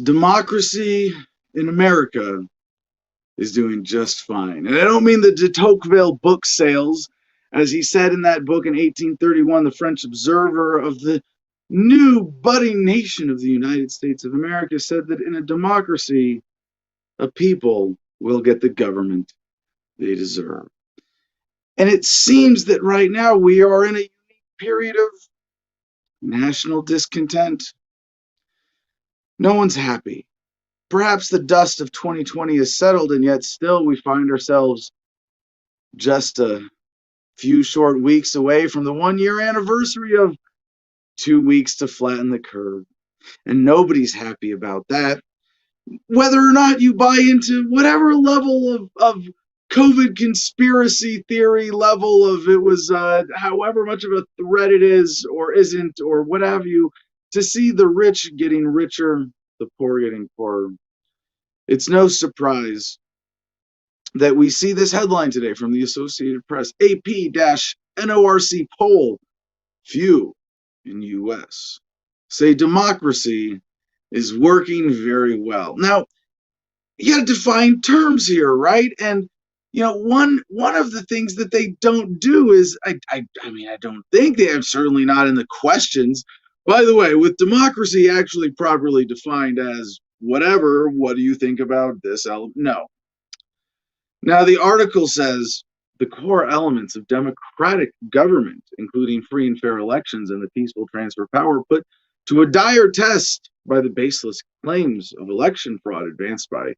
Democracy in America is doing just fine. And I don't mean the de Tocqueville book sales. As he said in that book in 1831, the French observer of the new budding nation of the United States of America said that in a democracy, a people will get the government they deserve. And it seems that right now we are in a unique period of national discontent. No one's happy. Perhaps the dust of 2020 has settled, and yet still we find ourselves just a few short weeks away from the 1 year anniversary of 2 weeks to flatten the curve. And nobody's happy about that. Whether or not you buy into whatever level of COVID conspiracy theory level of it was, however much of a threat it is or isn't, or what have you, to see the rich getting richer, the poor getting poorer. It's no surprise that we see this headline today from the Associated Press: AP-NORC poll, few in US say democracy is working very well. Now, you got to define terms here, right? And one of the things that they don't do is, I don't think they have, certainly not in the questions. By the way, with democracy actually properly defined as whatever, what do you think about this? No. Now, the article says the core elements of democratic government, including free and fair elections and the peaceful transfer of power, put to a dire test by the baseless claims of election fraud advanced by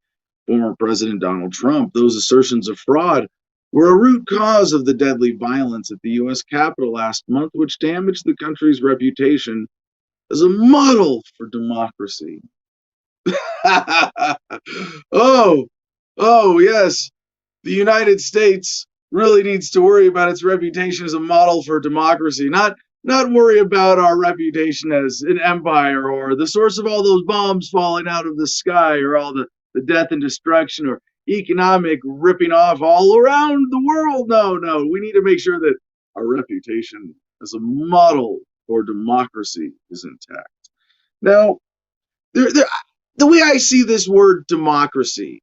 former President Donald Trump. Those assertions of fraud were a root cause of the deadly violence at the U.S. Capitol last month, which damaged the country's reputation as a model for democracy. oh, yes. The United States really needs to worry about its reputation as a model for democracy, not worry about our reputation as an empire or the source of all those bombs falling out of the sky or all the death and destruction or economic ripping off all around the world. No, we need to make sure that our reputation as a model for democracy is intact. Now, the way I see this word democracy,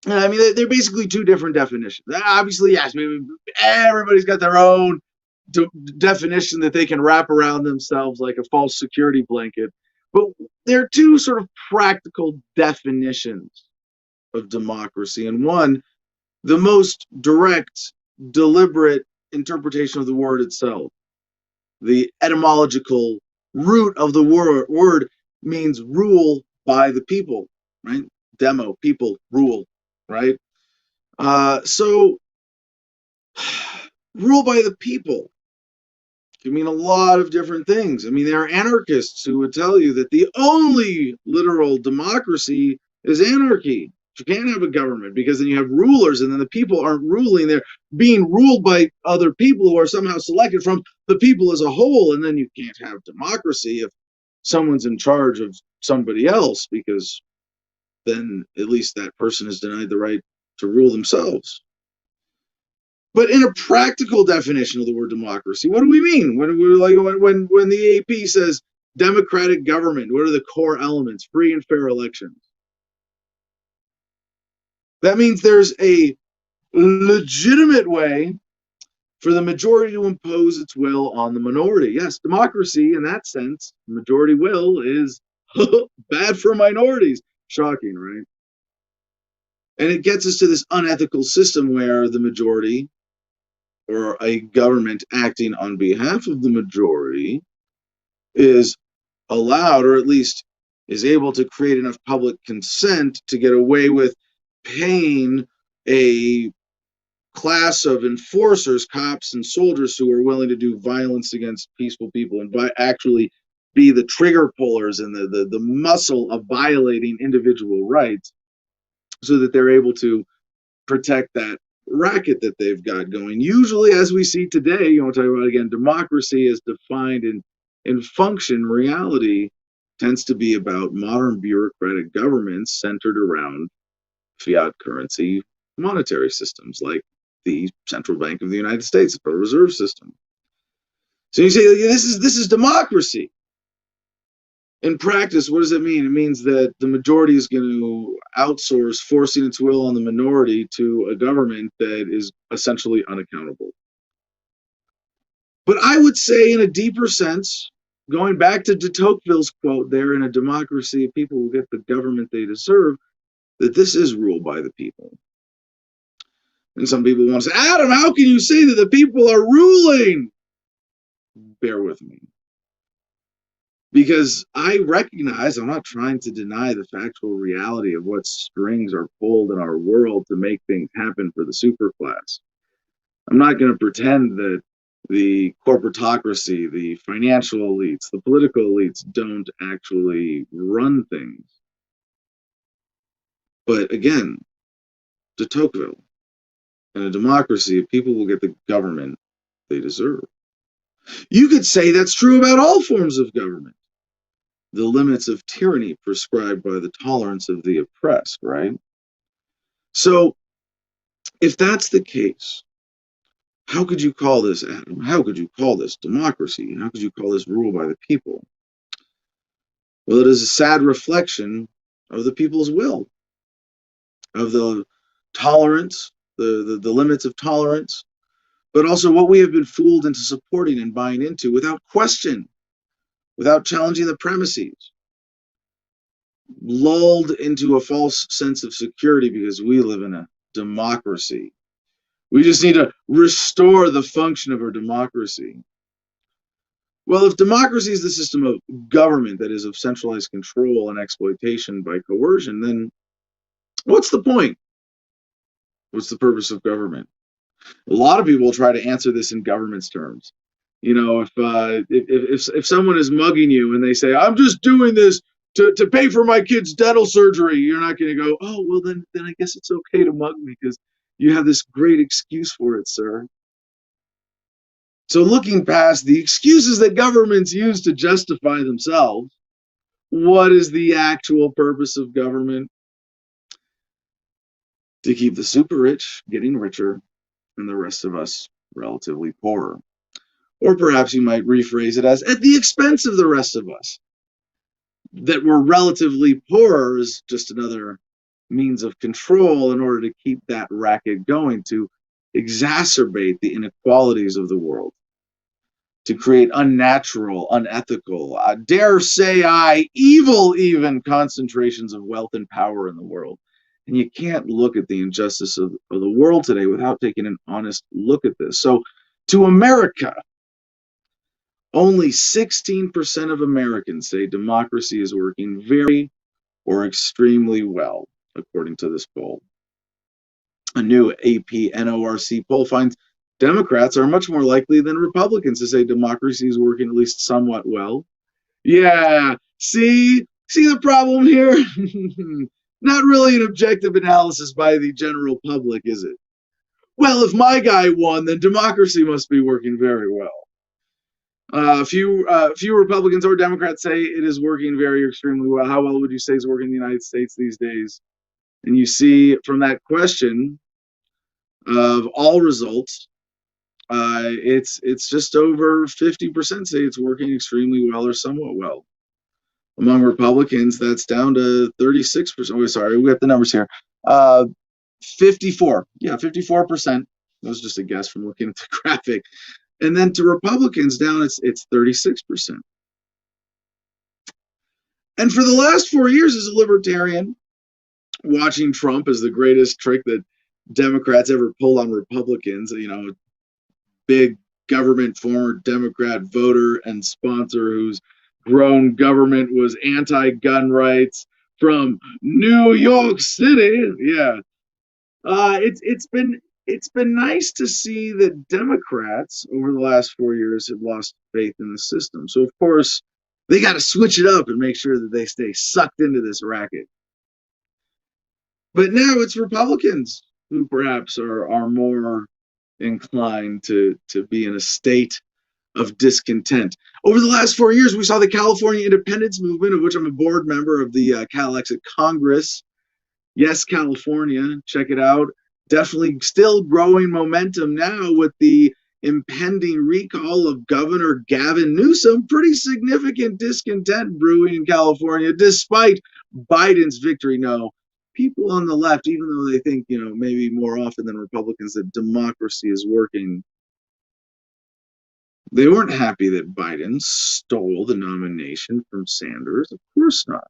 I mean, they're basically two different definitions. Obviously, yes, maybe everybody's got their own definition that they can wrap around themselves like a false security blanket. But there are two sort of practical definitions of democracy. And one, the most direct, deliberate interpretation of the word itself. The etymological root of the word means rule by the people, right? Demo, people, rule, right? So rule by the people can mean a lot of different things. I mean, there are anarchists who would tell you that the only literal democracy is anarchy. You can't have a government because then you have rulers, and then the people aren't ruling. They're being ruled by other people who are somehow selected from the people as a whole. And then you can't have democracy if someone's in charge of somebody else, because then at least that person is denied the right to rule themselves. But in a practical definition of the word democracy, what do we mean? When the AP says democratic government, what are the core elements? Free and fair elections. That means there's a legitimate way for the majority to impose its will on the minority. Yes, democracy in that sense, majority will is bad for minorities. Shocking, right? And it gets us to this unethical system where the majority, or a government acting on behalf of the majority, is allowed, or at least is able to create enough public consent to get away with paying a class of enforcers, cops and soldiers, who are willing to do violence against peaceful people and actually be the trigger pullers and the muscle of violating individual rights, so that they're able to protect that racket that they've got going. Usually, as we see today, you want to talk about, again, democracy is defined in function. Reality tends to be about modern bureaucratic governments centered around fiat currency monetary systems like the Central Bank of the United States, the Federal Reserve System. So you say, this is democracy. In practice, what does it mean? It means that the majority is going to outsource, forcing its will on the minority to a government that is essentially unaccountable. But I would say, in a deeper sense, going back to de Tocqueville's quote there, in a democracy, people will get the government they deserve, that this is ruled by the people. And some people want to say, Adam, how can you say that the people are ruling? Bear with me. Because I recognize, I'm not trying to deny the factual reality of what strings are pulled in our world to make things happen for the superclass. I'm not going to pretend that the corporatocracy, the financial elites, the political elites don't actually run things. But again, de Tocqueville, in a democracy, people will get the government they deserve. You could say that's true about all forms of government. The limits of tyranny prescribed by the tolerance of the oppressed, right? So, if that's the case, how could you call this, Adam? How could you call this democracy? How could you call this rule by the people? Well, it is a sad reflection of the people's will, of the tolerance, the limits of tolerance, but also what we have been fooled into supporting and buying into without question, without challenging the premises, lulled into a false sense of security because we live in a democracy. We just need to restore the function of our democracy. Well, if democracy is the system of government that is of centralized control and exploitation by coercion, then what's the point? What's the purpose of government? A lot of people try to answer this in government's terms. You know, if someone is mugging you and they say, "I'm just doing this to pay for my kid's dental surgery," you're not going to go, "Oh, well, then I guess it's okay to mug me because you have this great excuse for it, sir." So looking past the excuses that governments use to justify themselves, what is the actual purpose of government? To keep the super rich getting richer and the rest of us relatively poorer. Or perhaps you might rephrase it as, at the expense of the rest of us. That we're relatively poorer is just another means of control in order to keep that racket going, to exacerbate the inequalities of the world, to create unnatural, unethical, dare say I, evil even concentrations of wealth and power in the world. And you can't look at the injustice of the world today without taking an honest look at this. So to America, only 16% of Americans say democracy is working very or extremely well, according to this poll. A new AP NORC poll finds Democrats are much more likely than Republicans to say democracy is working at least somewhat well. Yeah, see the problem here? Not really an objective analysis by the general public, is it? Well, if my guy won, then democracy must be working very well. Few Republicans or Democrats say it is working very or extremely well. How well would you say it's working in the United States these days? And you see from that question of all results, it's just over 50% say it's working extremely well or somewhat well. Among Republicans, that's down to 36%. Oh, sorry, we got the numbers here. 54. Yeah, 54%. That was just a guess from looking at the graphic. And then to Republicans down, it's 36%. And for the last 4 years as a libertarian, watching Trump as the greatest trick that Democrats ever pulled on Republicans, you know, big government former Democrat voter and sponsor whose grown government was anti-gun rights from New York City. Yeah. It's been nice to see that Democrats over the last 4 years have lost faith in the system. So of course they got to switch it up and make sure that they stay sucked into this racket. But now it's Republicans who perhaps are more inclined to be in a state of discontent. Over the last 4 years, we saw the California independence movement, of which I'm a board member of the Cal-Exit Congress. Yes, California, check it out. Definitely still growing momentum now with the impending recall of Governor Gavin Newsom, pretty significant discontent brewing in California, despite Biden's victory. No, people on the left, even though they think, maybe more often than Republicans, that democracy is working, they weren't happy that Biden stole the nomination from Sanders. Of course not.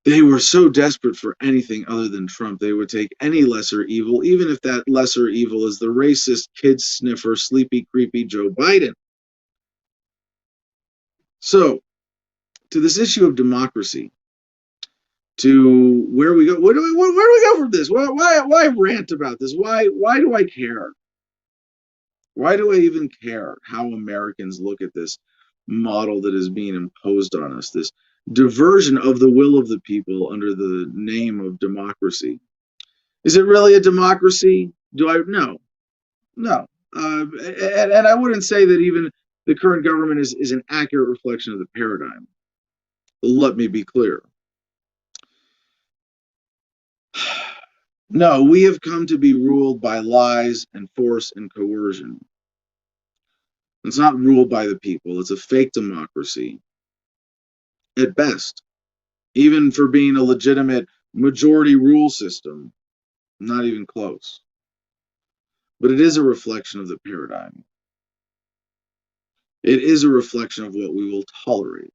They were so desperate for anything other than Trump, they would take any lesser evil, even if that lesser evil is the racist, kid sniffer, sleepy, creepy Joe Biden. So, to this issue of democracy, to where we go, where do we go from this? Why rant about this? Why do I care? Why do I even care how Americans look at this model that is being imposed on us, this diversion of the will of the people under the name of democracy? Is it really a democracy? No. And I wouldn't say that even the current government is an accurate reflection of the paradigm. Let me be clear. No, we have come to be ruled by lies and force and coercion. It's not ruled by the people. It's a fake democracy at best. Even for being a legitimate majority rule system, not even close. But it is a reflection of the paradigm. It is a reflection of what we will tolerate,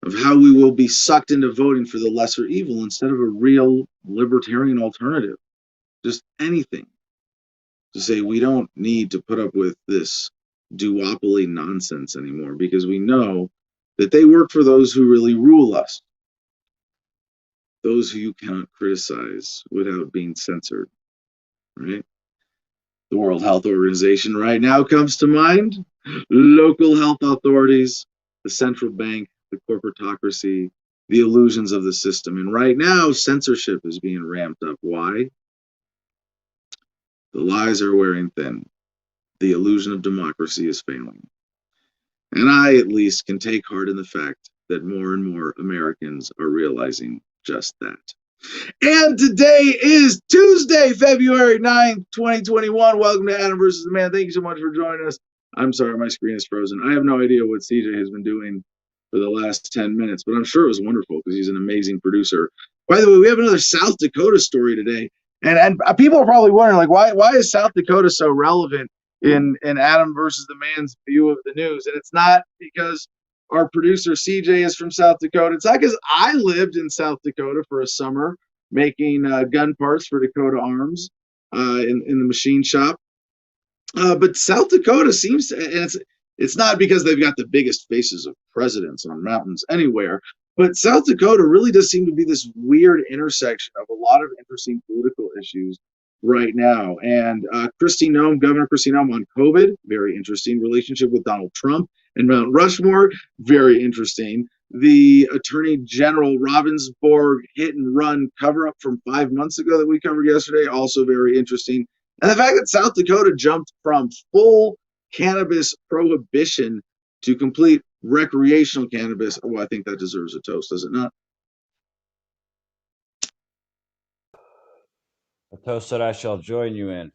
of how we will be sucked into voting for the lesser evil instead of a real libertarian alternative. Just anything to say we don't need to put up with this duopoly nonsense anymore, because we know that they work for those who really rule us, those who you cannot criticize without being censored, right? The World Health Organization right now comes to mind, local health authorities, the central bank, the corporatocracy, the illusions of the system. And right now, censorship is being ramped up. Why? The lies are wearing thin. The illusion of democracy is failing. And I, at least, can take heart in the fact that more and more Americans are realizing just that. And today is Tuesday, February 9th, 2021. Welcome to Adam versus the Man. Thank you so much for joining us. I'm sorry, my screen is frozen. I have no idea what CJ has been doing for the last 10 minutes, but I'm sure it was wonderful because he's an amazing producer. By the way, we have another South Dakota story today. And people are probably wondering, like, why is South Dakota so relevant in Adam versus the Man's view of the news? And it's not because our producer CJ is from South Dakota. It's not because I lived in South Dakota for a summer making gun parts for Dakota Arms in the machine shop. But South Dakota seems to, and it's not because they've got the biggest faces of presidents on mountains anywhere, but South Dakota really does seem to be this weird intersection of a lot of interesting political issues right now. And Kristi Noem, Governor Kristi Noem on COVID, very interesting. Relationship with Donald Trump and Mount Rushmore, very interesting. The Attorney General Ravnsborg hit and run cover up from 5 months ago that we covered yesterday, also very interesting. And the fact that South Dakota jumped from full cannabis prohibition to complete recreational cannabis, well, I think that deserves a toast, does it not? A toast that I shall join you in.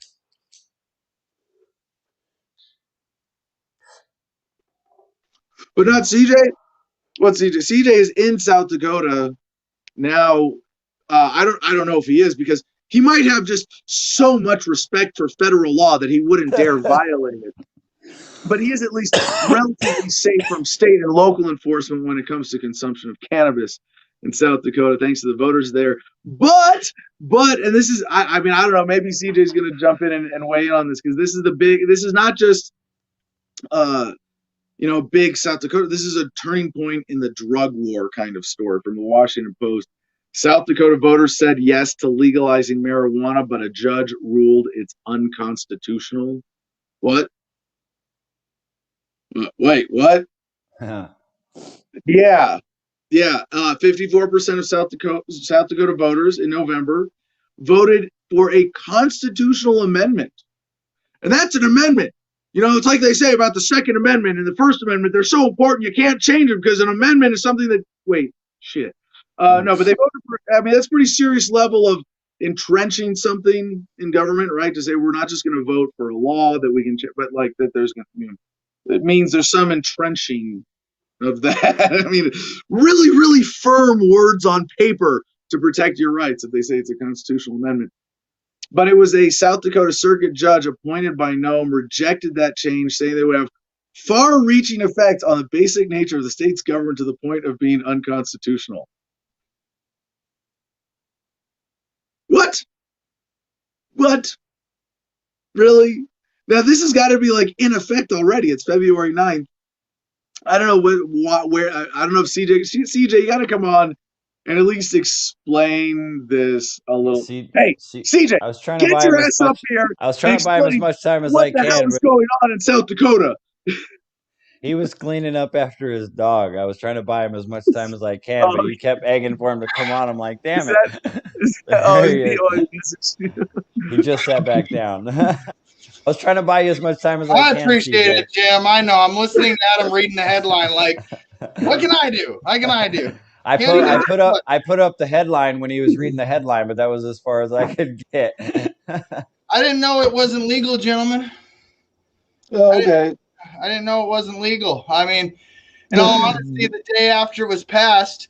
But not CJ. What's CJ? CJ is in South Dakota now. I don't know if he is, because he might have just so much respect for federal law that he wouldn't dare violate it. But he is at least relatively safe from state and local enforcement when it comes to consumption of cannabis in South Dakota, thanks to the voters there. But, and this is, I mean, I don't know, maybe CJ's going to jump in and weigh in on this, because this is not just, big South Dakota. This is a turning point in the drug war kind of story from the Washington Post. South Dakota voters said yes to legalizing marijuana, but a judge ruled it's unconstitutional. What? Wait, what? Yeah. 54% of South Dakota voters in November voted for a constitutional amendment. And that's an amendment. It's like they say about the Second Amendment and the First Amendment. They're so important you can't change them, because an amendment is something that, no, but they voted for, I mean, that's pretty serious level entrenching something in government, right? To say we're not just going to vote for a law that we can, but like that there's going to, it means there's some entrenching of that. I mean, really, really firm words on paper to protect your rights if they say it's a constitutional amendment. But it was a South Dakota circuit judge appointed by Noem rejected that change, saying they would have far-reaching effects on the basic nature of the state's government to the point of being unconstitutional. What? What? Really? Now this has got to be like in effect already. It's February 9th. I don't know where. I don't know if CJ, you got to come on and at least explain this a little. Hey, CJ, I was trying to get buy your him ass up here. I was trying to buy him as much time as I What the hell can. is going on in South Dakota? He was cleaning up after his dog. I was trying to buy him as much time as I can, but you kept begging for him to come on. I'm like, damn it. He just sat back down. I was trying to buy you as much time as I can. I appreciate it, Jim. I know. I'm listening to Adam reading the headline like, what can I do? What can I do? I put up the headline when he was reading the headline, but that was as far as I could get. I didn't know it wasn't legal, gentlemen. Oh, okay. I didn't know it wasn't legal. I mean, in all honesty, the day after it was passed,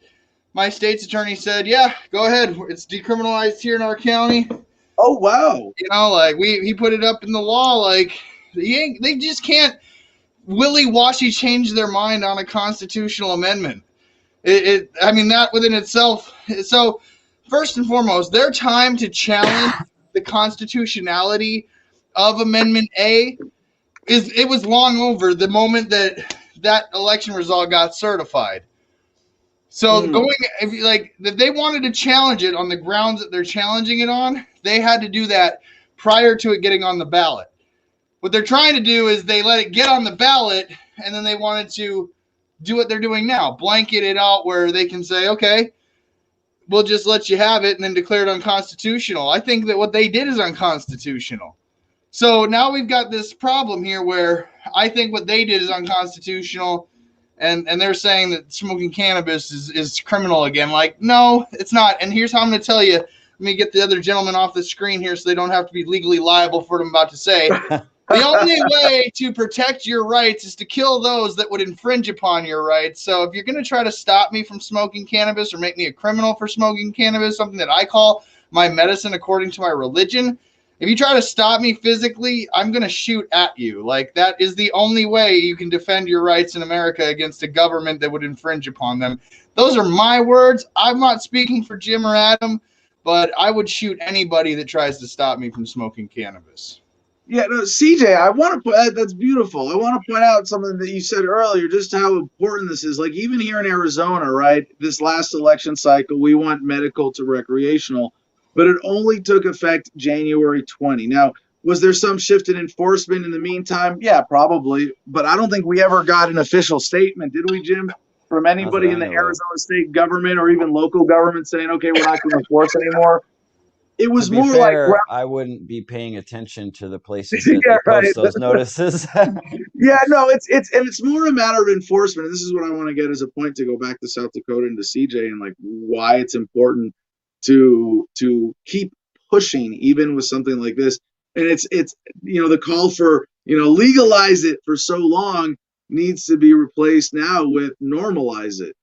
my state's attorney said, yeah, go ahead. It's decriminalized here in our county. Oh, wow. You know, like he put it up in the law. Like they just can't willy-washy change their mind on a constitutional amendment. I mean, that within itself. So first and foremost, their time to challenge the constitutionality of Amendment A it was long over the moment that election result got certified. So if they wanted to challenge it on the grounds that they're challenging it on, they had to do that prior to it getting on the ballot. What they're trying to do is they let it get on the ballot, and then they wanted to do what they're doing now, blanket it out where they can say, okay, we'll just let you have it and then declare it unconstitutional. I think that what they did is unconstitutional. So now we've got this problem here where I think what they did is unconstitutional, and they're saying that smoking cannabis is criminal again. Like, no, it's not. And here's how I'm going to tell you. Let me get the other gentleman off the screen here so they don't have to be legally liable for what I'm about to say. The only way to protect your rights is to kill those that would infringe upon your rights. So if you're going to try to stop me from smoking cannabis or make me a criminal for smoking cannabis, something that I call my medicine according to my religion, if you try to stop me physically, I'm going to shoot at you. Like, that is the only way you can defend your rights in America against a government that would infringe upon them. Those are my words. I'm not speaking for Jim or Adam, but I would shoot anybody that tries to stop me from smoking cannabis. Yeah, no, CJ, I want to put that's beautiful. I want to point out something that you said earlier, just how important this is. Like, even here in Arizona, right, this last election cycle, we went medical to recreational, but it only took effect January 20. Now, was there some shift in enforcement in the meantime? Yeah, probably. But I don't think we ever got an official statement, did we, Jim, from anybody in the Arizona state government or even local government saying, okay, we're not going to enforce anymore? It was more fair, like I wouldn't be paying attention to the places that they post those notices. Yeah, no, it's more a matter of enforcement. And this is what I want to get as a point to go back to South Dakota and to CJ and like why it's important to keep pushing even with something like this. And it's the call for legalize it for so long needs to be replaced now with normalize it,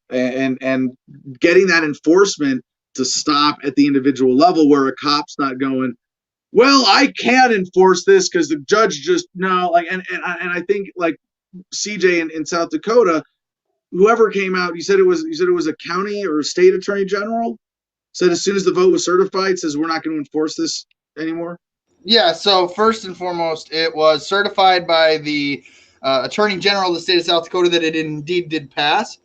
and getting that enforcement to stop at the individual level where a cop's not going, well, I can't enforce this because the judge just no, like, and I think like CJ in South Dakota, whoever came out, you said it was a county or a state attorney general said as soon as the vote was certified, says we're not going to enforce this anymore. Yeah. So first and foremost, it was certified by the attorney general of the state of South Dakota that it indeed did pass.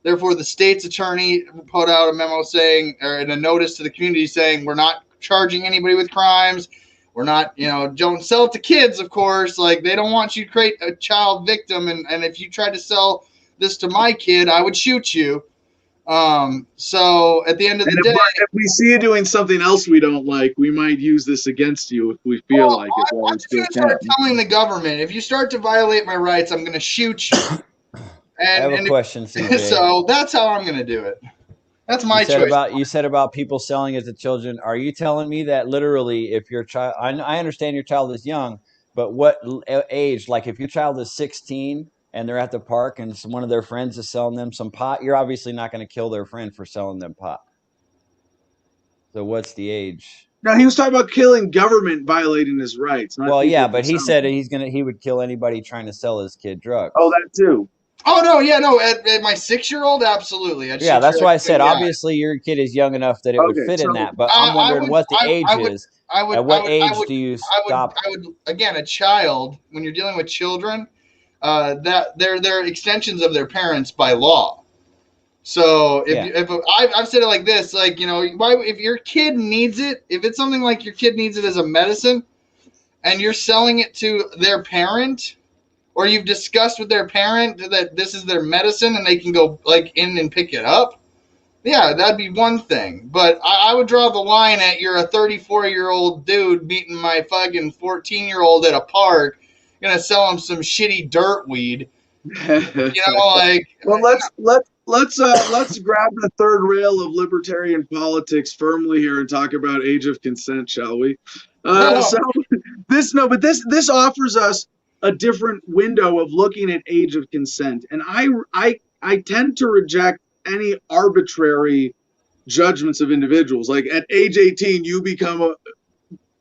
Therefore, the state's attorney put out a memo saying, or in a notice to the community saying, we're not charging anybody with crimes. We're not, don't sell it to kids, of course. Like, they don't want you to create a child victim. And if you tried to sell this to my kid, I would shoot you. So at the end of the day, if we see you doing something else we don't like, we might use this against you if we feel like it. I'm just going to start telling the government, if you start to violate my rights, I'm going to shoot you. I have a question, CJ. So that's how I'm going to do it. That's my You said about people selling it to children. Are you telling me that literally, if your child, I understand your child is young, but what age? Like if your child is 16 and they're at the park and one of their friends is selling them some pot, you're obviously not going to kill their friend for selling them pot. So what's the age? Now he was talking about killing government violating his rights. Not Well, people yeah, but he themselves. said he would kill anybody trying to sell his kid drugs. Oh, that too. Oh no, yeah, no. At my 6-year-old, absolutely. Yeah, that's why I said yeah. obviously your kid is young enough that it would fit in that. But I'm wondering what the age is. At what age do you stop? I would again, a child, when you're dealing with children, that they're extensions of their parents by law. So if I've said it like this, like, you know, if your kid needs it, if it's something like your kid needs it as a medicine, and you're selling it to their parent, or you've discussed with their parent that this is their medicine and they can go like in and pick it up, yeah, that'd be one thing. But I would draw the line at you're a 34-year-old dude beating my fucking 14-year-old at a park, gonna sell him some shitty dirt weed. You know, like. Well, let's grab the third rail of libertarian politics firmly here and talk about age of consent, shall we? So this offers us a different window of looking at age of consent, and I tend to reject any arbitrary judgments of individuals. Like at age 18, you become a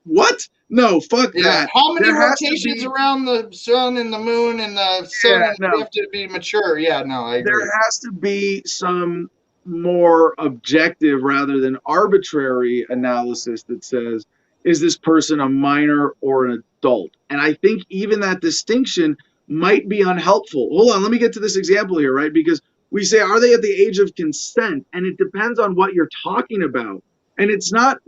what? No, fuck that. How many rotations around the sun and the moon and the sun have to be mature? Yeah, no, I agree. There has to be some more objective rather than arbitrary analysis that says, is this person a minor or an adult? And I think even that distinction might be unhelpful. Hold on, let me get to this example here, right? Because we say, are they at the age of consent? And it depends on what you're talking about. And it's not,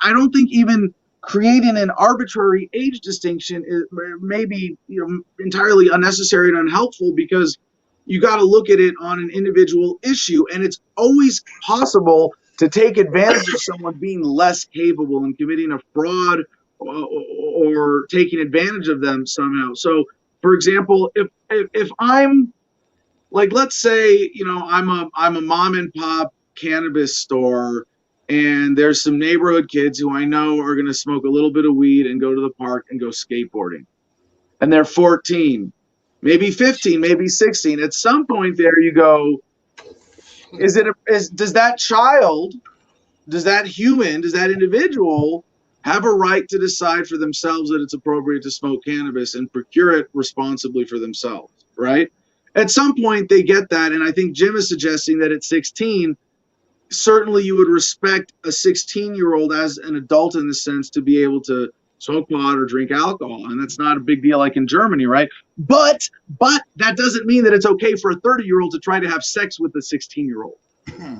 I don't think even creating an arbitrary age distinction is maybe, you know, entirely unnecessary and unhelpful, because you got to look at it on an individual issue, and it's always possible to take advantage of someone being less capable and committing a fraud or taking advantage of them somehow. So, for example, if I'm like, let's say, you know, I'm a mom and pop cannabis store, and there's some neighborhood kids who I know are going to smoke a little bit of weed and go to the park and go skateboarding. And they're 14, maybe 15, maybe 16. At some point there you go, does that child, does that human, does that individual have a right to decide for themselves that it's appropriate to smoke cannabis and procure it responsibly for themselves, right? At some point they get that, and I think Jim is suggesting that at 16, certainly you would respect a 16-year-old as an adult in the sense to be able to smoke pot or drink alcohol, and that's not a big deal like in Germany, right? But that doesn't mean that it's okay for a 30-year-old to try to have sex with a 16-year-old,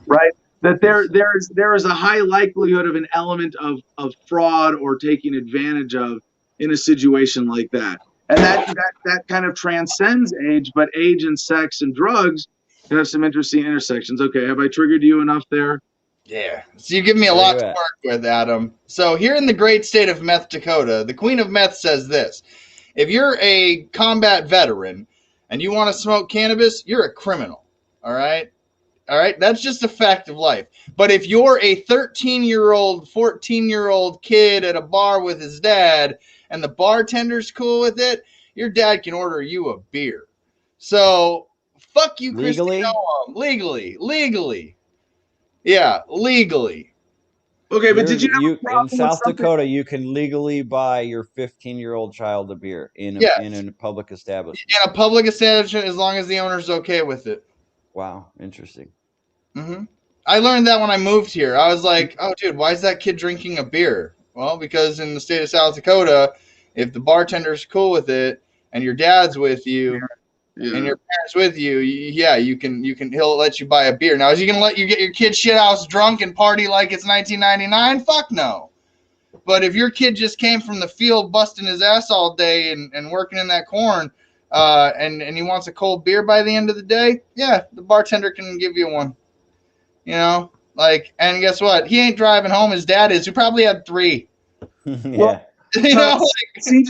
right? That there is a high likelihood of an element of fraud or taking advantage of in a situation like that. And that kind of transcends age, but age and sex and drugs can have some interesting intersections. Okay, have I triggered you enough there? Yeah. So you give me a lot to work with, Adam. So here in the great state of Meth, Dakota, the Queen of Meth says this: if you're a combat veteran and you want to smoke cannabis, you're a criminal. All right? All right? That's just a fact of life. But if you're a 13-year-old, 14-year-old kid at a bar with his dad and the bartender's cool with it, your dad can order you a beer. So fuck you, Legally? Kristi Noem. Legally. Yeah, legally. Okay, but did you have a problem in South with Dakota, you can legally buy your 15-year-old child a beer in a public establishment. In a public establishment, as long as the owner's okay with it. Wow, interesting. Mm-hmm. I learned that when I moved here. I was like, oh, dude, why is that kid drinking a beer? Well, because in the state of South Dakota, if the bartender's cool with it and your dad's with you and your parents with you, he'll let you buy a beer. Now, is he going to let you get your kid shit house drunk and party like it's 1999? Fuck no. But if your kid just came from the field busting his ass all day and working in that corn and he wants a cold beer by the end of the day, yeah, the bartender can give you one. You know, like, and guess what? He ain't driving home. His dad is, who probably had 3. Yeah. You know,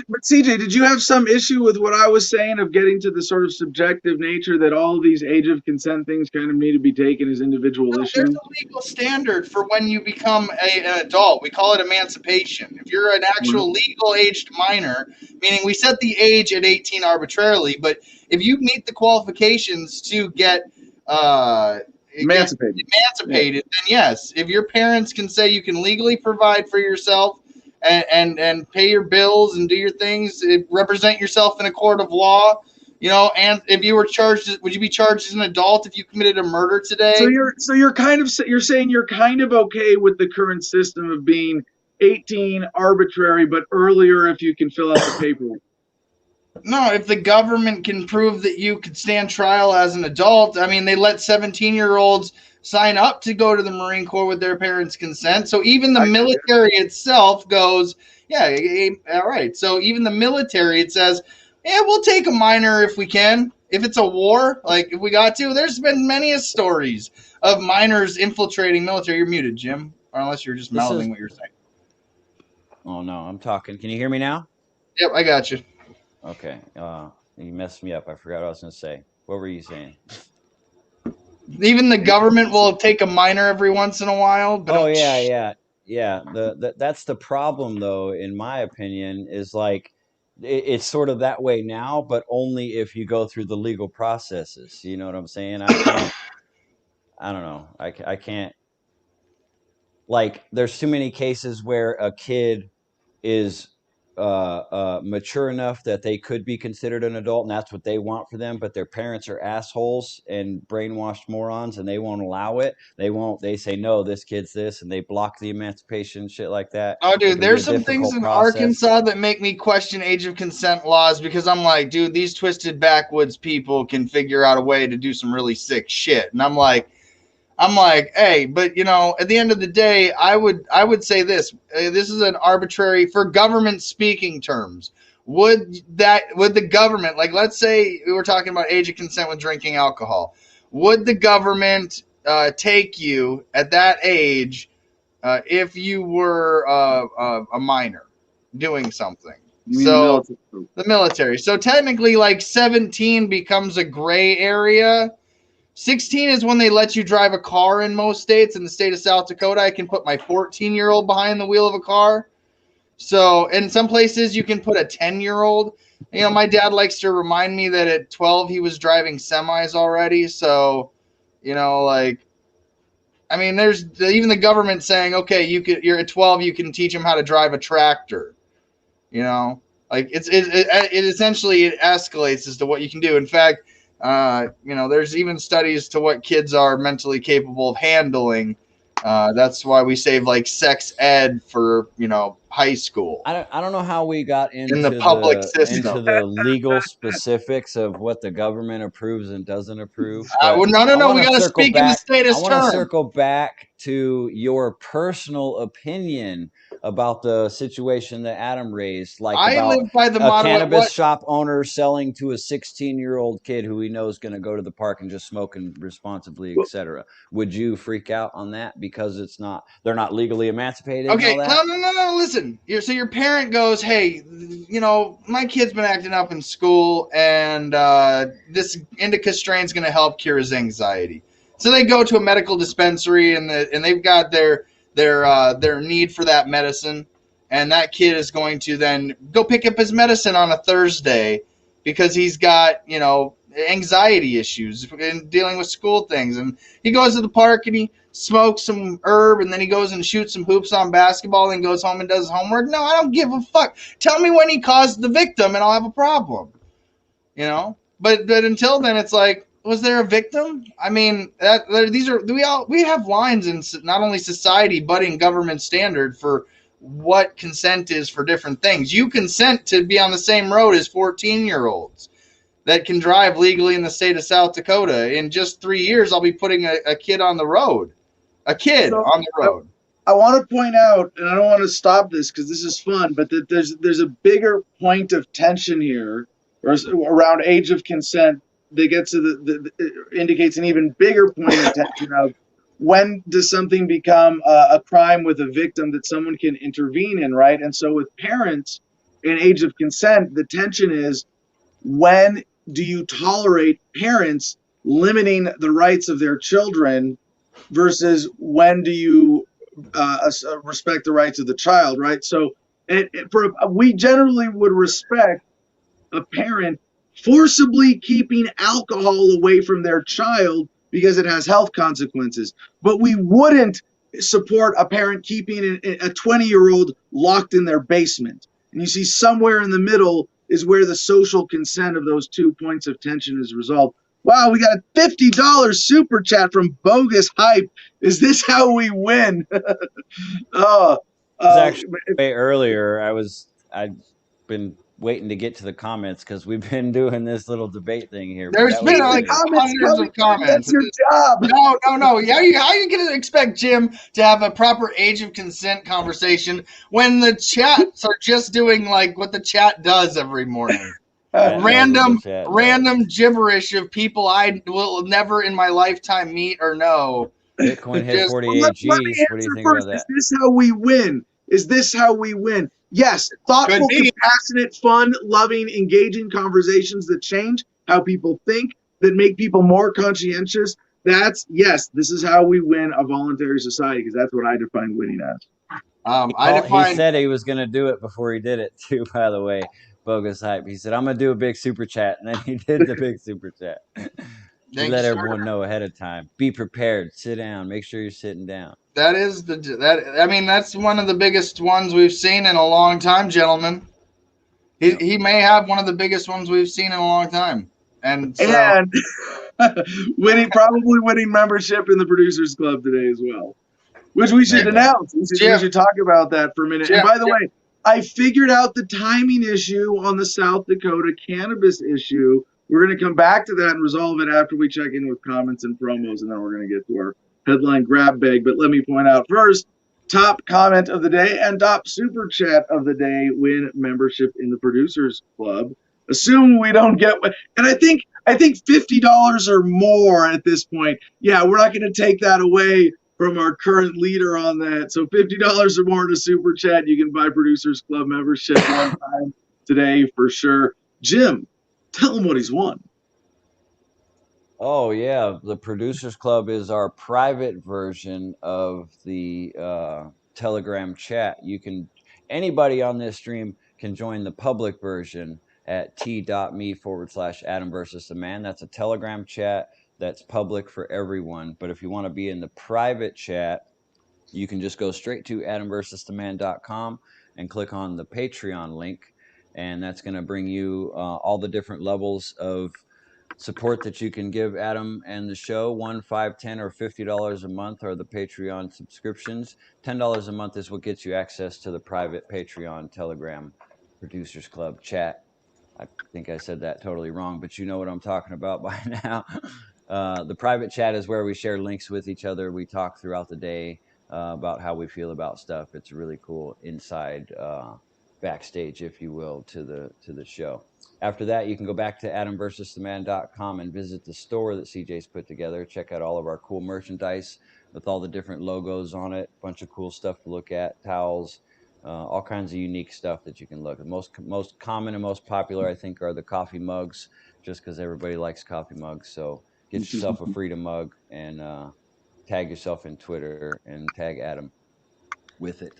But CJ, did you have some issue with what I was saying of getting to the sort of subjective nature that all these age of consent things kind of need to be taken as individual there's issues? a legal standard for when you become an adult. We call it emancipation. If you're an actual legal aged minor, meaning we set the age at 18 arbitrarily, but if you meet the qualifications to get Emancipated. then yes. If your parents can say you can legally provide for yourself and pay your bills and do your things, represent yourself in a court of law, you know, and if you were charged, would you be charged as an adult if you committed a murder today? So you're saying you're kind of okay with the current system of being 18 arbitrary, but earlier if you can fill out the paperwork. No, if the government can prove that you could stand trial as an adult, I mean, they let 17-year-olds sign up to go to the Marine Corps with their parents' consent. So even the military itself goes, yeah, all right. So even the military, it says, yeah, we'll take a minor if we can. If it's a war, like if we got to. There's been many stories of minors infiltrating military. You're muted, Jim, or unless you're just mouthing what you're saying. Oh, no, I'm talking. Can you hear me now? Yep, I got you. Okay. You messed me up. I forgot what I was going to say. What were you saying? Even the government will take a minor every once in a while. But oh, yeah. That's the problem, though, in my opinion, is like it's sort of that way now, but only if you go through the legal processes. You know what I'm saying? I don't know. I can't. Like, there's too many cases where a kid is mature enough that they could be considered an adult, and that's what they want for them, but their parents are assholes and brainwashed morons, and they won't allow it. They say, no, this kid's this, and they block the emancipation, shit like that. Oh, dude, there's some things in Arkansas that make me question age of consent laws, because I'm like, dude, these twisted backwoods people can figure out a way to do some really sick shit. And I'm like, hey, but you know, at the end of the day, I would say this. This is an arbitrary, for government speaking terms. Would the government, like, let's say we were talking about age of consent with drinking alcohol, would the government take you at that age if you were a minor doing something? So the military. So technically, like 17 becomes a gray area. 16 is when they let you drive a car in most states. In the state of South Dakota, I can put my 14-year-old behind the wheel of a car. So in some places, you can put a 10-year-old. You know, my dad likes to remind me that at 12, he was driving semis already. So, you know, like, I mean, there's even the government saying, okay, you're at 12, you can teach them how to drive a tractor. You know, like it essentially it escalates as to what you can do. In fact, you know, there's even studies to what kids are mentally capable of handling. That's why we save like sex ed for, you know, high school. I don't know how we got into the public system, into the legal specifics of what the government approves and doesn't approve. No. We got to speak in the status term. I want to circle back to your personal opinion about the situation that Adam raised, like I about live by the a cannabis shop owner selling to a 16-year-old kid who he knows going to go to the park and just smoking responsibly, etc. Would you freak out on that because they're not legally emancipated? Okay, and all that? No. Listen, so your parent goes, hey, you know, my kid's been acting up in school, and this indica strain is going to help cure his anxiety. So they go to a medical dispensary, and they've got their need for that medicine, and that kid is going to then go pick up his medicine on a Thursday because he's got, you know, anxiety issues and dealing with school things, and he goes to the park and he smokes some herb, and then he goes and shoots some hoops on basketball and goes home and does homework. No, I don't give a fuck. Tell me when he caused the victim and I'll have a problem, you know. But until then, it's like, was there a victim? I mean, we have lines in not only society but in government standard for what consent is for different things. You consent to be on the same road as 14-year-olds that can drive legally in the state of South Dakota. In just 3 years, I'll be putting a kid on the road. On the road. I want to point out, and I don't want to stop this because this is fun, but that there's a bigger point of tension here around age of consent that gets to indicates an even bigger point of tension of when does something become a crime with a victim that someone can intervene in, right? And so with parents in age of consent, the tension is, when do you tolerate parents limiting the rights of their children versus when do you respect the rights of the child, right? So we generally would respect a parent forcibly keeping alcohol away from their child because it has health consequences. But we wouldn't support a parent keeping a 20-year-old locked in their basement. And you see, somewhere in the middle is where the social consent of those 2 points of tension is resolved. Wow, we got a $50 super chat from Bogus Hype. Is this how we win? Oh, was actually way earlier. I've been waiting to get to the comments because we've been doing this little debate thing here. There's been like hundreds of comments. That's your job. No. How you gonna expect Jim to have a proper age of consent conversation when the chats are just doing like what the chat does every morning? Random gibberish of people I will never in my lifetime meet or know. Bitcoin hit 48 G's. What do you think about that? Is this how we win? Is this how we win? Yes, thoughtful, compassionate, fun, loving, engaging conversations that change how people think, that make people more conscientious. Yes, this is how we win a voluntary society, because that's what I define winning as. He said he was going to do it before he did it too, by the way. Bogus Hype. He said, I'm going to do a big super chat. And then he did the big super chat. Let everyone know ahead of time. Be prepared. Sit down. Make sure you're sitting down. That's one of the biggest ones we've seen in a long time, gentlemen. He may have one of the biggest ones we've seen in a long time. And probably winning membership in the Producers Club today as well, which we should announce. We should talk about that for a minute. And by the way, I figured out the timing issue on the South Dakota cannabis issue. We're going to come back to that and resolve it after we check in with comments and promos, and then we're going to get to our headline grab bag. But let me point out first, top comment of the day and top super chat of the day win membership in the Producers Club. Assume we don't get, and I think $50 or more at this point. Yeah, we're not going to take that away from our current leader on that. So $50 or more in a super chat, you can buy Producers Club membership one time today for sure. Jim, tell him what he's won. Oh yeah, the Producers Club is our private version of the Telegram chat. Anybody on this stream can join the public version at t.me/Adam versus the man. That's a Telegram chat that's public for everyone. But if you want to be in the private chat, you can just go straight to adamversustheman.com and click on the Patreon link, and that's going to bring you all the different levels of support that you can give Adam and the show. $1, $5, $10, or $50 a month are the Patreon subscriptions. $10 a month is what gets you access to the private Patreon Telegram Producers Club chat. I think I said that totally wrong, but you know what I'm talking about by now. The private chat is where we share links with each other. We talk throughout the day about how we feel about stuff. It's really cool inside backstage, if you will, to the show. After that, you can go back to adamversustheman.com and visit the store that CJ's put together. Check out all of our cool merchandise with all the different logos on it. Bunch of cool stuff to look at, towels, all kinds of unique stuff that you can look at. Most common and most popular, I think, are the coffee mugs, just because everybody likes coffee mugs. So get yourself a Freedom mug and tag yourself in Twitter and tag Adam with it.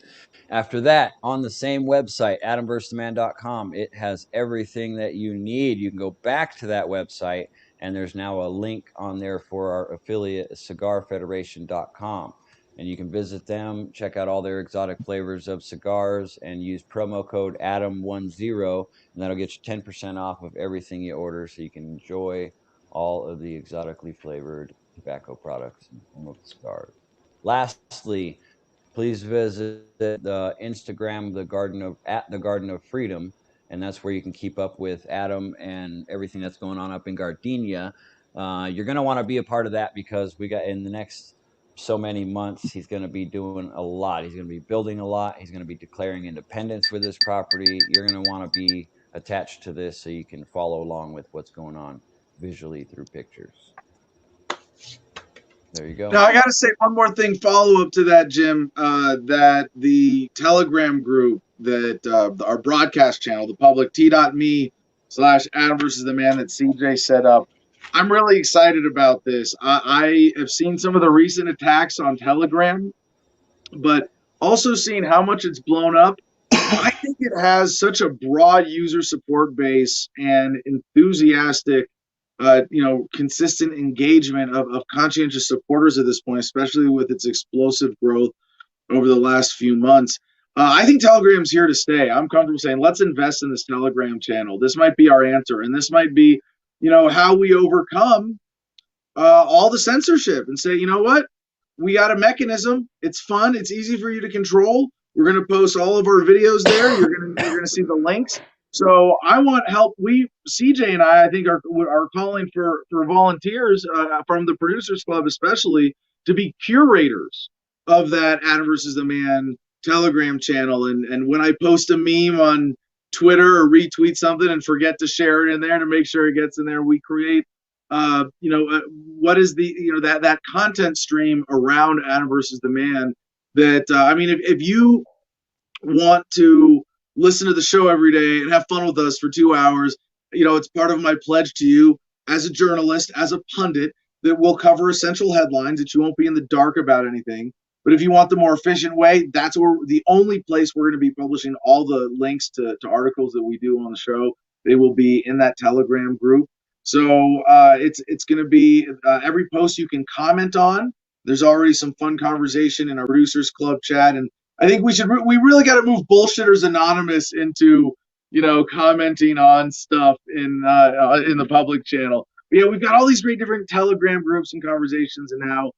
After that, on the same website, adamversustheman.com, it has everything that you need. You can go back to that website, and there's now a link on there for our affiliate, cigarfederation.com. And you can visit them, check out all their exotic flavors of cigars, and use promo code ADAM10, and that'll get you 10% off of everything you order, so you can enjoy all of the exotically flavored tobacco products and smoked cigars. Lastly, please visit the Instagram, at the Garden of Freedom, and that's where you can keep up with Adam and everything that's going on up in Gardenia. You're going to want to be a part of that, because we got in the next so many months, he's going to be doing a lot. He's going to be building a lot. He's going to be declaring independence with his property. You're going to want to be attached to this so you can follow along with what's going on visually through pictures. There you go. Now I got to say one more thing. Follow up to that, Jim. That the Telegram group that our broadcast channel, the public t.me/Adam versus the man that CJ set up. I'm really excited about this. I have seen some of the recent attacks on Telegram, but also seeing how much it's blown up. I think it has such a broad user support base and enthusiastic, consistent engagement of conscientious supporters at this point, especially with its explosive growth over the last few months. I think Telegram's here to stay. I'm comfortable saying, let's invest in this Telegram channel. This might be our answer, and this might be, how we overcome all the censorship and say, you know what? We got a mechanism. It's fun. It's easy for you to control. We're going to post all of our videos there. You're going to see the links. So I want help. CJ and I think are calling for volunteers from the Producers Club, especially, to be curators of that Adam versus the Man Telegram channel. And when I post a meme on Twitter or retweet something and forget to share it in there to make sure it gets in there, we create what is the that content stream around Adam versus the Man. That if you want to listen to the show every day and have fun with us for 2 hours, it's part of my pledge to you as a journalist, as a pundit, that we'll cover essential headlines, that you won't be in the dark about anything. But if you want the more efficient way, that's the only place we're going to be publishing all the links to articles that we do on the show. They will be in that Telegram group. So it's going to be every post you can comment on. There's already some fun conversation in our Producers Club chat, and I think we really got to move Bullshitters Anonymous into commenting on stuff in the public channel. But yeah, we've got all these great different Telegram groups and conversations, and now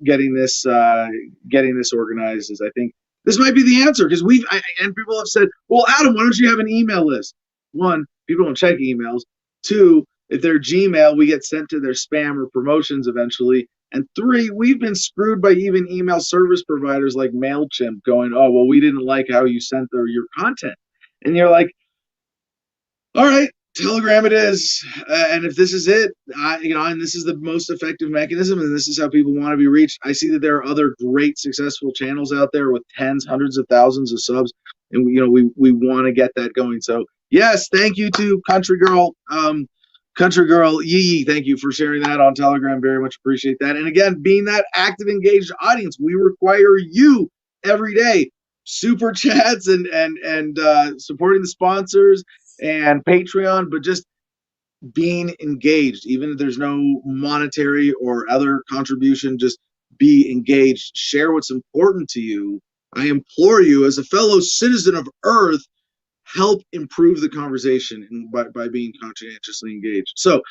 getting this organized is, I think, this might be the answer, because and people have said, well, Adam, why don't you have an email list? One, people don't check emails. Two, if they're Gmail, we get sent to their spam or promotions eventually. And three, we've been screwed by even email service providers like MailChimp going, oh, well, we didn't like how you sent your content. And you're like, all right, Telegram it is. And if this is it, and this is the most effective mechanism, and this is how people want to be reached. I see that there are other great successful channels out there with tens, hundreds of thousands of subs. And we want to get that going. So yes, thank you to Country Girl Yee. Thank you for sharing that on Telegram. Very much appreciate that. And again, being that active, engaged audience, we require you every day. Super chats and supporting the sponsors and Patreon, but just being engaged, even if there's no monetary or other contribution. Just be engaged. Share what's important to you. I implore you, as a fellow citizen of Earth, help improve the conversation by being conscientiously engaged. So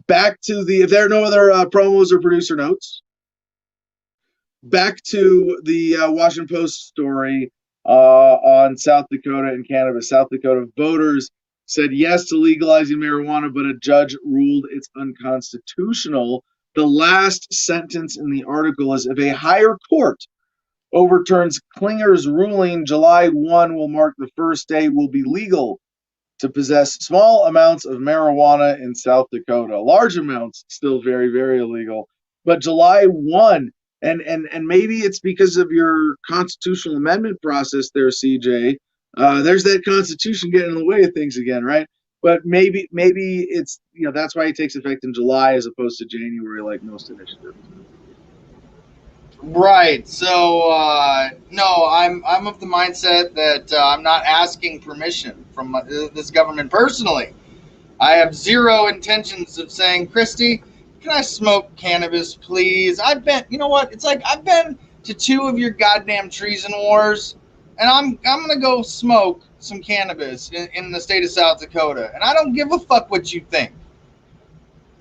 back to if there are no other promos or producer notes, back to the Washington Post story on South Dakota and cannabis. South Dakota voters said yes to legalizing marijuana, but a judge ruled it's unconstitutional. The last sentence in the article is, if a higher court overturns Clinger's ruling, July 1 will mark the first day it will be legal to possess small amounts of marijuana in South Dakota. Large amounts still very, very illegal. But July 1, and maybe it's because of your constitutional amendment process there, CJ. There's that Constitution getting in the way of things again, right? But maybe it's that's why it takes effect in July as opposed to January, like most initiatives. Right. So no, I'm of the mindset that I'm not asking permission from this government personally. I have zero intentions of saying, Christy, can I smoke cannabis, please? I've been to 2 of your goddamn treason wars, and I'm gonna go smoke some cannabis in the state of South Dakota, and I don't give a fuck what you think.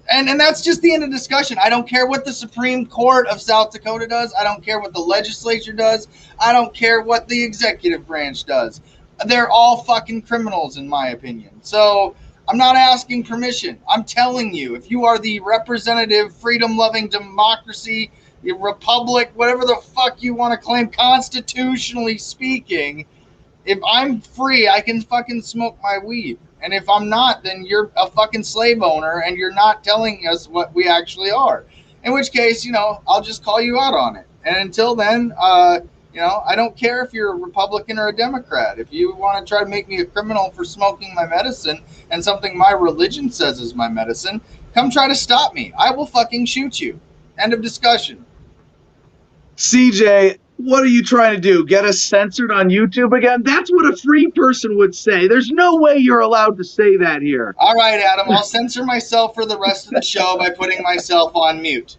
And that's just the end of discussion. I don't care what the Supreme Court of South Dakota does. I don't care what the legislature does. I don't care what the executive branch does. They're all fucking criminals, in my opinion. So I'm not asking permission. I'm telling you, if you are the representative, freedom-loving democracy, the republic, whatever the fuck you want to claim, constitutionally speaking, if I'm free, I can fucking smoke my weed. And if I'm not, then you're a fucking slave owner and you're not telling us what we actually are. in which case, I'll just call you out on it. And until then, I don't care if you're a Republican or a Democrat. If you want to try to make me a criminal for smoking my medicine and something my religion says is my medicine, come try to stop me. I will fucking shoot you. End of discussion. CJ, what are you trying to do? Get us censored on YouTube again? That's what a free person would say. There's no way you're allowed to say that here. All right, Adam, I'll censor myself for the rest of the show by putting myself on mute.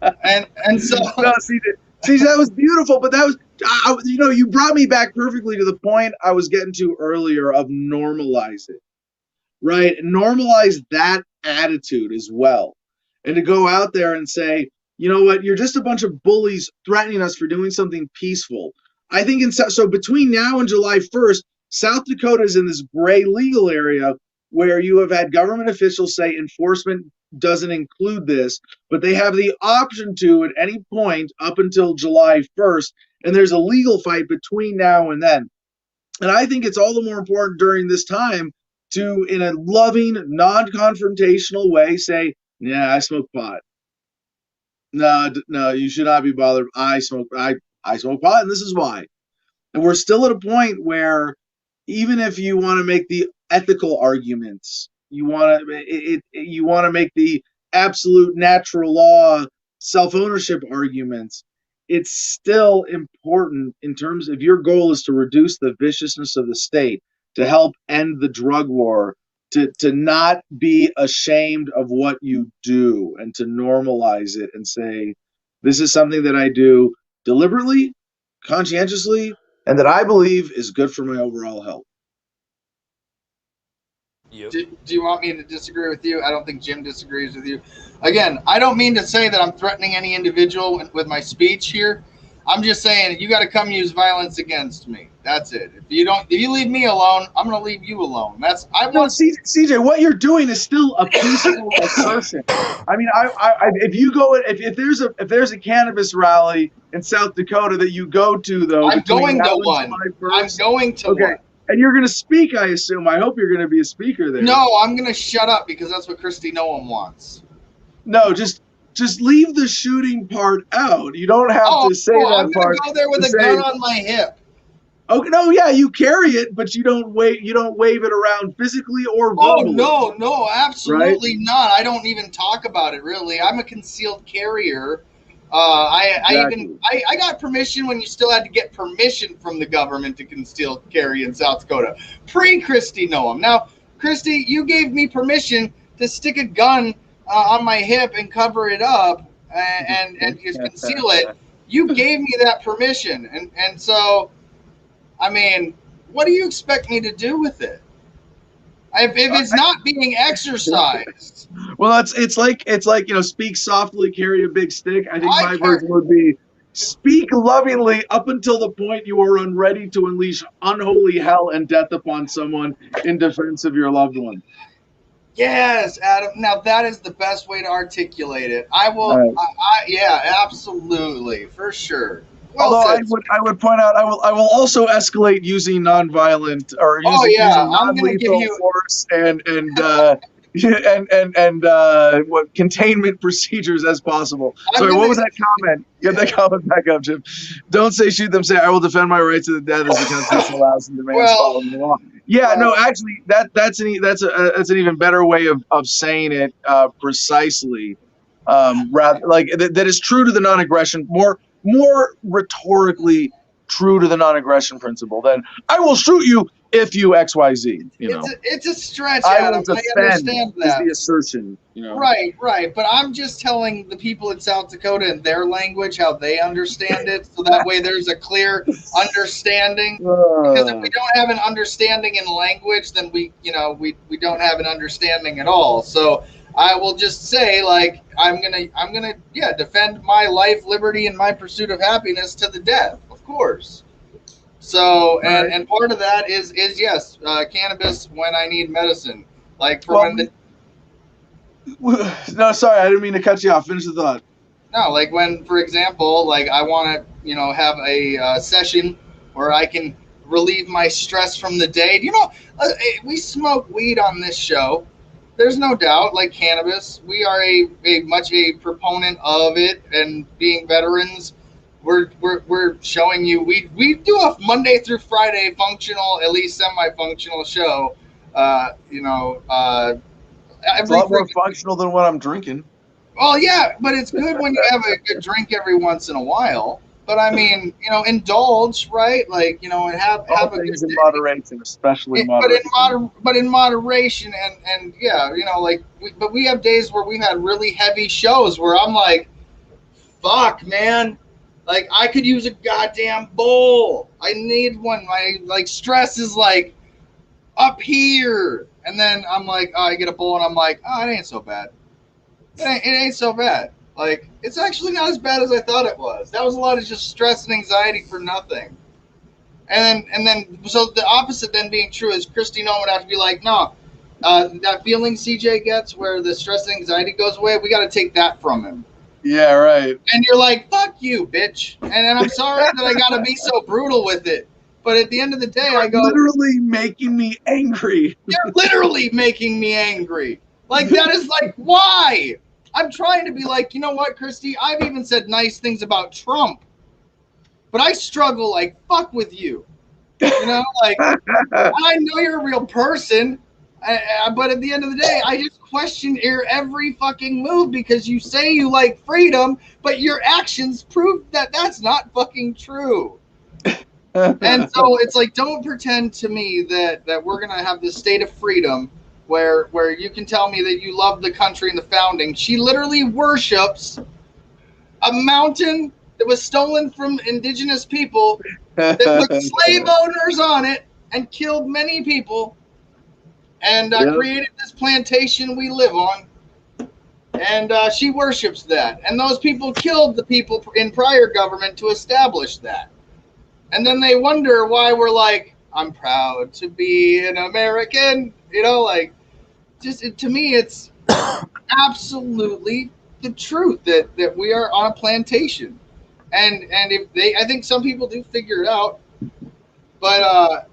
And so no, CJ, that was beautiful, but that was you brought me back perfectly to the point I was getting to earlier of normalize it. Right? Normalize that attitude as well. And to go out there and say, you know what, you're just a bunch of bullies threatening us for doing something peaceful. I think so between now and July 1st, South Dakota is in this gray legal area where you have had government officials say enforcement doesn't include this, but they have the option to at any point up until July 1st, and there's a legal fight between now and then. And I think it's all the more important during this time to, in a loving, non-confrontational way, say, yeah, I smoke pot. No, you should not be bothered. I smoke pot, and this is why. And we're still at a point where even if you want to make the ethical arguments, you want to make the absolute natural law self-ownership arguments, it's still important in terms of your goal is to reduce the viciousness of the state, to help end the drug war, to not be ashamed of what you do and to normalize it and say, this is something that I do deliberately, conscientiously, and that I believe is good for my overall health. Yep. Do you want me to disagree with you? I don't think Jim disagrees with you. Again, I don't mean to say that I'm threatening any individual with my speech here. I'm just saying you got to come use violence against me. That's it. If you leave me alone, I'm going to leave you alone. CJ, what you're doing is still a peaceful assertion. I mean, if there's a cannabis rally in South Dakota that you go to, though, I'm going to one. I'm going to one. And you're going to speak, I assume. I hope you're going to be a speaker there. No, I'm going to shut up because that's what Kristi Noem wants. No, just leave the shooting part out. You don't have to say that part. I'm going to go there with a gun on my hip. Okay, no, yeah, you carry it, but you don't wave it around physically or verbally. Oh, no, absolutely not. I don't even talk about it, really. I'm a concealed carrier. I got permission when you still had to get permission from the government to conceal carry in South Dakota. Pre-Kristi Noem. Now, Kristi, you gave me permission to stick a gun on my hip and cover it up and just conceal it. You gave me that permission. And so, I mean, what do you expect me to do with it? If it's not being exercised. Well, it's like speak softly, carry a big stick. I think my version would be speak lovingly up until the point you are unready to unleash unholy hell and death upon someone in defense of your loved one. Yes, Adam. Now that is the best way to articulate it. I will. Right. Yeah, absolutely, for sure. Well, although I would point out, I will also escalate using nonviolent or using non-lethal force and what containment procedures as possible. Sorry, what was that comment? Get that comment back up, Jim. Don't say shoot them. Say I will defend my right to the death as the Constitution allows and demands following the law. Yeah, no, actually, that's an even better way of saying it precisely. Rather, like that is true to the non-aggression, more rhetorically true to the non-aggression principle than I will shoot you if you XYZ. It's a stretch, Adam. I understand that. Is the assertion. Right. But I'm just telling the people in South Dakota in their language how they understand it, so that way there's a clear understanding. Because if we don't have an understanding in language, then we don't have an understanding at all. So I will just say, like, I'm gonna defend my life, liberty, and my pursuit of happiness to the death, of course. So, and part of that is yes, cannabis when I need medicine, like for No, sorry, I didn't mean to cut you off. Finish the thought. No, like when, for example, like I want to, have a session where I can relieve my stress from the day. We smoke weed on this show. there's no doubt, like cannabis, we are a much a proponent of it, and being veterans, we're showing you we do a Monday through Friday functional, at least semi-functional show. You know, It's a every lot more freaking functional than what I'm drinking. well, yeah, but it's good when you have a good drink every once in a while. But I mean, you know, indulge, right? Like, you know, and All have a good things in day. moderation, especially moderation. But in moderation, and yeah, you know, like, but we have days where we've had really heavy shows where I'm like, fuck, man, like I could use a goddamn bowl. I need one. My like stress is like up here, and then I'm like, oh, I get a bowl, and I'm like, oh, it ain't so bad. It ain't so bad. Like, it's actually not as bad as I thought it was. That was a lot of just stress and anxiety for nothing. And then, so the opposite then being true is Christy Nome would have to be like, no, that feeling CJ gets where the stress and anxiety goes away, we got to take that from him. Yeah, right. And you're like, fuck you, bitch. And I'm sorry that I got to be so brutal with it. But at the end of the day, I go, literally making me angry. you're literally making me angry. Like, that is like, why? I'm trying to be like, you know what, Christy? I've even said nice things about Trump, but I struggle like fuck with you. You know, like, I know you're a real person, but at the end of the day, I just question your every fucking move because you say you like freedom, but your actions prove that that's not fucking true. And so it's like, don't pretend to me that we're gonna have this state of freedom where you can tell me that you love the country and the founding. She literally worships a mountain that was stolen from indigenous people that put slave owners on it and killed many people and created this plantation we live on. And she worships that. And those people killed the people in prior government to establish that. And then they wonder why we're like, I'm proud to be an American. You know, like, just to me, it's absolutely the truth that we are on a plantation. And if they, I think some people do figure it out. But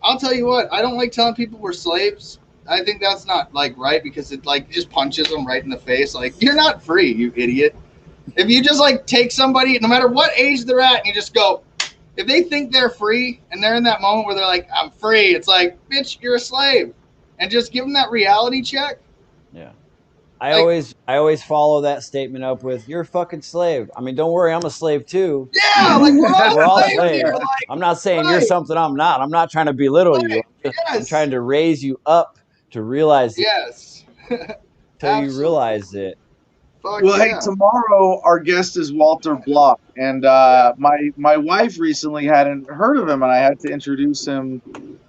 I'll tell you what, I don't like telling people we're slaves. I think that's not like right because it like just punches them right in the face. Like, you're not free, you idiot. If you just like take somebody, no matter what age they're at, and you just go, if they think they're free and they're in that moment where they're like, I'm free, it's like, bitch, you're a slave. And just give them that reality check. Yeah. I always follow that statement up with, you're a fucking slave. I mean, don't worry, I'm a slave too. Yeah, like We're all slaves slaves. here, like, I'm not saying right. you're something I'm not. I'm not trying to belittle you. I'm yes. trying to raise you up to realize it. Yes. Till you realize it. Fuck Well, yeah. hey, tomorrow our guest is Walter Block, and my wife recently hadn't heard of him, and I had to introduce him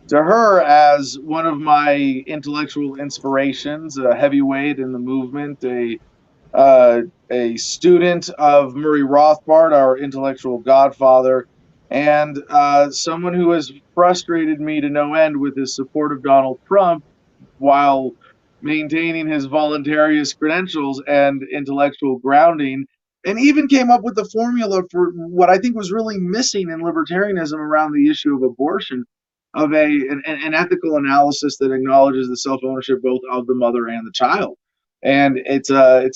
to her as one of my intellectual inspirations, a heavyweight in the movement, a student of Murray Rothbard, our intellectual godfather, and someone who has frustrated me to no end with his support of Donald Trump while maintaining his voluntarist credentials and intellectual grounding, and even came up with the formula for what I think was really missing in libertarianism around the issue of abortion, of an ethical analysis that acknowledges the self-ownership both of the mother and the child. And it's a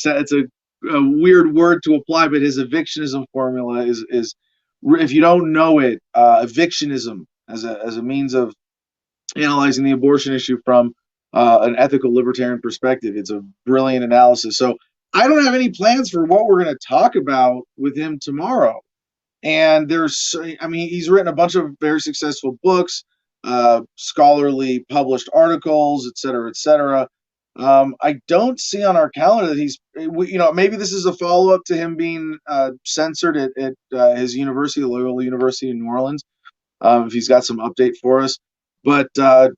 weird word to apply, but his evictionism formula is if you don't know it, evictionism as a means of analyzing the abortion issue from an ethical libertarian perspective. It's a brilliant analysis. So I don't have any plans for what we're going to talk about with him tomorrow. And he's written a bunch of very successful books, scholarly published articles, et cetera, et cetera. I don't see on our calendar that maybe this is a follow up to him being censored at his university, Loyola University in New Orleans. If he's got some update for us. But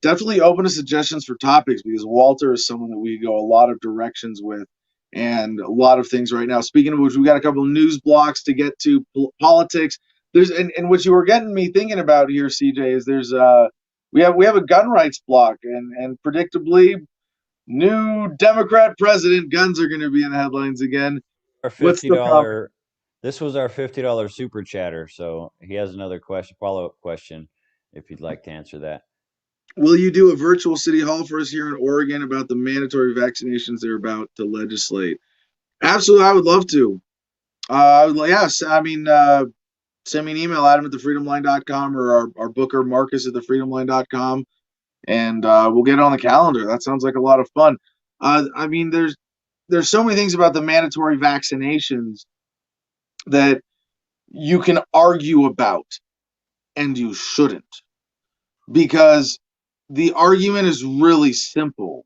definitely open to suggestions for topics because Walter is someone that we go a lot of directions with and a lot of things right now. Speaking of which, we got a couple of news blocks to get to politics. And what you were getting me thinking about here, CJ, is we have a gun rights block and predictably new Democrat president, guns are going to be in the headlines again. Our What's the $50. This was our $50 super chatter. So he has another follow-up question, if you'd like to answer that. will you do a virtual city hall for us here in Oregon about the mandatory vaccinations they're about to legislate? Absolutely, I would love to. Yes, I mean, send me an email, Adam at thefreedomline.com, or our booker, Marcus at thefreedomline.com, and we'll get it on the calendar. That sounds like a lot of fun. I mean, there's so many things about the mandatory vaccinations that you can argue about, and you shouldn't, because the argument is really simple.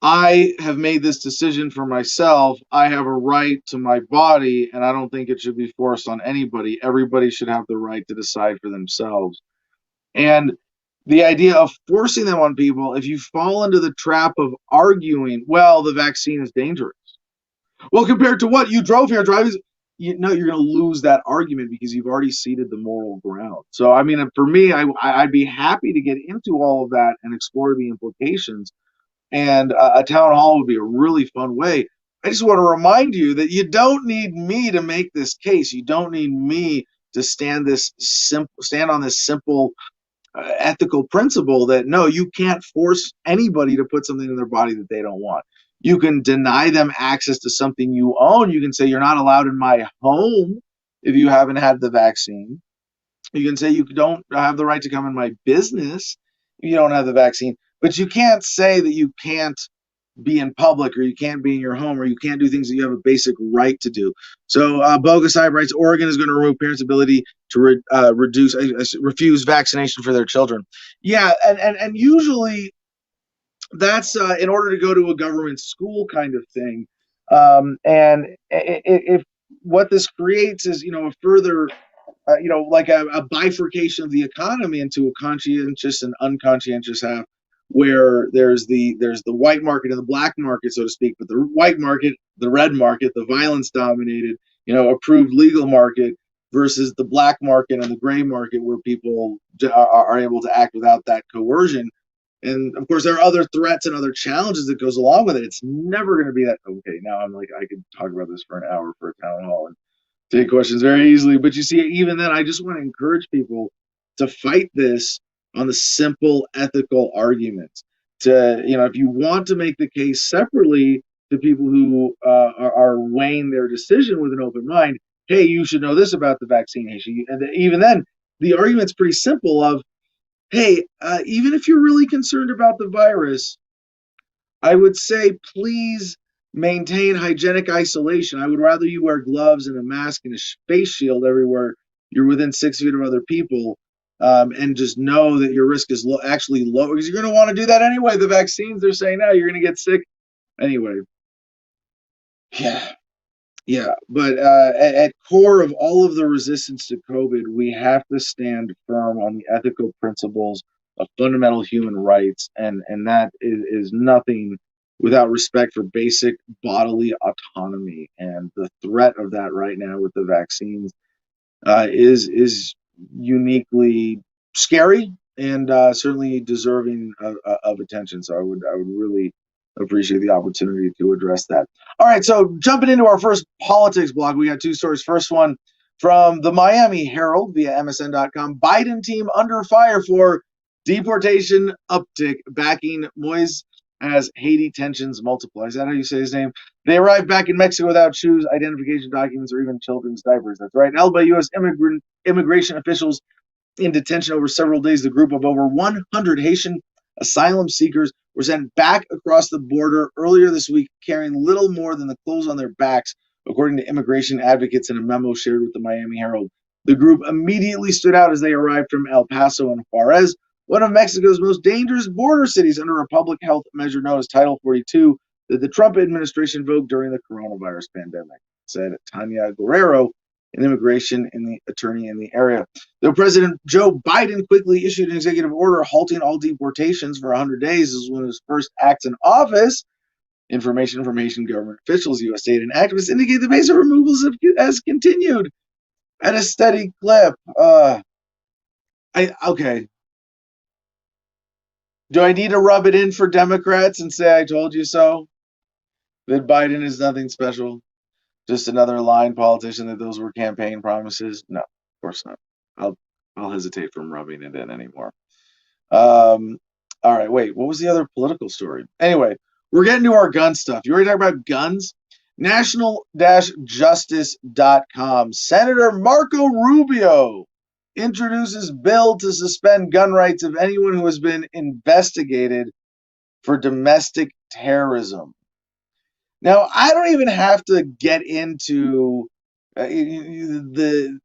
I have made this decision for myself. I have a right to my body, and I don't think it should be forced on anybody. Everybody should have the right to decide for themselves. And the idea of forcing them on people, if you fall into the trap of arguing, well, the vaccine is dangerous. Well, compared to what? You drove here, driving. You're going to lose that argument because you've already ceded the moral ground. So, I mean, for me, I'd be happy to get into all of that and explore the implications. And a town hall would be a really fun way. I just want to remind you that you don't need me to make this case. You don't need me to stand on this simple ethical principle that no, you can't force anybody to put something in their body that they don't want. You can deny them access to something you own. You can say you're not allowed in my home if you haven't had the vaccine. You can say you don't have the right to come in my business if you don't have the vaccine. But you can't say that you can't be in public, or you can't be in your home, or you can't do things that you have a basic right to do. So Bogus Hype writes, Oregon is going to remove parents' ability to refuse vaccination for their children. Yeah, and usually that's in order to go to a government school kind of thing. And if what this creates is, a further like a bifurcation of the economy into a conscientious and unconscientious half, where there's the white market and the black market, so to speak. But the white market, the red market, the violence dominated, approved legal market, versus the black market and the gray market, where people are able to act without that coercion. And of course, there are other threats and other challenges that goes along with it. It's never going to be that. Okay, now I'm like, I could talk about this for an hour for a town hall and take questions very easily. But you see, even then, I just want to encourage people to fight this on the simple ethical arguments. If you want to make the case separately to people who are weighing their decision with an open mind, hey, you should know this about the vaccination. And even then, the argument's pretty simple of, hey, even if you're really concerned about the virus, I would say please maintain hygienic isolation. I would rather you wear gloves and a mask and a face shield everywhere you're within 6 feet of other people, and just know that your risk is actually low, because you're going to want to do that anyway. The vaccines, they're saying now you're going to get sick anyway. Yeah. But at core of all of the resistance to COVID, we have to stand firm on the ethical principles of fundamental human rights, and that is nothing without respect for basic bodily autonomy. And the threat of that right now with the vaccines is uniquely scary, and certainly deserving of attention. So I would really appreciate the opportunity to address that. All right, so jumping into our first politics blog, we got two stories. First one from the Miami Herald via MSN.com. Biden team under fire for deportation uptick, backing Moise as Haiti tensions multiply. Is that how you say his name? They arrived back in Mexico without shoes, identification documents, or even children's diapers. That's right. Held by U.S. immigration officials in detention over several days, the group of over 100 Haitian asylum seekers were sent back across the border earlier this week, carrying little more than the clothes on their backs, according to immigration advocates in a memo shared with the Miami Herald. The group immediately stood out as they arrived from El Paso and Juarez, one of Mexico's most dangerous border cities, under a public health measure known as Title 42 that the Trump administration invoked during the coronavirus pandemic, said Tanya Guerrero, an immigration attorney in the area. Though President Joe Biden quickly issued an executive order halting all deportations for 100 days, this was one of his first acts in office. Information from Haitian government officials, U.S. state and activists indicate the pace of removals has continued at a steady clip. Okay. Do I need to rub it in for Democrats and say I told you so? That Biden is nothing special? Just another lying politician, that those were campaign promises? No, of course not. I'll hesitate from rubbing it in anymore. All right, wait, what was the other political story? Anyway, we're getting to our gun stuff. You ready to talk about guns? National-justice.com. Senator Marco Rubio introduces bill to suspend gun rights of anyone who has been investigated for domestic terrorism. Now, I don't even have to get into the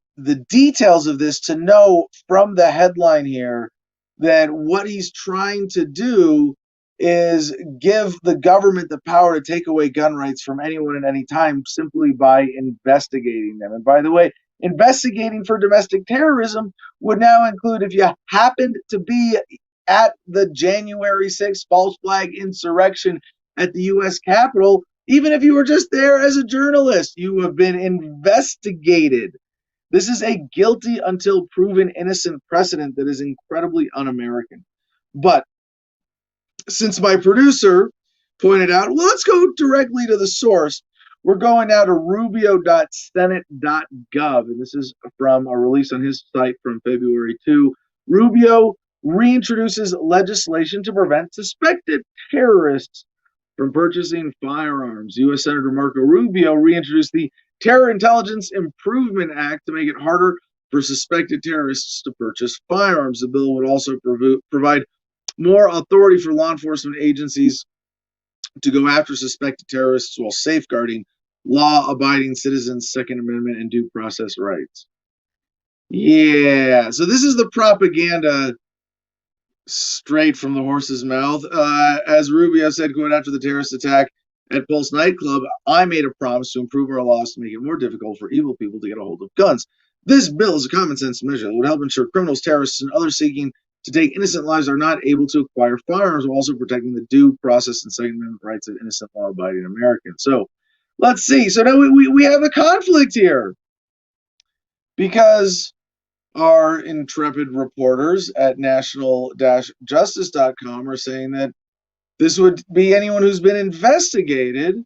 details of this to know from the headline here that what he's trying to do is give the government the power to take away gun rights from anyone at any time simply by investigating them. And by the way, investigating for domestic terrorism would now include if you happened to be at the January 6th false flag insurrection at the U.S. Capitol, even if you were just there as a journalist, you have been investigated. This is a guilty until proven innocent precedent that is incredibly un-American. But since my producer pointed out, well, let's go directly to the source. We're going now to rubio.senate.gov, and this is from a release on his site from February 2. Rubio reintroduces legislation to prevent suspected terrorists from purchasing firearms. U.S. Senator Marco Rubio reintroduced the Terror Intelligence Improvement Act to make it harder for suspected terrorists to purchase firearms. The bill would also provide more authority for law enforcement agencies to go after suspected terrorists while safeguarding law-abiding citizens' Second Amendment and due process rights. Yeah, so this is the propaganda straight from the horse's mouth. As Rubio said, quote, after the terrorist attack at Pulse nightclub, I made a promise to improve our laws to make it more difficult for evil people to get a hold of guns. This bill is a common sense measure that would help ensure criminals, terrorists, and others seeking to take innocent lives are not able to acquire firearms while also protecting the due process and Second Amendment rights of innocent law-abiding Americans. So let's see. So now we have a conflict here because our intrepid reporters at national-justice.com are saying that this would be anyone who's been investigated,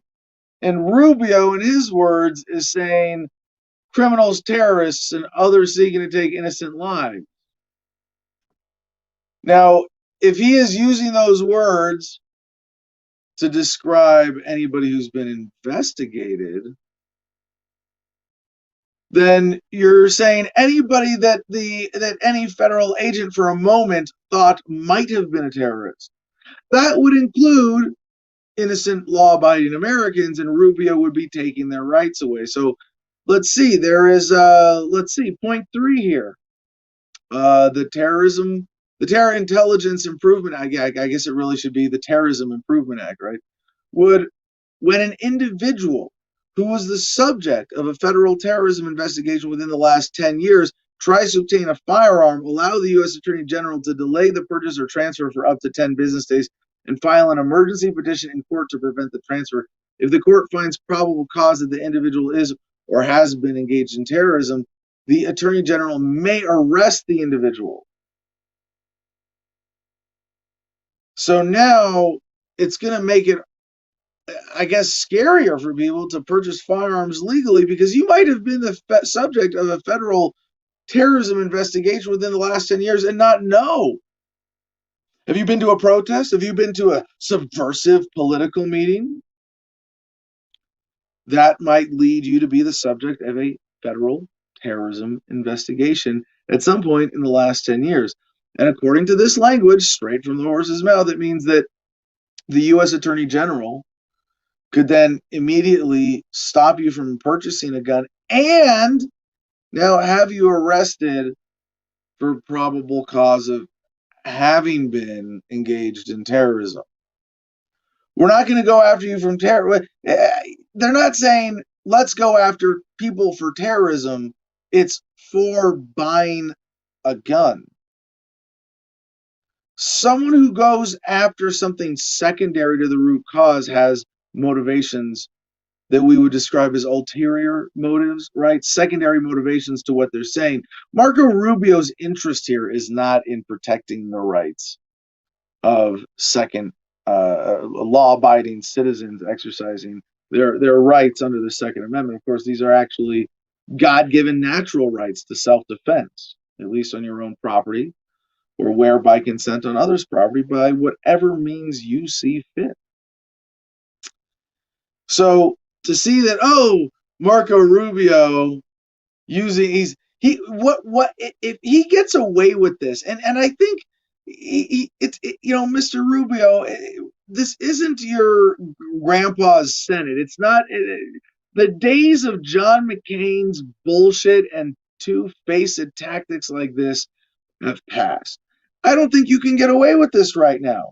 and Rubio, in his words, is saying criminals, terrorists, and others seeking to take innocent lives. Now, if he is using those words to describe anybody who's been investigated, then you're saying anybody that any federal agent for a moment thought might have been a terrorist. That would include innocent law-abiding Americans, and Rubio would be taking their rights away. So let's see. There is point 3 here. The Terror Intelligence Improvement Act. I guess it really should be the Terrorism Improvement Act, right? When an individual who was the subject of a federal terrorism investigation within the last 10 years tries to obtain a firearm, allow the U.S. Attorney General to delay the purchase or transfer for up to 10 business days and file an emergency petition in court to prevent the transfer. If the court finds probable cause that the individual is or has been engaged in terrorism, the Attorney General may arrest the individual. So now it's going to make it, I guess, scarier for people to purchase firearms legally because you might have been the subject of a federal terrorism investigation within the last 10 years and not know. Have you been to a protest? Have you been to a subversive political meeting? That might lead you to be the subject of a federal terrorism investigation at some point in the last 10 years. And according to this language, straight from the horse's mouth, it means that the U.S. Attorney General could then immediately stop you from purchasing a gun and now have you arrested for probable cause of having been engaged in terrorism. We're not going to go after you from terror. They're not saying let's go after people for terrorism. It's for buying a gun. Someone who goes after something secondary to the root cause has motivations that we would describe as ulterior motives, right? Secondary motivations to what they're saying. Marco Rubio's interest here is not in protecting the rights of law-abiding citizens exercising their rights under the Second Amendment. Of course, these are actually God-given natural rights to self-defense, at least on your own property or wear by consent on others' property by whatever means you see fit. So to see that, oh, Marco Rubio using if he gets away with this, and I think Mr. Rubio, this isn't your grandpa's Senate. It's not the days of John McCain's bullshit and two-faced tactics like this have passed. I don't think you can get away with this right now.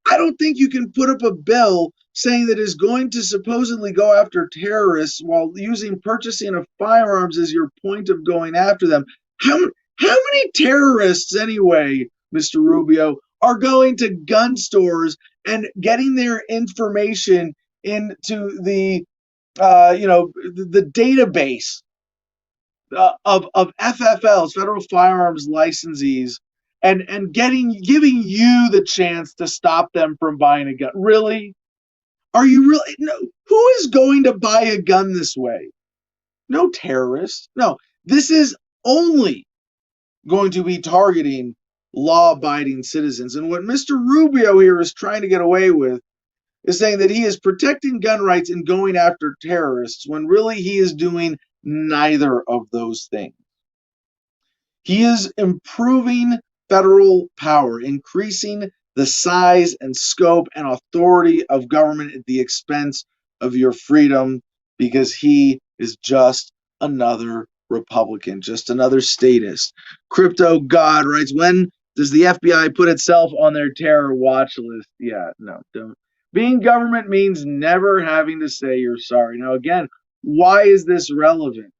I don't think you can put up a bill saying that is going to supposedly go after terrorists while using purchasing of firearms as your point of going after them. How many terrorists, anyway, Mr. Rubio, are going to gun stores and getting their information into the database of FFLs, federal firearms licensees, and giving you the chance to stop them from buying a gun? Really? Are you really? No. Who is going to buy a gun this way? No terrorists. No. This is only going to be targeting law-abiding citizens. And what Mr. Rubio here is trying to get away with is saying that he is protecting gun rights and going after terrorists when really he is doing neither of those things. He is improving federal power, increasing the size and scope and authority of government at the expense of your freedom, because he is just another Republican, just another statist. Crypto God writes, when does the FBI put itself on their terror watch list? Yeah, no, don't. Being government means never having to say you're sorry. Now, again, why is this relevant?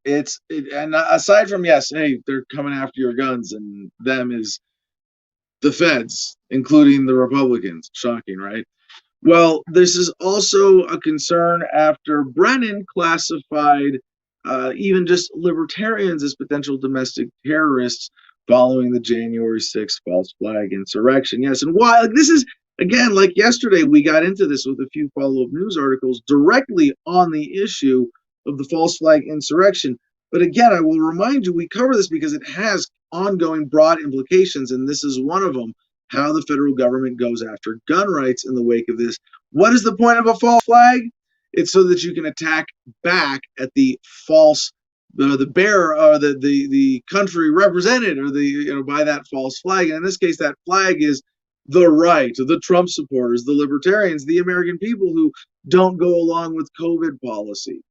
And aside from, yes, hey, they're coming after your guns, and them is the feds, including the Republicans. Shocking, right? Well, this is also a concern after Brennan classified even just libertarians as potential domestic terrorists following the January 6th false flag insurrection. Yes, and why? This is, again, like yesterday, we got into this with a few follow-up news articles directly on the issue of the false flag insurrection. But again, I will remind you, we cover this because it has ongoing broad implications, and this is one of them, how the federal government goes after gun rights in the wake of this. What is the point of a false flag? It's so that you can attack back at the false, the bearer, or the country represented, or by that false flag. And in this case, that flag is the right, the Trump supporters, the libertarians, the American people who don't go along with COVID policy.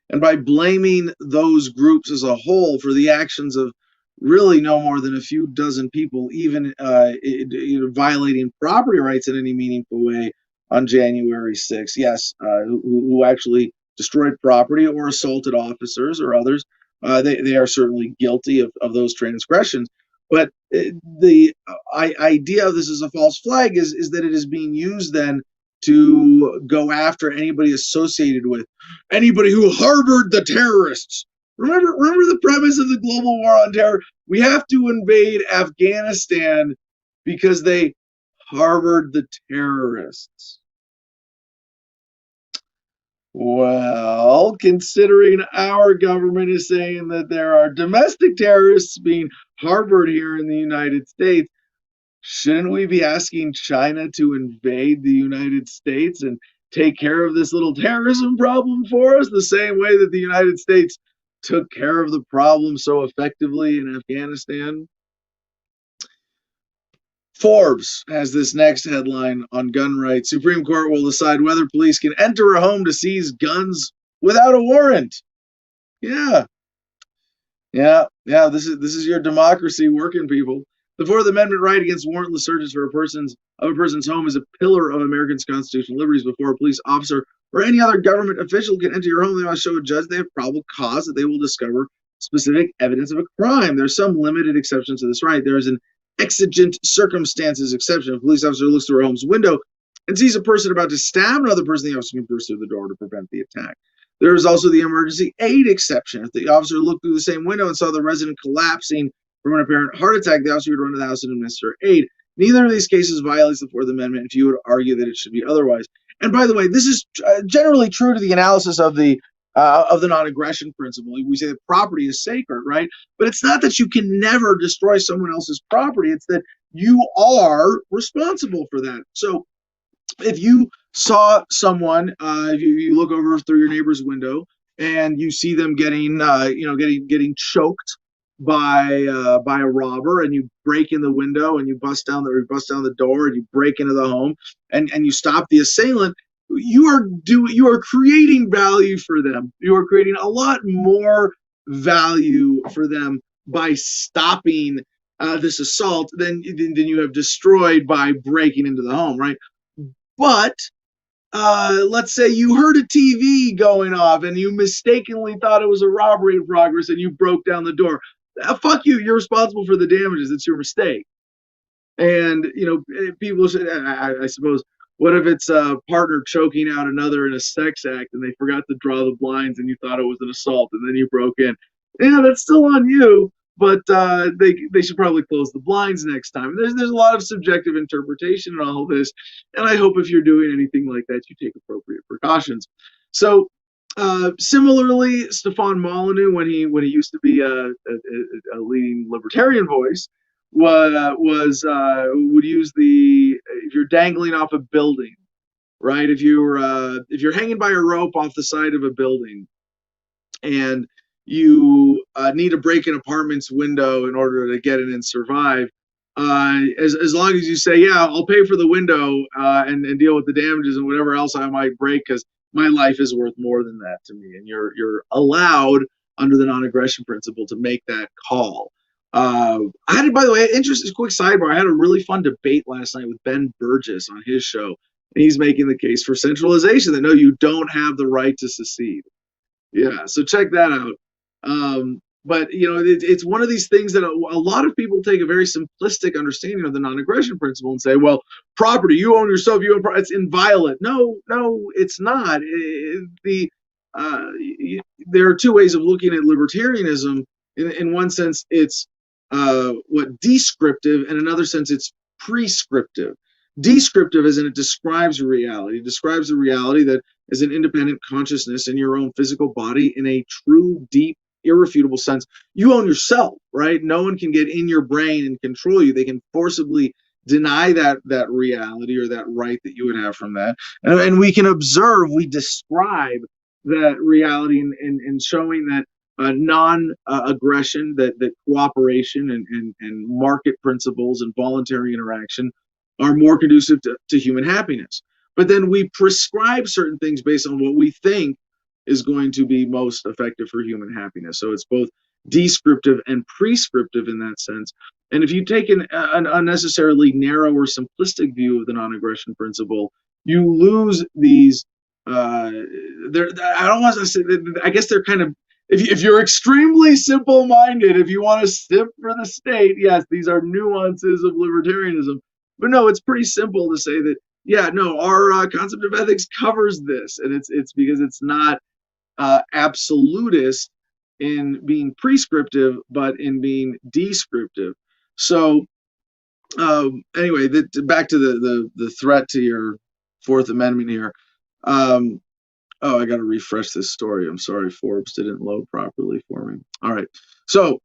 And by blaming those groups as a whole for the actions of really no more than a few dozen people, even violating property rights in any meaningful way on January 6th, yes, who actually destroyed property or assaulted officers or others, they are certainly guilty of those transgressions. But the idea of this as a false flag is that it is being used then to go after anybody associated with anybody who harbored the terrorists. Remember the premise of the global war on terror? We have to invade Afghanistan because they harbored the terrorists. Well, considering our government is saying that there are domestic terrorists being harbored here in the United States, shouldn't we be asking China to invade the United States and take care of this little terrorism problem for us, the same way that the United States took care of the problem so effectively in Afghanistan? Forbes has this next headline on gun rights. Supreme Court will decide whether police can enter a home to seize guns without a warrant. Yeah. This is your democracy working, people. The Fourth Amendment right against warrantless searches for a person's home is a pillar of Americans' constitutional liberties. Before a police officer or any other government official can enter your home, they must show a judge they have probable cause that they will discover specific evidence of a crime. There's some limited exceptions to this right. There is an exigent circumstances exception. If a police officer looks through a home's window and sees a person about to stab another person, the officer can burst through the door to prevent the attack. There is also the emergency aid exception. If the officer looked through the same window and saw the resident collapsing from an apparent heart attack, the officer would run to the house and administer aid. Neither of these cases violates the Fourth Amendment if you would argue that it should be otherwise. And by the way, this is generally true to the analysis of the of the non-aggression principle. We say that property is sacred, right? But it's not that you can never destroy someone else's property. It's that you are responsible for that. So if you saw someone, if you look over through your neighbor's window and you see them getting choked by a robber, and you break in the window and you bust down the door and you break into the home and you stop the assailant, you are creating value for them. You are creating a lot more value for them by stopping this assault than you have destroyed by breaking into the home, right? But let's say you heard a TV going off and you mistakenly thought it was a robbery in progress and you broke down the door. Fuck you. You're responsible for the damages. It's your mistake. And, people should, I suppose, what if it's a partner choking out another in a sex act and they forgot to draw the blinds and you thought it was an assault and then you broke in? Yeah, that's still on you, but they should probably close the blinds next time. There's a lot of subjective interpretation in all of this, and I hope if you're doing anything like that, you take appropriate precautions. So, similarly, Stefan Molyneux, when he used to be a leading libertarian voice, would use if you're dangling off a building, right? If you're hanging by a rope off the side of a building, and you need to break an apartment's window in order to get in and survive, as long as you say, yeah, I'll pay for the window and deal with the damages and whatever else I might break, because my life is worth more than that to me, and you're allowed under the non-aggression principle to make that call. I had, by the way, interesting quick sidebar. I had a really fun debate last night with Ben Burgess on his show, and he's making the case for centralization, that no, you don't have the right to secede. Yeah, so check that out. But it's one of these things that a lot of people take a very simplistic understanding of the non-aggression principle and say, well, property, you own yourself, it's inviolate. No, it's not. There are two ways of looking at libertarianism. In one sense, it's descriptive, and in another sense, it's prescriptive. Descriptive as in it describes reality. It describes the reality that is an independent consciousness in your own physical body in a true, deep, irrefutable sense. You own yourself, right? No one can get in your brain and control you. They can forcibly deny that reality or that right that you would have from that. And we can observe, we describe that reality in showing that non-aggression, that cooperation and market principles and voluntary interaction are more conducive to human happiness. But then we prescribe certain things based on what we think is going to be most effective for human happiness. So it's both descriptive and prescriptive in that sense. And if you take an unnecessarily narrow or simplistic view of the non-aggression principle, you lose these. I don't want to say. I guess they're kind of. If you're extremely simple-minded, if you want to sip for the state, yes, these are nuances of libertarianism. But no, it's pretty simple to say that, yeah, no, our concept of ethics covers this, and it's because it's not absolutist in being prescriptive, but in being descriptive. So anyway, back to the threat to your Fourth Amendment here. I got to refresh this story. I'm sorry, Forbes didn't load properly for me. All right. So,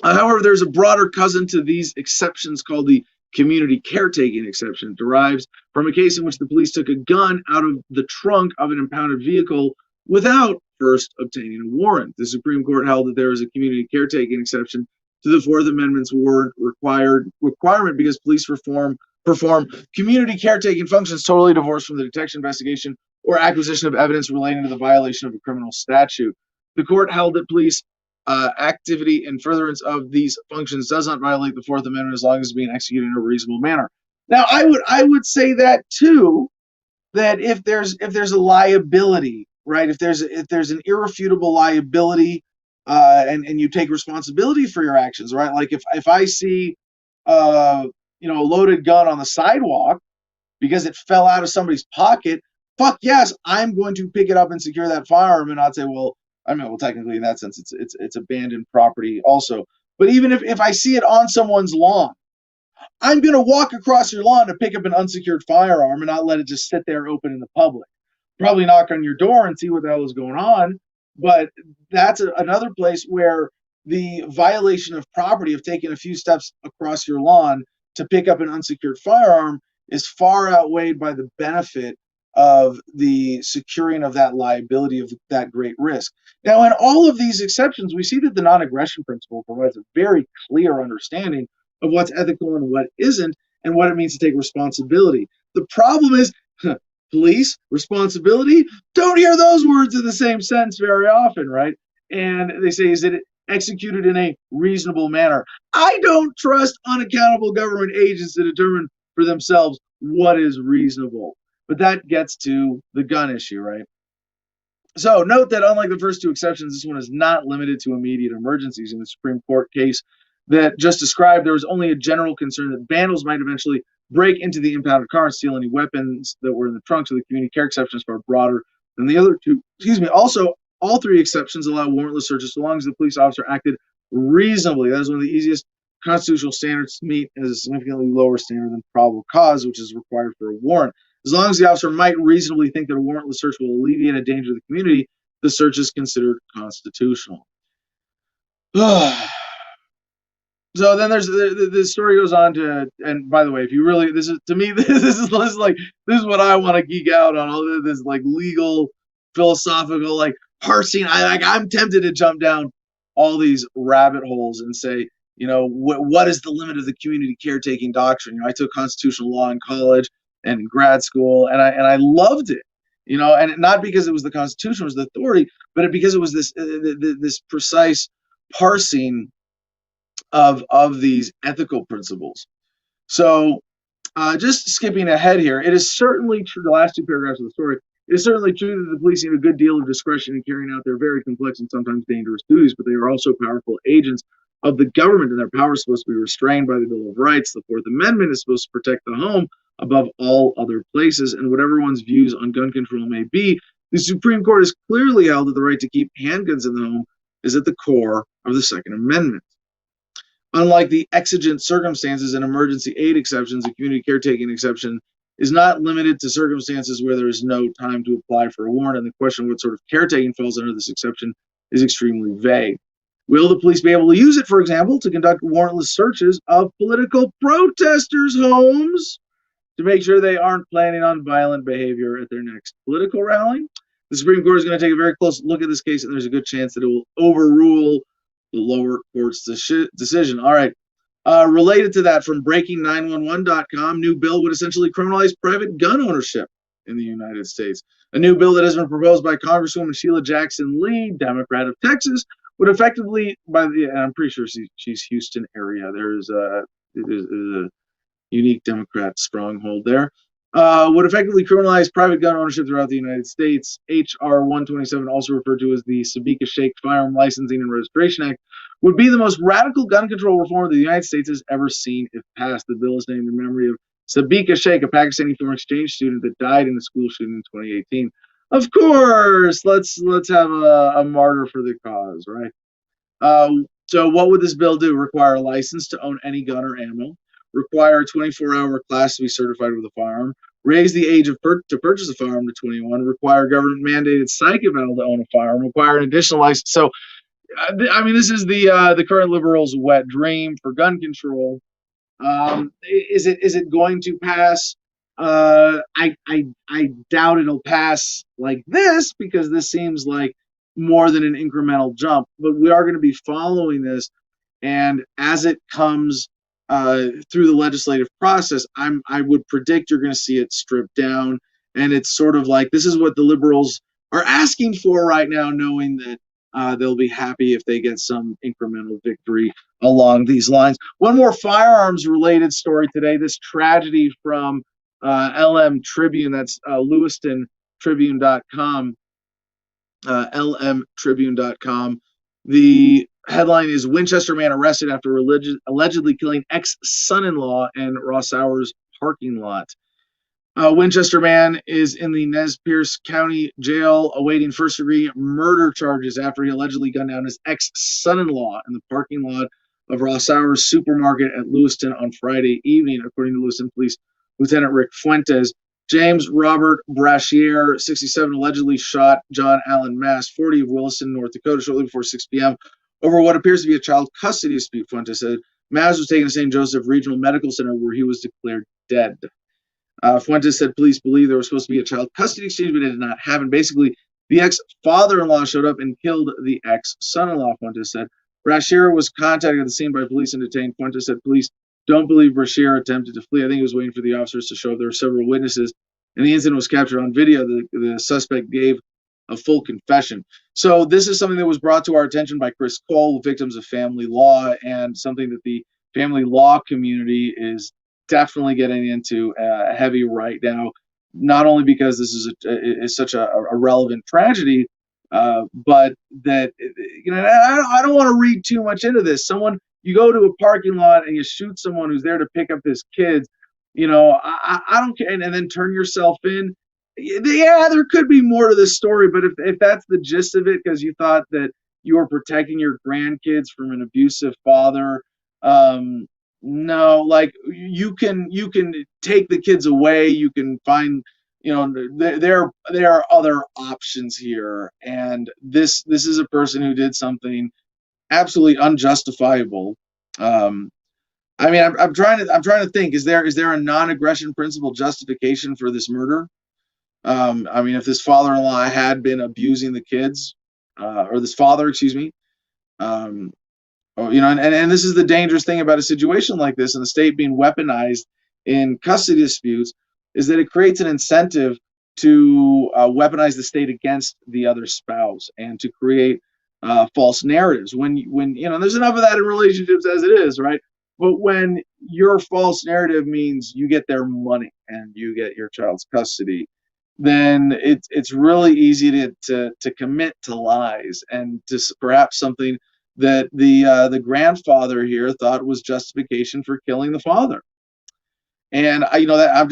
however, there's a broader cousin to these exceptions called the community caretaking exception. It derives from a case in which the police took a gun out of the trunk of an impounded vehicle without first obtaining a warrant. The Supreme Court held that there is a community caretaking exception to the Fourth Amendment's warrant requirement because police perform community caretaking functions totally divorced from the detection, investigation, or acquisition of evidence relating to the violation of a criminal statute. The court held that police activity in furtherance of these functions does not violate the Fourth Amendment as long as it's being executed in a reasonable manner. Now, I would say that too, that if there's a liability, right? If there's an irrefutable liability, and you take responsibility for your actions, right? Like if I see a loaded gun on the sidewalk because it fell out of somebody's pocket, fuck yes, I'm going to pick it up and secure that firearm, and not say, well, technically in that sense, it's abandoned property also. But even if I see it on someone's lawn, I'm going to walk across your lawn to pick up an unsecured firearm and not let it just sit there open in the public. probably knock on your door and see what the hell is going on. But that's another place where the violation of property of taking a few steps across your lawn to pick up an unsecured firearm is far outweighed by the benefit of the securing of that liability of that great risk. Now, in all of these exceptions, we see that the non-aggression principle provides a very clear understanding of what's ethical and what isn't, and what it means to take responsibility. The problem is, police, responsibility, don't hear those words in the same sentence very often, right? And they say, is it executed in a reasonable manner? I don't trust unaccountable government agents to determine for themselves what is reasonable. But that gets to the gun issue, right? So note that unlike the first two exceptions, this one is not limited to immediate emergencies. In the Supreme Court case that just described, there was only a general concern that vandals might eventually break into the impounded car and steal any weapons that were in the trunk. So the community care exception is far broader than the other two. Also, all three exceptions allow warrantless searches so long as the police officer acted reasonably. That is one of the easiest constitutional standards to meet, as a significantly lower standard than probable cause, which is required for a warrant. As long as the officer might reasonably think that a warrantless search will alleviate a danger to the community, the search is considered constitutional. So then there's the story goes on to, and by the way, if you really, this is to me, this is what I want to geek out on, all this like legal, philosophical, like parsing. I'm tempted to jump down all these rabbit holes and say, what is the limit of the community caretaking doctrine? I took constitutional law in college and in grad school, and I loved it, and not because it was the Constitution, was the authority, but because it was this precise parsing of these ethical principles. So just skipping ahead here, it is certainly true, the last two paragraphs of the story, it is certainly true that the police need a good deal of discretion in carrying out their very complex and sometimes dangerous duties, but they are also powerful agents of the government, and their power is supposed to be restrained by the Bill of Rights. The Fourth Amendment is supposed to protect the home above all other places, and whatever one's views on gun control may be, the Supreme Court has clearly held that the right to keep handguns in the home is at the core of the Second Amendment. Unlike the exigent circumstances and emergency aid exceptions, the community caretaking exception is not limited to circumstances where there is no time to apply for a warrant, and the question of what sort of caretaking falls under this exception is extremely vague. Will the police be able to use it, for example, to conduct warrantless searches of political protesters' homes to make sure they aren't planning on violent behavior at their next political rally? The Supreme Court is going to take a very close look at this case, and there's a good chance that it will overrule the lower court's decision. All right. Related to that, from breaking911.com, new bill would essentially criminalize private gun ownership in the United States. A new bill that has been proposed by Congresswoman Sheila Jackson Lee, Democrat of Texas, would effectively, and I'm pretty sure she's Houston area. There's a unique Democrat stronghold there. Would effectively criminalize private gun ownership throughout the United States. H.R. 127, also referred to as the Sabika Sheikh Firearm Licensing and Registration Act, would be the most radical gun control reform the United States has ever seen if passed. The bill is named in memory of Sabika Sheikh, a Pakistani foreign exchange student that died in a school shooting in 2018. Of course, let's have a martyr for the cause, right? So what would this bill do? Require a license to own any gun or ammo, require a 24-hour class to be certified with a firearm, raise the age to purchase a firearm to 21, require government-mandated psych eval to own a firearm, require an additional license. So, this is the current liberals' wet dream for gun control. Is it going to pass? I doubt it'll pass like this, because this seems like more than an incremental jump. But we are going to be following this, and as it comes through the legislative process, I would predict you're going to see it stripped down. And it's sort of like, this is what the liberals are asking for right now, knowing that they'll be happy if they get some incremental victory along these lines. One more firearms related story today, this tragedy from LM Tribune, that's LewistonTribune.com, LMTribune.com. The headline is Winchester man arrested after allegedly killing ex-son-in-law in Ross Hour's parking lot. Winchester man is in the Nez Perce County Jail awaiting first-degree murder charges after he allegedly gunned down his ex-son-in-law in the parking lot of Ross Hour's supermarket at Lewiston on Friday evening, according to Lewiston Police Lieutenant Rick Fuentes. James Robert Brashear, 67, allegedly shot John Allen Mass, 40, of Williston, North Dakota, shortly before 6 p.m. over what appears to be a child custody dispute, Fuentes said. Mass was taken to St. Joseph Regional Medical Center, where he was declared dead. Fuentes said police believe there was supposed to be a child custody exchange, but it did not happen. Basically, the ex-father-in-law showed up and killed the ex-son-in-law, Fuentes said. Brashear was contacted at the scene by police and detained. Fuentes said police don't believe Brashear attempted to flee. I think he was waiting for the officers to show up. There were several witnesses, and the incident was captured on video. The suspect gave a full confession. So this is something that was brought to our attention by Chris Cole, Victims of Family Law, and something that the family law community is definitely getting into heavy right now, not only because this is such a relevant tragedy, but that, you know, I don't want to read too much into this. You go to a parking lot and you shoot someone who's there to pick up his kids, you know, I don't care, and then turn yourself in. Yeah, there could be more to this story, but if that's the gist of it, because you thought that you were protecting your grandkids from an abusive father, no, like you can take the kids away. You can find, you know, there are other options here, and this is a person who did something absolutely unjustifiable. I mean, I'm trying to think. Is there a non-aggression principle justification for this murder? I mean, if this father-in-law had been abusing the kids, or this father, excuse me, you know, and this is the dangerous thing about a situation like this, and the state being weaponized in custody disputes, is that it creates an incentive to weaponize the state against the other spouse and to create false narratives. When you know, there's enough of that in relationships as it is, right? But when your false narrative means you get their money and you get your child's custody, then it's really easy to commit to lies and to perhaps something that the grandfather here thought was justification for killing the father. And you know, that I'm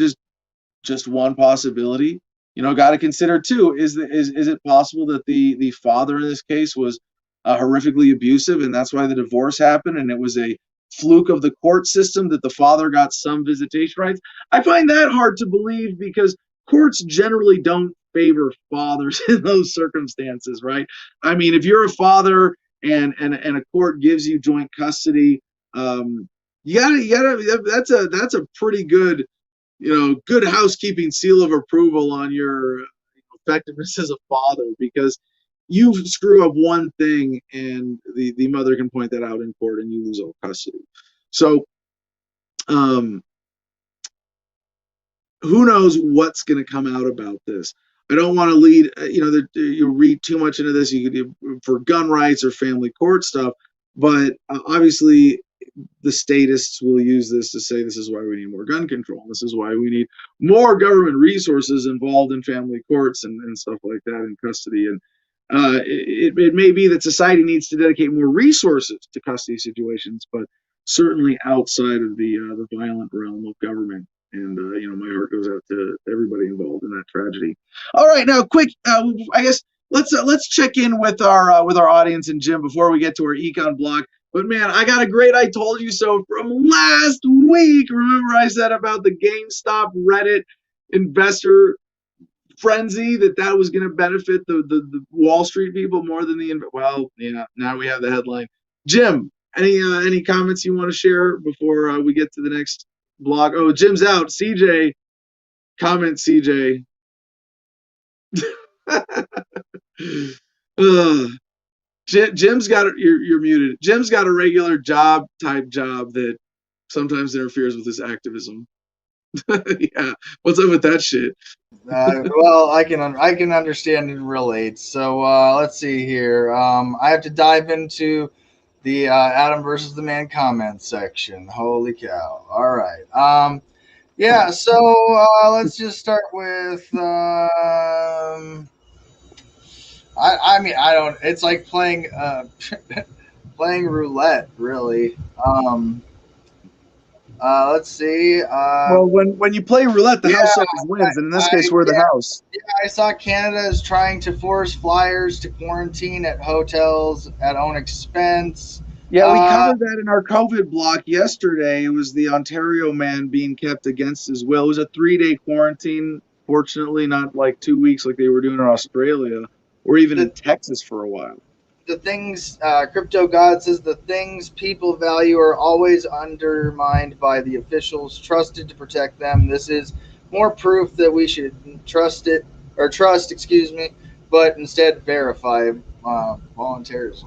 just one possibility. You know, got to consider too, is it possible that the father in this case was horrifically abusive, and that's why the divorce happened, and it was a fluke of the court system that the father got some visitation rights? I find that hard to believe, because courts generally don't favor fathers in those circumstances, right? I mean, if you're a father and a court gives you joint custody, you gotta that's a pretty good, you know, good housekeeping seal of approval on your effectiveness as a father, because you screw up one thing and the mother can point that out in court and you lose all custody. So who knows what's going to come out about this. I don't want to lead, you read too much into this, for gun rights or family court stuff, but obviously the statists will use this to say this is why we need more gun control. This is why we need more government resources involved in family courts and stuff like that, in custody. And it may be that society needs to dedicate more resources to custody situations, but certainly outside of the violent realm of government. And my heart goes out to everybody involved in that tragedy. All right, now quick, I guess let's check in with our audience and Jim before we get to our econ block. But man, I got a great I told you so from last week. Remember I said about the GameStop Reddit investor frenzy that was going to benefit the Wall Street people more than now we have the headline. Jim, any comments you want to share before we get to the next blog? Oh, Jim's out. CJ, comment CJ. Jim's got you're muted. Jim's got a regular type job that sometimes interferes with his activism. Yeah, what's up with that shit? Well, I can understand and relate. So let's see here. I have to dive into the Adam versus the Man comment section. Holy cow! All right. Yeah. So let's just start with. I mean, I don't. It's like playing playing roulette, really. Let's see. Well, when you play roulette, the house always wins, and in this case, we're the house. Yeah, I saw Canada is trying to force flyers to quarantine at hotels at own expense. Yeah, we covered that in our COVID block yesterday. It was the Ontario man being kept against his will. It was a 3-day quarantine Fortunately, not like 2 weeks like they were doing in Australia or even in Texas for a while. The things Crypto God says, the things people value are always undermined by the officials trusted to protect them. This is more proof that we should trust, excuse me, but instead verify volunteers.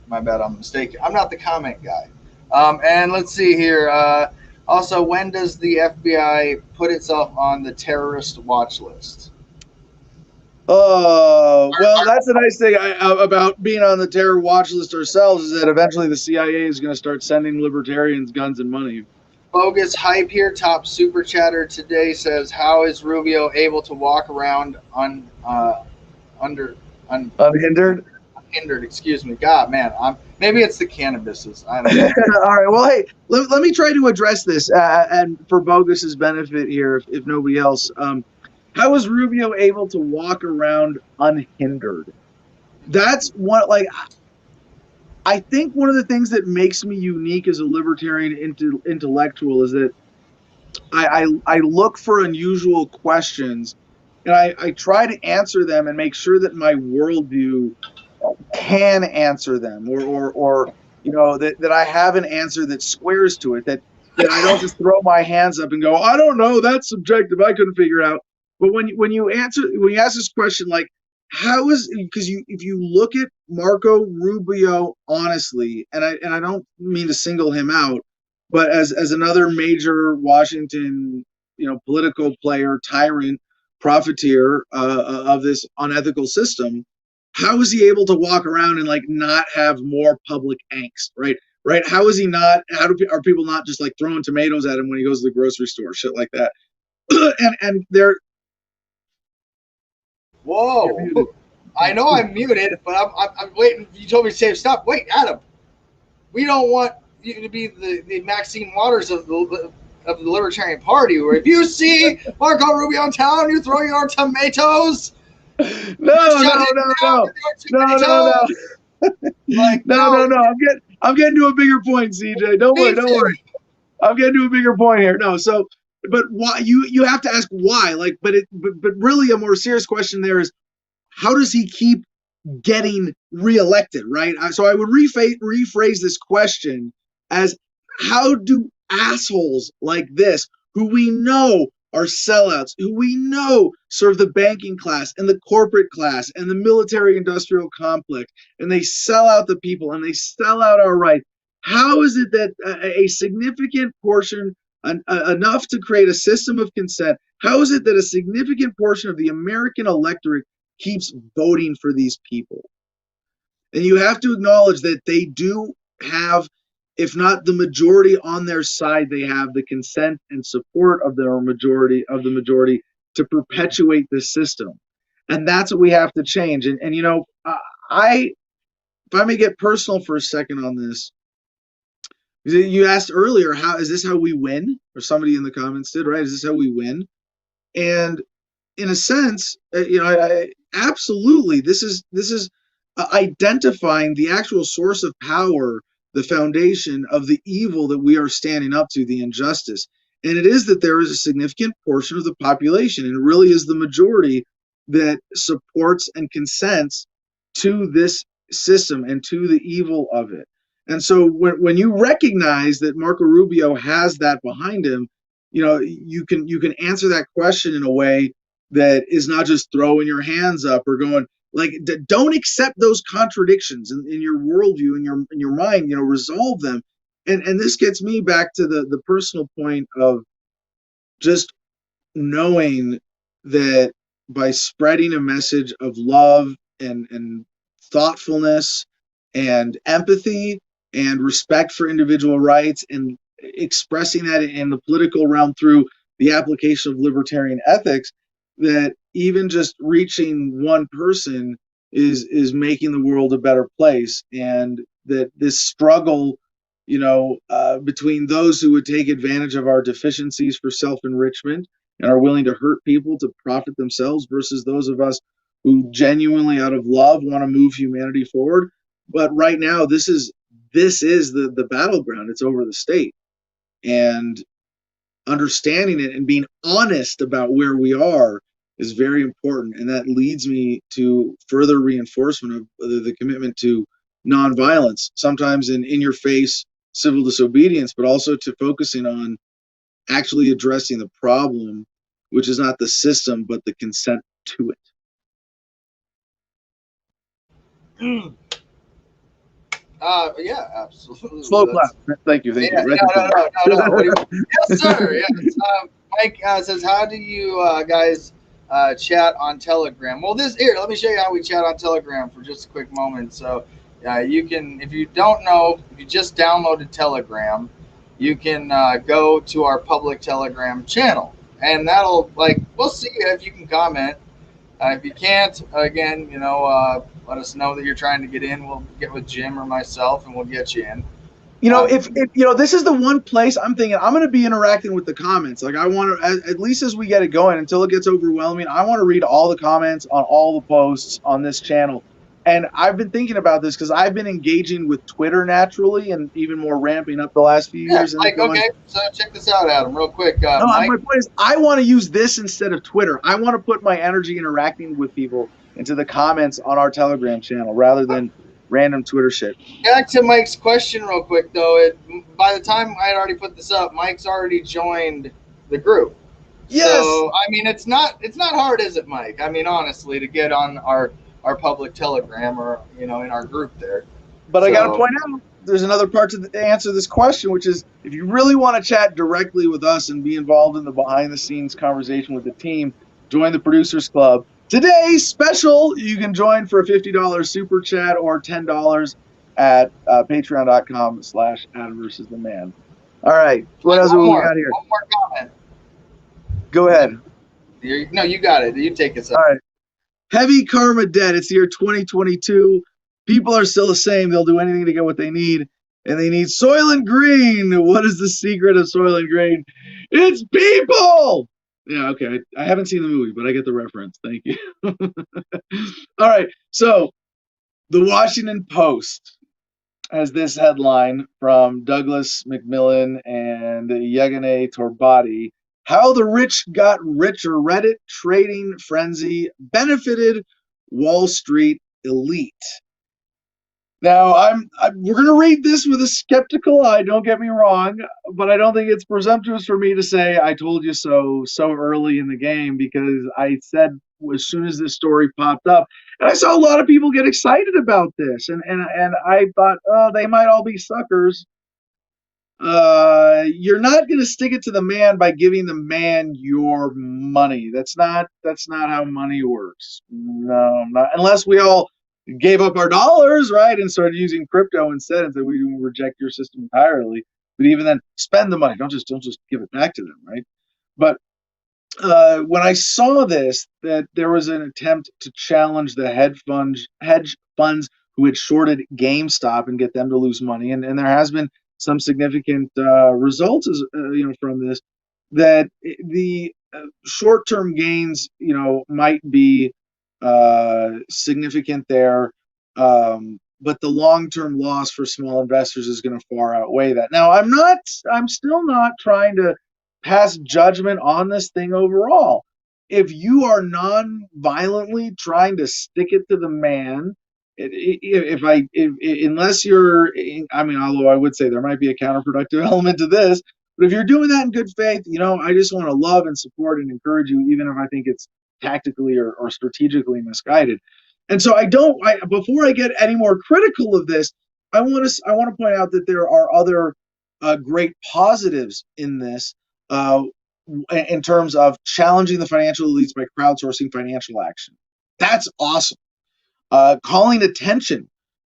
My bad, I'm mistaken. I'm not the comment guy. And let's see here. Also, when does the FBI put itself on the terrorist watch list? Oh, well, that's the nice thing about being on the terror watch list ourselves, is that eventually the CIA is going to start sending libertarians guns and money. Bogus Hype here, top super chatter today, says, how is Rubio able to walk around unhindered? Excuse me. God, man, maybe it's the cannabises. I don't know. All right. Well, hey, let me try to address this, and for Bogus's benefit here, if nobody else. How is Rubio able to walk around unhindered? That's what, like, I think one of the things that makes me unique as a libertarian intellectual is that I look for unusual questions, and I try to answer them and make sure that my worldview can answer them, or you know, that I have an answer that squares to it, that I don't just throw my hands up and go, I don't know, that's subjective, I couldn't figure it out. But when you ask this question, like, how is, because if you look at Marco Rubio honestly, and I don't mean to single him out, but as another major Washington, you know, political player, tyrant, profiteer of this unethical system, how is he able to walk around and like not have more public angst, right? Right? How is he not? Are people not just like throwing tomatoes at him when he goes to the grocery store, shit like that? and they're Whoa! I know I'm muted, but I'm waiting. You told me to say stop. Wait, Adam. We don't want you to be the Maxine Waters of the Libertarian Party, where if you see Marco Rubio in town, you throw your tomatoes. No. Like, no. I'm getting to a bigger point, CJ. Don't worry. I'm getting to a bigger point here. No, so, but why you have to ask why? Like, but really a more serious question there is, how does he keep getting reelected, right? So I would rephrase this question as, how do assholes like this, who we know are sellouts, who we know serve the banking class and the corporate class and the military industrial complex, and they sell out the people and they sell out our rights, how is it that a significant portion, enough to create a system of consent, how is it that a significant portion of the American electorate keeps voting for these people? And you have to acknowledge that they do have, if not the majority on their side, they have the consent and support of the majority to perpetuate this system. And that's what we have to change. And you know, if I may get personal for a second on this, you asked earlier, how is this how we win? Or somebody in the comments did, right? Is this how we win? And in a sense, you know, absolutely, this is identifying the actual source of power, the foundation of the evil that we are standing up to, the injustice. And it is that there is a significant portion of the population, and it really is the majority, that supports and consents to this system and to the evil of it. And so when you recognize that Marco Rubio has that behind him, you know, you can answer that question in a way that is not just throwing your hands up or going, like, don't accept those contradictions in your worldview, in your mind, you know, resolve them. And this gets me back to the personal point of just knowing that by spreading a message of love and thoughtfulness and empathy and respect for individual rights, and expressing that in the political realm through the application of libertarian ethics, that even just reaching one person is making the world a better place. And that this struggle, you know, between those who would take advantage of our deficiencies for self-enrichment and are willing to hurt people to profit themselves, versus those of us who genuinely out of love want to move humanity forward. But right now, this is the battleground. It's over the state. And understanding it and being honest about where we are is very important, and that leads me to further reinforcement of the commitment to nonviolence, sometimes in your face civil disobedience, but also to focusing on actually addressing the problem, which is not the system but the consent to it. Yeah, absolutely. Slow clap. Thank you. Thank Yeah, you. Right no. Yes, sir. Yes. Mike says, how do you guys chat on Telegram? Well, let me show you how we chat on Telegram for just a quick moment. So you can, if you don't know, if you just downloaded Telegram, you can go to our public Telegram channel, and that'll, we'll see if you can comment. If you can't, again, let us know that you're trying to get in. We'll get with Jim or myself, and we'll get you in. If this is the one place I'm thinking I'm going to be interacting with the comments. Like, I want to, at least as we get it going, until it gets overwhelming, I want to read all the comments on all the posts on this channel. And I've been thinking about this because I've been engaging with Twitter naturally, and even more ramping up the last few years. Okay, so check this out, Adam, real quick. No, Mike, my point is, I want to use this instead of Twitter. I want to put my energy interacting with people into the comments on our Telegram channel rather than random Twitter shit. Back to Mike's question real quick, though. By the time I had already put this up, Mike's already joined the group. Yes. So, I mean, it's not hard, is it, Mike? I mean, honestly, to get on our public Telegram or, in our group there. But I got to point out, there's another part to answer this question, which is, if you really want to chat directly with us and be involved in the behind-the-scenes conversation with the team, join the Producers Club. Today's special, you can join for a $50 super chat or $10 at patreon.com/Adam versus the man. All right. What else have we got here? One more comment. Go ahead. No, you got it. You take it. All right. Heavy karma debt. It's the year 2022. People are still the same. They'll do anything to get what they need. And they need Soylent Green. What is the secret of Soylent Green? It's people! Yeah, okay. I haven't seen the movie, but I get the reference. Thank you. All right. So, the Washington Post has this headline from Douglas McMillan and Yegane Torbati. How the rich got richer. Reddit trading frenzy benefited Wall Street elite. Now, we're going to read this with a skeptical eye, don't get me wrong, but I don't think it's presumptuous for me to say I told you so early in the game, because I said as soon as this story popped up, and I saw a lot of people get excited about this, and I thought, oh, they might all be suckers. You're not going to stick it to the man by giving the man your money. That's not how money works. No, not unless we all gave up our dollars, right, and started using crypto instead, and said we reject your system entirely. But even then, spend the money. Don't just give it back to them, right? But when I saw this, that there was an attempt to challenge the hedge funds who had shorted GameStop and get them to lose money, and there has been some significant results, from this, that the short-term gains, might be significant there, but the long-term loss for small investors is going to far outweigh that. Now, I'm still not trying to pass judgment on this thing overall. If you are non-violently trying to stick it to the man, unless you're, although I would say there might be a counterproductive element to this, but if you're doing that in good faith, I just want to love and support and encourage you, even if I think it's tactically or strategically misguided. And so before I get any more critical of this, I want to point out that there are other great positives in this, in terms of challenging the financial elites by crowdsourcing financial action. That's awesome. Calling attention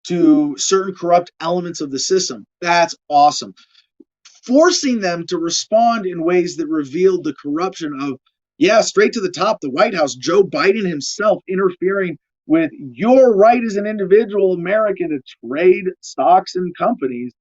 to certain corrupt elements of the system. That's awesome. Forcing them to respond in ways that revealed the corruption of, straight to the top, the White House, Joe Biden himself interfering with your right as an individual American to trade stocks and companies.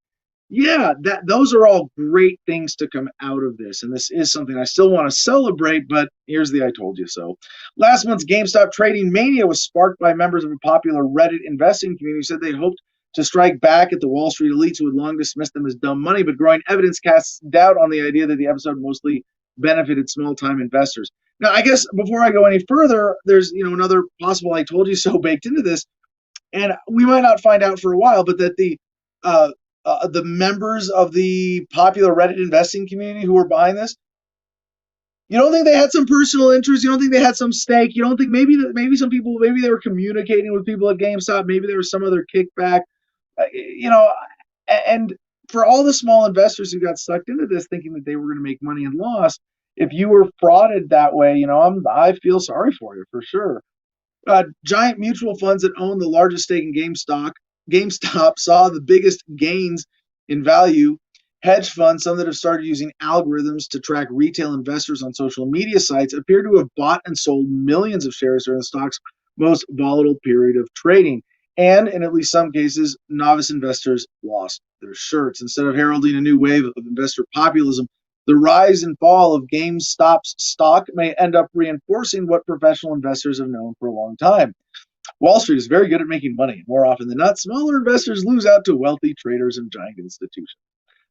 Yeah, those are all great things to come out of this. And this is something I still want to celebrate, but here's the I told you so. Last month's GameStop trading mania was sparked by members of a popular Reddit investing community who said they hoped to strike back at the Wall Street elites who had long dismissed them as dumb money, but growing evidence casts doubt on the idea that the episode mostly benefited small-time investors. Now, I guess before I go any further, there's another possible "I told you so" baked into this, and we might not find out for a while, but that the members of the popular Reddit investing community who were behind this, you don't think they had some personal interest? You don't think they had some stake? You don't think maybe some people, maybe they were communicating with people at GameStop? Maybe there was some other kickback? And for all the small investors who got sucked into this thinking that they were going to make money and lost, if you were frauded that way, I feel sorry for you for sure. Giant mutual funds that own the largest stake in GameStop saw the biggest gains in value. Hedge funds, some that have started using algorithms to track retail investors on social media sites, appear to have bought and sold millions of shares during the stock's most volatile period of trading. And in at least some cases, novice investors lost their shirts. Instead of heralding a new wave of investor populism, the rise and fall of GameStop's stock may end up reinforcing what professional investors have known for a long time. Wall Street is very good at making money. More often than not, smaller investors lose out to wealthy traders and giant institutions.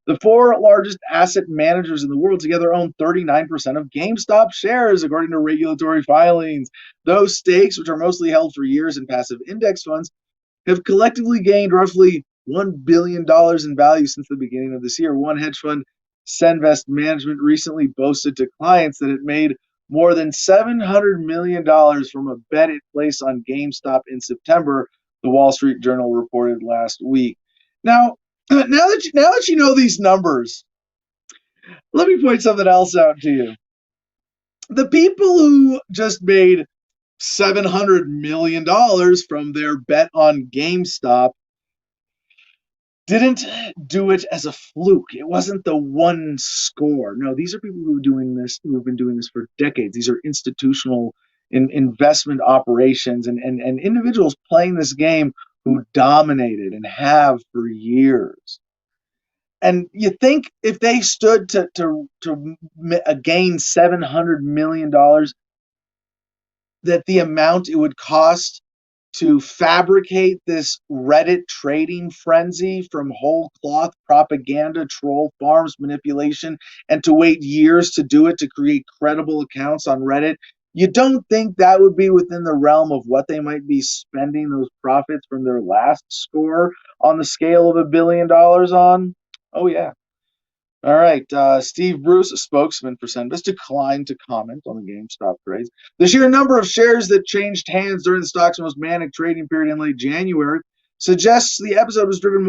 The four largest asset managers in the world together own 39% of GameStop shares, according to regulatory filings. Those stakes, which are mostly held for years in passive index funds, have collectively gained roughly $1 billion in value since the beginning of this year. One hedge fund, Senvest Management, recently boasted to clients that it made more than $700 million from a bet it placed on GameStop in September, the Wall Street Journal reported last week. Now that you know these numbers, let me point something else out to you. The people who just made $700 million from their bet on GameStop didn't do it as a fluke. It wasn't the one score. No, these are people who have been doing this for decades. These are institutional investment operations and individuals playing this game who dominated and have for years. And you think if they stood to gain $700 million, that the amount it would cost to fabricate this Reddit trading frenzy from whole cloth propaganda, troll farms, manipulation, and to wait years to do it to create credible accounts on Reddit, you don't think that would be within the realm of what they might be spending those profits from their last score on the scale of $1 billion on? Oh, yeah. All right. Steve Bruce, a spokesman for Senvest, declined to comment on the GameStop trades. The sheer number of shares that changed hands during the stock's most manic trading period in late January suggests the episode was driven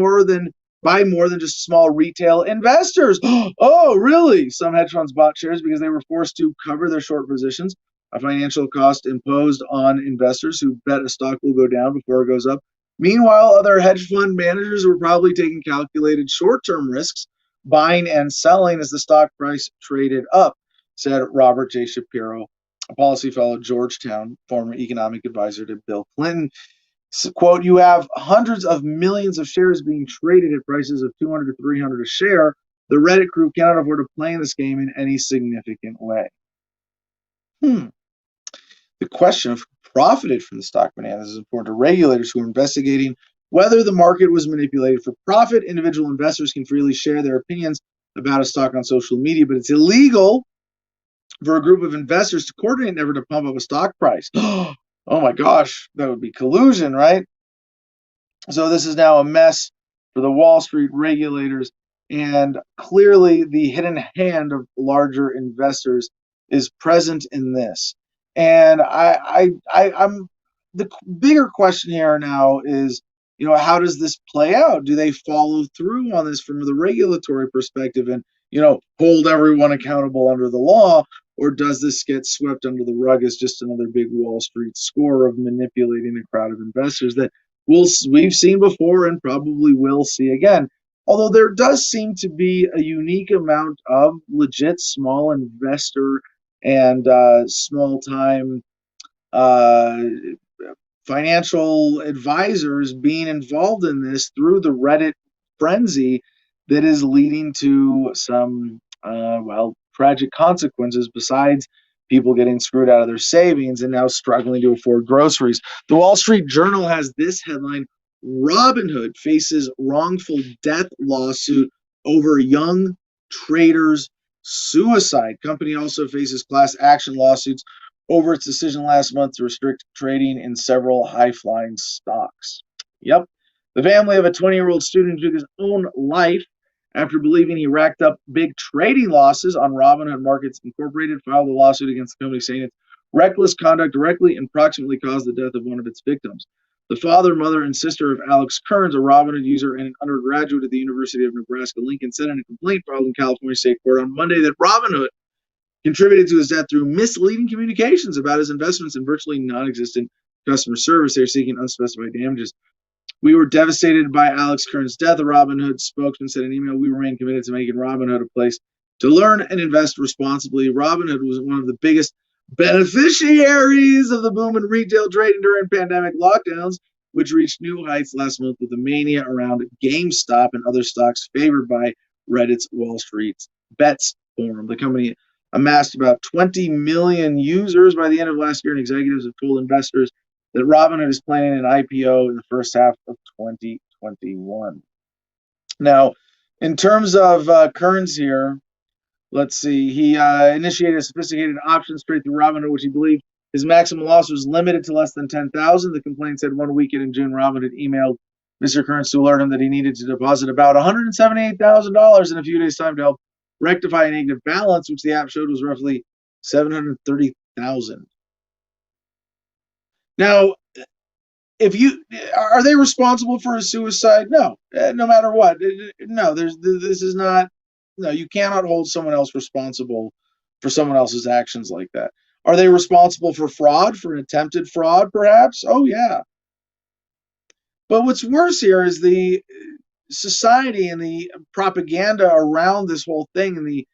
by more than just small retail investors. Oh, really? Some hedge funds bought shares because they were forced to cover their short positions, a financial cost imposed on investors who bet a stock will go down before it goes up. Meanwhile, other hedge fund managers were probably taking calculated short-term risks, buying and selling as the stock price traded up, said Robert J. Shapiro, a policy fellow at Georgetown, former economic advisor to Bill Clinton. So, quote, you have hundreds of millions of shares being traded at prices of $200 to $300 a share. The Reddit crew cannot afford to play in this game in any significant way. The question of who profited from the stock bananas is important to regulators who are investigating whether the market was manipulated for profit. Individual investors can freely share their opinions about a stock on social media, but it's illegal for a group of investors to coordinate never to pump up a stock price. Oh my gosh, that would be collusion, right? So this is now a mess for the Wall Street regulators, and clearly the hidden hand of larger investors is present in this. And I'm the bigger question here now is, how does this play out? Do they follow through on this from the regulatory perspective and, hold everyone accountable under the law? Or does this get swept under the rug as just another big Wall Street score of manipulating a crowd of investors that we've seen before and probably will see again? Although there does seem to be a unique amount of legit small investor and small-time financial advisors being involved in this through the Reddit frenzy that is leading to some, tragic consequences besides people getting screwed out of their savings and now struggling to afford groceries. The Wall Street Journal has this headline: Robinhood faces wrongful death lawsuit over young traders' suicide. Company also faces class action lawsuits over its decision last month to restrict trading in several high-flying stocks. Yep. The family of a 20-year-old student took his own life after believing he racked up big trading losses on Robinhood Markets Incorporated, filed a lawsuit against the company saying its reckless conduct directly and proximately caused the death of one of its victims. The father, mother, and sister of Alex Kearns, a Robinhood user and an undergraduate at the University of Nebraska-Lincoln, said in a complaint filed in California State Court on Monday that Robinhood contributed to his death through misleading communications about his investments and virtually non-existent customer service. They're seeking unspecified damages. We were devastated by Alex Kearns' death, a Robinhood spokesman said in an email. We remain committed to making Robinhood a place to learn and invest responsibly. Robinhood was one of the biggest beneficiaries of the boom in retail trading during pandemic lockdowns, which reached new heights last month with the mania around GameStop and other stocks favored by Reddit's Wall Street Bets forum. The company amassed about 20 million users by the end of last year, and executives have told investors that Robinhood is planning an IPO in the first half of 2021. Now, in terms of Kearns here, let's see. He initiated a sophisticated options trade through Robinhood, which he believed his maximum loss was limited to less than $10,000. The complaint said one weekend in June, Robinhood emailed Mr. Kearns to alert him that he needed to deposit about $178,000 in a few days' time to help rectify a negative balance, which the app showed was roughly $730,000. Now, if you are they responsible for a suicide? No, no matter what. No, this is not. No, you cannot hold someone else responsible for someone else's actions like that. Are they responsible for fraud, for an attempted fraud, perhaps? Oh, yeah. But what's worse here is the society and the propaganda around this whole thing and the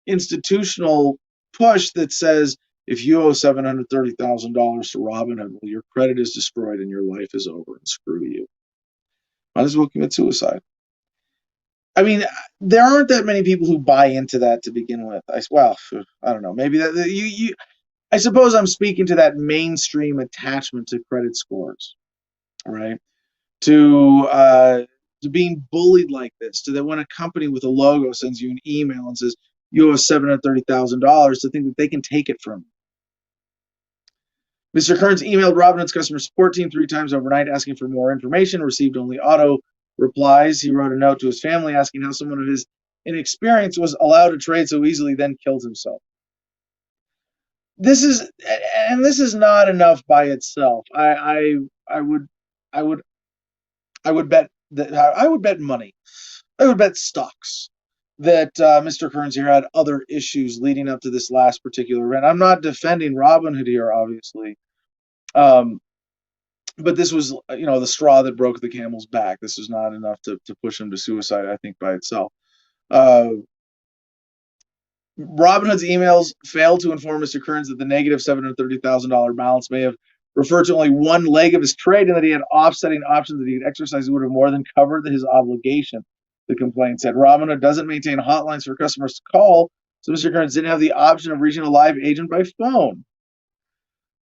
institutional push that says if you owe $730,000 to Robinhood, well, your credit is destroyed and your life is over and screw you. Might as well commit suicide. I mean, there aren't that many people who buy into that to begin with. I don't know. Maybe that I suppose I'm speaking to that mainstream attachment to credit scores, right? To being bullied like this, to that when a company with a logo sends you an email and says you owe $730,000, to think that they can take it from you. Mr. Kearns emailed Robinhood's customer support team 3 times overnight asking for more information, received only auto replies. He wrote a note to his family asking how someone of his inexperience was allowed to trade so easily, then killed himself. This is not enough by itself. I would bet money. I would bet stocks that Mr. Kearns here had other issues leading up to this last particular event. I'm not defending Robinhood here, obviously, but this was, the straw that broke the camel's back. This was not enough to push him to suicide, I think, by itself. Robinhood's emails failed to inform Mr. Kearns that the negative $730,000 balance may have referred to only one leg of his trade and that he had offsetting options that he could exercise that would have more than covered his obligation, the complaint said. Robinhood doesn't maintain hotlines for customers to call, so Mr. Kearns didn't have the option of reaching a live agent by phone.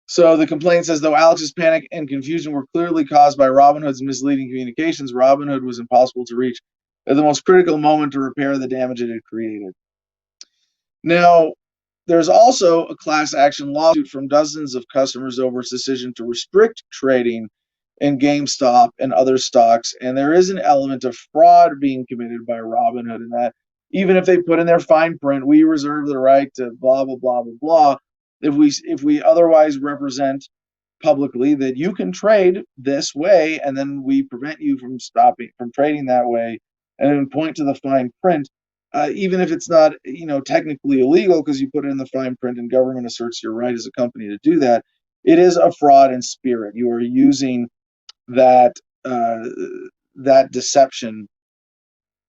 So the complaint says, though Alex's panic and confusion were clearly caused by Robinhood's misleading communications, Robinhood was impossible to reach at the most critical moment to repair the damage it had created. Now, there's also a class action lawsuit from dozens of customers over its decision to restrict trading in GameStop and other stocks, and there is an element of fraud being committed by Robinhood in that even if they put in their fine print, we reserve the right to blah, blah, blah, blah, blah, if we otherwise represent publicly that you can trade this way, and then we prevent you from trading that way, and then point to the fine print, even if it's not, technically illegal because you put it in the fine print and government asserts your right as a company to do that, it is a fraud in spirit. You are using that deception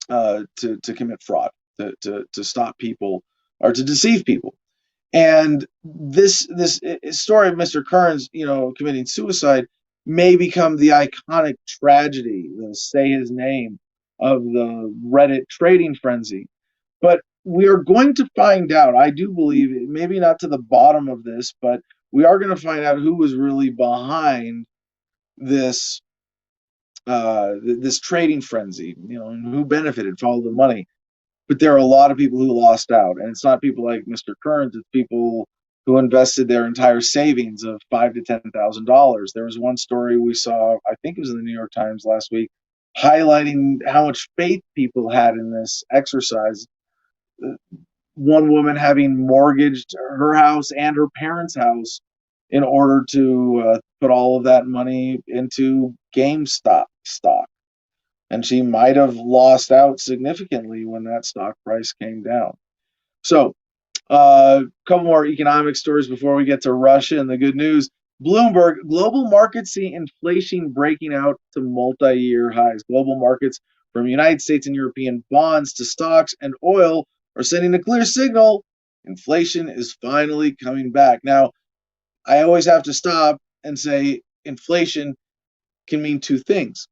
to commit fraud, to stop people or to deceive people. And this story of Mr. Kearns, committing suicide may become the iconic tragedy, the say his name, of the Reddit trading frenzy. But we are going to find out, I do believe, maybe not to the bottom of this, but we are going to find out who was really behind this this trading frenzy, and who benefited, followed the money. but there are a lot of people who lost out, and it's not people like Mr. Kearns. It's people who invested their entire savings of $5,000 to $10,000. There was one story we saw, I think it was in the New York Times last week, highlighting how much faith people had in this exercise. One woman having mortgaged her house and her parents' house in order to put all of that money into GameStop stock. And she might have lost out significantly when that stock price came down. So, a couple more economic stories before we get to Russia and the good news. Bloomberg, global markets see inflation breaking out to multi-year highs. Global markets from United States and European bonds to stocks and oil are sending a clear signal. Inflation is finally coming back. Now, I always have to stop and say inflation can mean two things.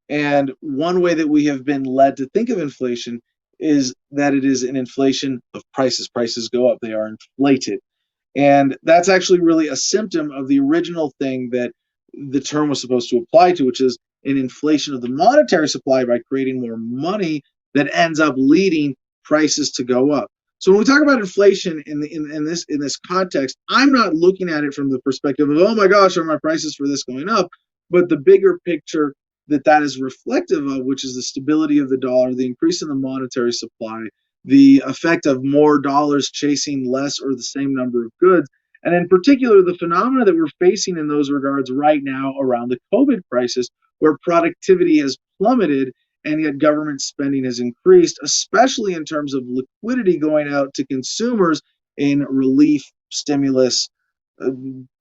And one way that we have been led to think of inflation is that it is an inflation of prices. Prices go up, they are inflated. And that's actually really a symptom of the original thing that the term was supposed to apply to, which is an inflation of the monetary supply by creating more money that ends up leading prices to go up. So when we talk about inflation in this context, I'm not looking at it from the perspective of, oh my gosh, are my prices for this going up? But the bigger picture that is reflective of, which is the stability of the dollar, the increase in the monetary supply, the effect of more dollars chasing less or the same number of goods, and in particular, the phenomena that we're facing in those regards right now around the COVID crisis, where productivity has plummeted and yet government spending has increased, especially in terms of liquidity going out to consumers in relief, stimulus,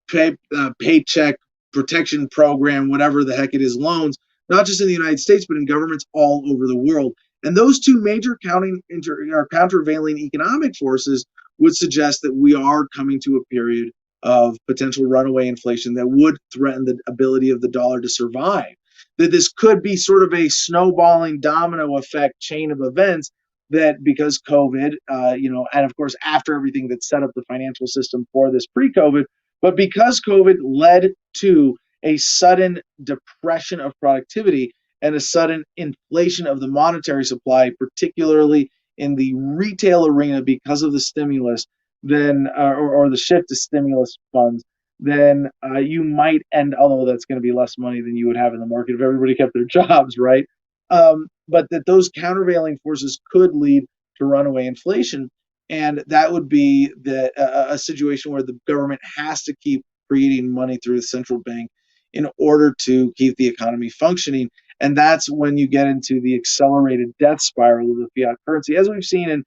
paycheck protection program, whatever the heck it is, loans, not just in the United States, but in governments all over the world. And those two major countervailing economic forces would suggest that we are coming to a period of potential runaway inflation that would threaten the ability of the dollar to survive. That this could be sort of a snowballing domino effect chain of events that because COVID, and of course, after everything that set up the financial system for this pre-COVID, but because COVID led to a sudden depression of productivity and a sudden inflation of the monetary supply, particularly in the retail arena because of the stimulus, then or the shift to stimulus funds, then you might end, although that's going to be less money than you would have in the market if everybody kept their jobs, right? But that those countervailing forces could lead to runaway inflation. And that would be a situation where the government has to keep creating money through the central bank in order to keep the economy functioning. And that's when you get into the accelerated death spiral of the fiat currency, as we've seen in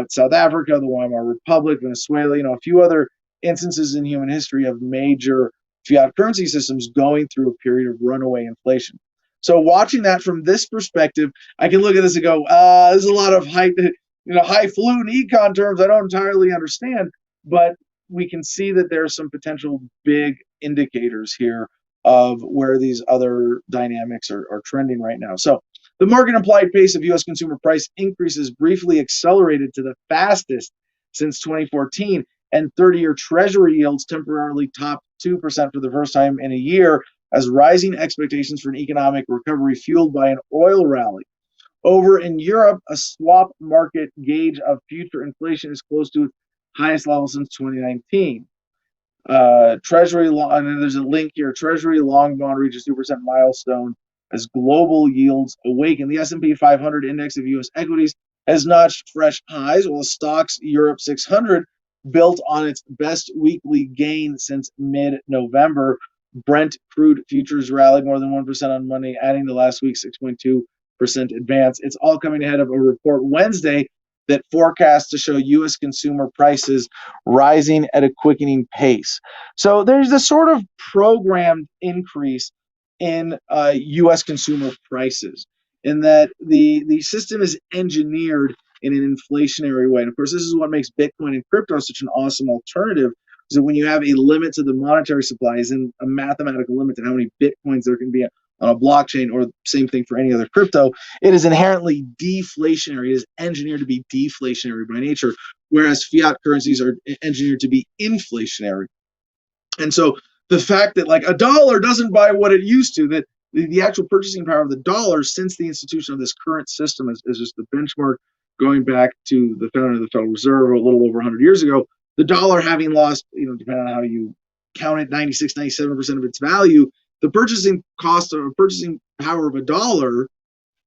South Africa, the Weimar Republic, Venezuela, a few other instances in human history of major fiat currency systems going through a period of runaway inflation. So watching that from this perspective, I can look at this and go, there's a lot of highfalutin econ terms I don't entirely understand, but we can see that there are some potential big indicators here of where these other dynamics are trending right now. So the market implied pace of U.S. consumer price increases briefly accelerated to the fastest since 2014, and 30-year Treasury yields temporarily topped 2% for the first time in a year as rising expectations for an economic recovery fueled by an oil rally. Over in Europe, a swap market gauge of future inflation is close to its highest level since 2019. Treasury long, and there's a link here. Treasury long bond reaches 2% milestone as global yields awaken. The S&P 500 index of U.S. equities has notched fresh highs, while the Stoxx Europe 600 built on its best weekly gain since mid-November. Brent crude futures rallied more than 1% on Monday, adding to last week's 6.2% advance. It's all coming ahead of a report Wednesday that forecasts to show U.S. consumer prices rising at a quickening pace. So there's this sort of programmed increase in U.S. consumer prices, in that the system is engineered in an inflationary way. And of course, this is what makes Bitcoin and crypto such an awesome alternative, is that when you have a limit to the monetary supply, as in a mathematical limit to how many Bitcoins there can be on a blockchain, or same thing for any other crypto, it is inherently deflationary. It is engineered to be deflationary by nature, whereas fiat currencies are engineered to be inflationary. And so the fact that like a dollar doesn't buy what it used to, that the actual purchasing power of the dollar since the institution of this current system is just the benchmark going back to the founding of the Federal Reserve a little over 100 years ago, the dollar having lost, depending on how you count it, 96, 97% of its value, the purchasing cost or purchasing power of a dollar,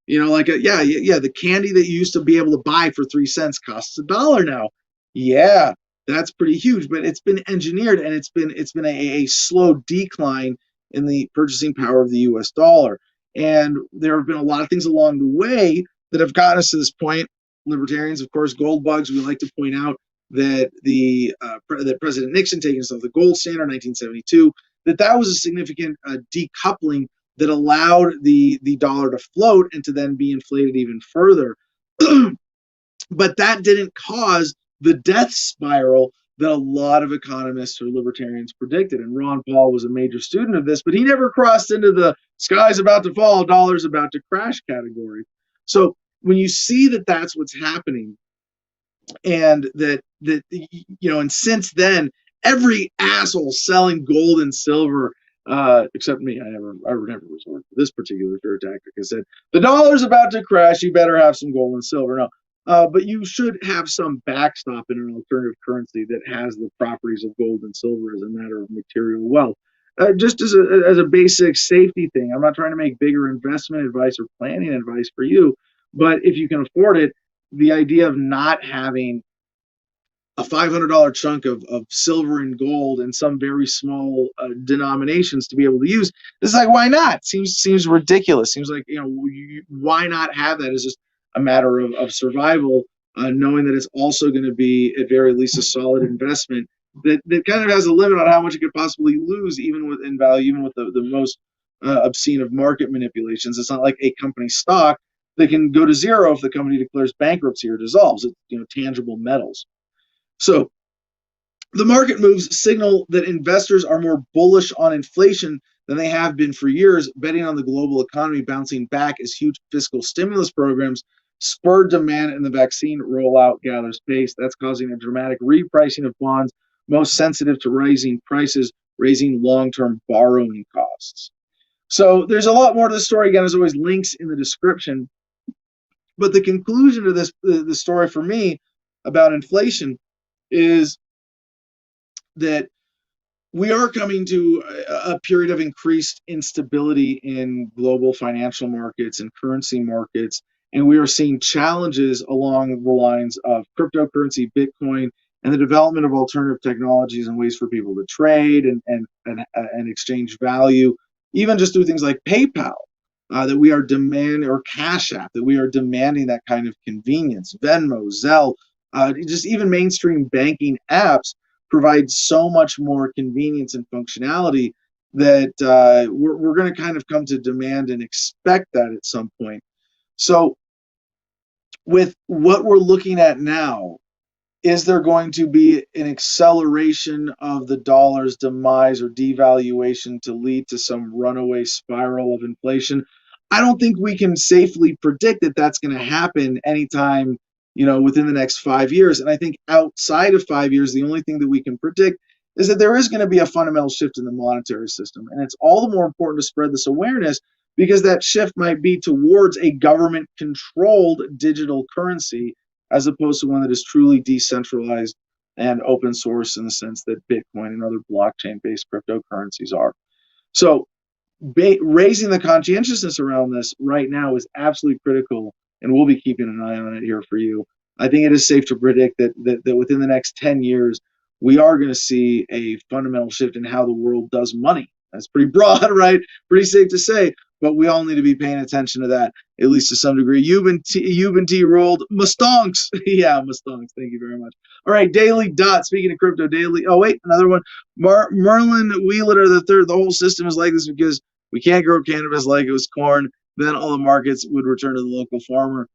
the candy that you used to be able to buy for 3 cents costs $1 now. Yeah, that's pretty huge, but it's been engineered, and it's been a slow decline in the purchasing power of the U.S. dollar. And there have been a lot of things along the way that have gotten us to this point. Libertarians, of course, gold bugs. We like to point out that that President Nixon taking us off the gold standard in 1972, that was a significant decoupling that allowed the dollar to float and to then be inflated even further. But that didn't cause the death spiral that a lot of economists or libertarians predicted. And Ron Paul was a major student of this, but he never crossed into the sky's about to fall, dollar's about to crash category. So when you see that that's what's happening, and and since then, every asshole selling gold and silver, except me, I never resorted to this particular fear tactic. I said, the dollar's about to crash, you better have some gold and silver. No, but you should have some backstop in an alternative currency that has the properties of gold and silver as a matter of material wealth. Just as a basic safety thing. I'm not trying to make bigger investment advice or planning advice for you, but if you can afford it, the idea of not having a $500 chunk of silver and gold and some very small denominations to be able to use, it's like, why not? Seems ridiculous. Seems like, why not have that? It's just a matter of survival, knowing that it's also going to be at very least a solid investment that kind of has a limit on how much it could possibly lose, even in value, even with the most obscene of market manipulations. It's not like a company stock that can go to zero if the company declares bankruptcy or dissolves. It's tangible metals. So the market moves signal that investors are more bullish on inflation than they have been for years, betting on the global economy bouncing back as huge fiscal stimulus programs spur demand and the vaccine rollout gathers pace. That's causing a dramatic repricing of bonds most sensitive to rising prices, raising long-term borrowing costs. So there's a lot more to the story. Again, there's always links in the description. But the conclusion of the story for me about inflation is that we are coming to a period of increased instability in global financial markets and currency markets, and we are seeing challenges along the lines of cryptocurrency, Bitcoin, and the development of alternative technologies and ways for people to trade and exchange value, even just through things like PayPal. That we are demanding, or Cash App, that we are demanding that kind of convenience. Venmo, Zelle, just even mainstream banking apps provide so much more convenience and functionality that we're going to kind of come to demand and expect that at some point. So with what we're looking at now, is there going to be an acceleration of the dollar's demise or devaluation to lead to some runaway spiral of inflation? I don't think we can safely predict that that's going to happen anytime, within the next 5 years. And I think outside of 5 years, the only thing that we can predict is that there is going to be a fundamental shift in the monetary system. And it's all the more important to spread this awareness because that shift might be towards a government-controlled digital currency as opposed to one that is truly decentralized and open source in the sense that Bitcoin and other blockchain-based cryptocurrencies are. So raising the conscientiousness around this right now is absolutely critical, and we'll be keeping an eye on it here for you. I think it is safe to predict that within the next 10 years, we are going to see a fundamental shift in how the world does money. That's pretty broad, right? Pretty safe to say, but we all need to be paying attention to that, at least to some degree. You've T rolled. Mustonks. Yeah, Mustonks. Thank you very much. All right, Daily Dot. Speaking of crypto, Daily. Oh, wait, another one. Merlin Wheeler III. The whole system is like this because we can't grow cannabis like it was corn. Then all the markets would return to the local farmer.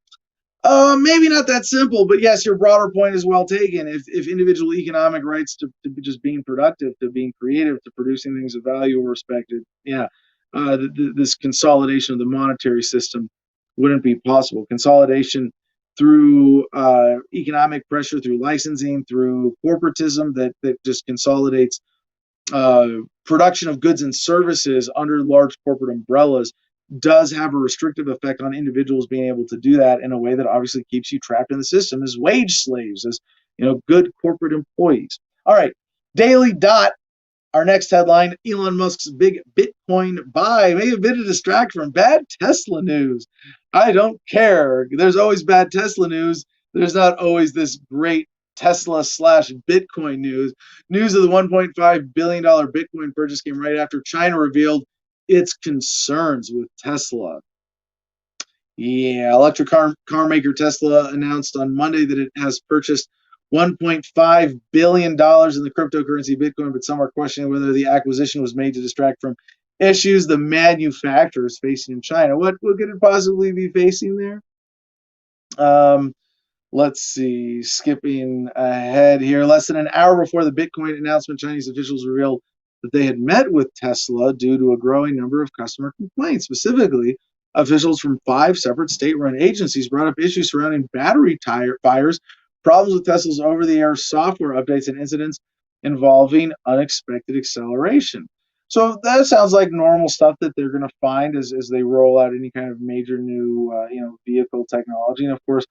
Maybe not that simple, but yes, your broader point is well taken. If individual economic rights to just being productive, to being creative, to producing things of value are respected, yeah, this consolidation of the monetary system wouldn't be possible. Consolidation through economic pressure, through licensing, through corporatism that just consolidates production of goods and services under large corporate umbrellas does have a restrictive effect on individuals being able to do that in a way that obviously keeps you trapped in the system as wage slaves, as good corporate employees. All right, Daily Dot. Our next headline: Elon Musk's big Bitcoin buy may have been a distract from bad Tesla news. I don't care. There's always bad Tesla news. There's not always this great Tesla / Bitcoin news. News of the $1.5 billion Bitcoin purchase came right after China revealed its concerns with Tesla. Yeah, electric car maker Tesla announced on Monday that it has purchased $1.5 billion in the cryptocurrency Bitcoin, but some are questioning whether the acquisition was made to distract from issues the manufacturer is facing in China. What could it possibly be facing there? Let's see, skipping ahead here. Less than an hour before the Bitcoin announcement, Chinese officials revealed that they had met with Tesla due to a growing number of customer complaints. Specifically, officials from 5 separate state-run agencies brought up issues surrounding battery fires, problems with Tesla's over-the-air software updates, and incidents involving unexpected acceleration. So that sounds like normal stuff that they're going to find as they roll out any kind of major new vehicle technology. And of course,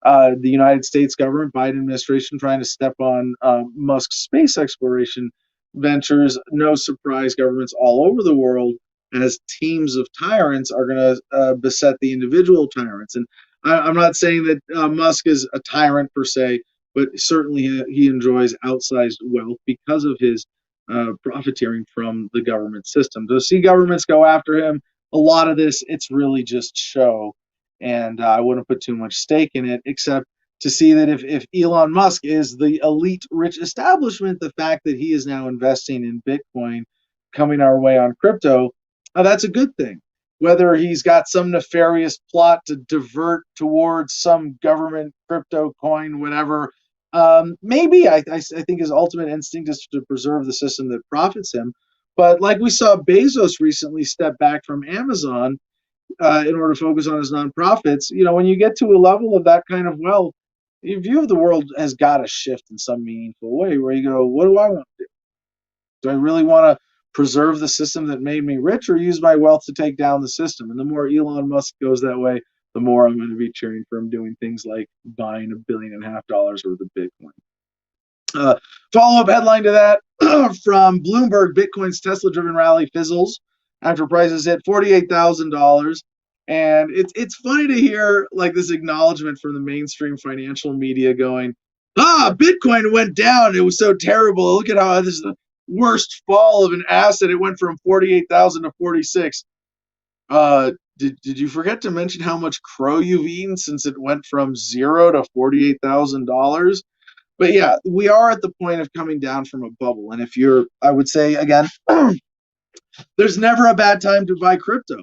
the United States government, Biden administration, trying to step on Musk's space exploration ventures. No surprise, governments all over the world, as teams of tyrants, are going to beset the individual tyrants. And I'm not saying that Musk is a tyrant per se, but certainly he enjoys outsized wealth because of his profiteering from the government system. To see governments go after him, a lot of this, it's really just show. And I wouldn't put too much stake in it, except to see that if Elon Musk is the elite rich establishment, the fact that he is now investing in Bitcoin coming our way on crypto, that's a good thing. Whether he's got some nefarious plot to divert towards some government crypto coin, whatever, maybe I think his ultimate instinct is to preserve the system that profits him. But like we saw Bezos recently step back from Amazon in order to focus on his nonprofits, when you get to a level of that kind of wealth, your view of the world has got to shift in some meaningful way, where you go, what do I want to do? Do I really want to preserve the system that made me rich, or use my wealth to take down the system? And the more Elon Musk goes that way, the more I'm going to be cheering for him doing things like buying $1.5 billion worth of Bitcoin. Follow-up headline to that from Bloomberg: Bitcoin's Tesla-driven rally fizzles after prices hit $48,000. And it's funny to hear like this acknowledgement from the mainstream financial media going, Bitcoin went down. It was so terrible. Look at how this is the worst fall of an asset. It went from 48,000 to 46. Did you forget to mention how much crow you've eaten since it went from $0 to $48,000? But yeah, we are at the point of coming down from a bubble. And I would say again, there's never a bad time to buy crypto.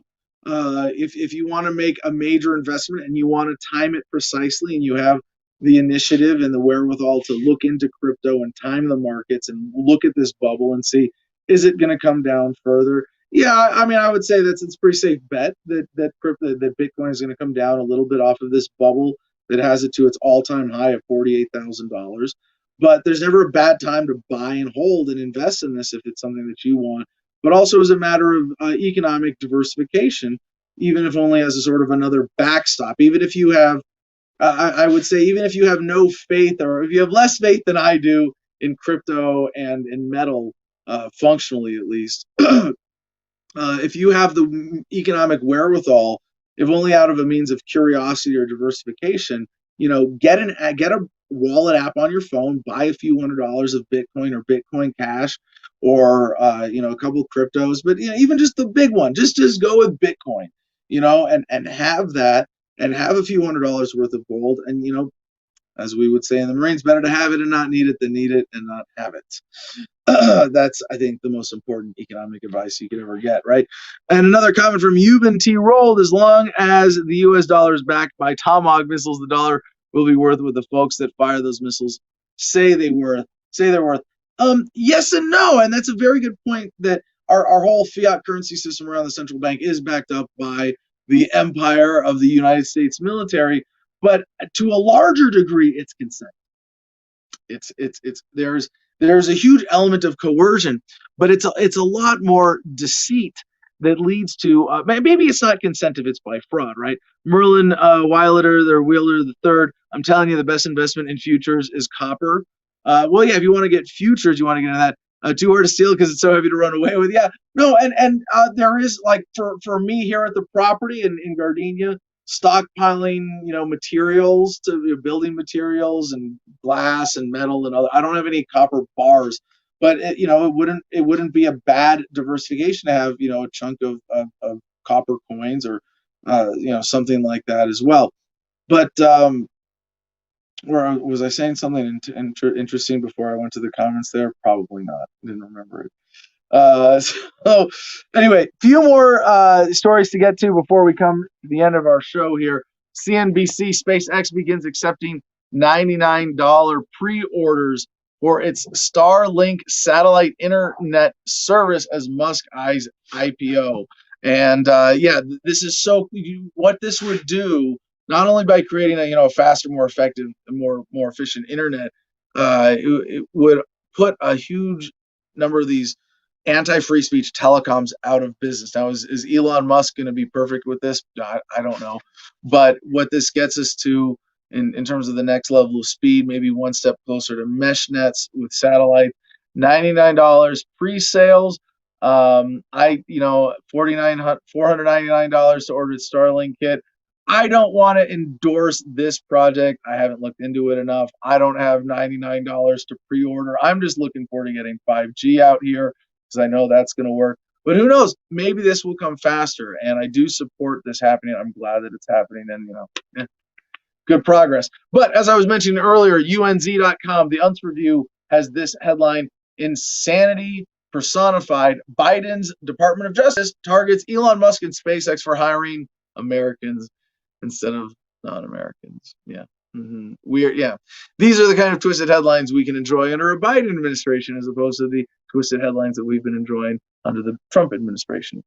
If you want to make a major investment and you want to time it precisely, and you have the initiative and the wherewithal to look into crypto and time the markets and look at this bubble and see, is it going to come down further? Yeah, I mean, I would say it's a pretty safe bet that Bitcoin is going to come down a little bit off of this bubble that has it to its all-time high of $48,000. But there's never a bad time to buy and hold and invest in this if it's something that you want. But also as a matter of economic diversification, even if only as a sort of another backstop. Even if you have, I would say, even if you have no faith, or if you have less faith than I do in crypto and in metal, functionally at least, if you have the economic wherewithal, if only out of a means of curiosity or diversification, get a wallet app on your phone, buy a few $100s of Bitcoin or Bitcoin Cash, or a couple cryptos, but even just the big one, just go with Bitcoin, and have that, and have a few $100s worth of gold, and as we would say in the Marines, better to have it and not need it than need it and not have it. That's, I think, the most important economic advice you could ever get, right? And another comment from Euban T. Rolled: as long as the U.S. dollar is backed by Tomahawk missiles, the dollar will be worth what the folks that fire those missiles say they're worth. Yes and no, and that's a very good point, that our whole fiat currency system around the central bank is backed up by the empire of the United States military, but to a larger degree, it's consent. There's a huge element of coercion, but it's a lot more deceit that leads to maybe it's not consentive, it's by fraud, right? Merlin Weileter, their Wheeler the third. I'm telling you, the best investment in futures is copper. Well, yeah, if you want to get futures, you want to get into that. Too hard to steal because it's so heavy to run away with. Yeah, no, and there is like for me here at the property in Gardenia, stockpiling materials to building materials and glass and metal and other. I don't have any copper bars, but it wouldn't be a bad diversification to have a chunk of copper coins or something like that as well. But or was I saying something interesting before I went to the comments there? Probably not. Didn't remember it. So anyway, few more stories to get to before we come to the end of our show here. CNBC, SpaceX begins accepting $99 pre-orders for its Starlink satellite internet service as Musk eyes IPO. And this is what this would do, not only by creating a faster, more effective, more efficient internet, it would put a huge number of these anti-free speech telecoms out of business. Now, is Elon Musk going to be perfect with this? I don't know. But what this gets us to in terms of the next level of speed, maybe one step closer to mesh nets with satellite, $99 pre-sales. $499 to order its Starlink kit. I don't want to endorse this project. I haven't looked into it enough. I don't have $99 to pre-order. I'm just looking forward to getting 5G out here because I know that's going to work. But who knows? Maybe this will come faster, and I do support this happening. I'm glad that it's happening, and good progress. But as I was mentioning earlier, UNZ.com, the Unz Review, has this headline: Insanity personified. Biden's Department of Justice targets Elon Musk and SpaceX for hiring Americans instead of non-Americans. Yeah. These are the kind of twisted headlines we can enjoy under a Biden administration as opposed to the twisted headlines that we've been enjoying under the Trump administration.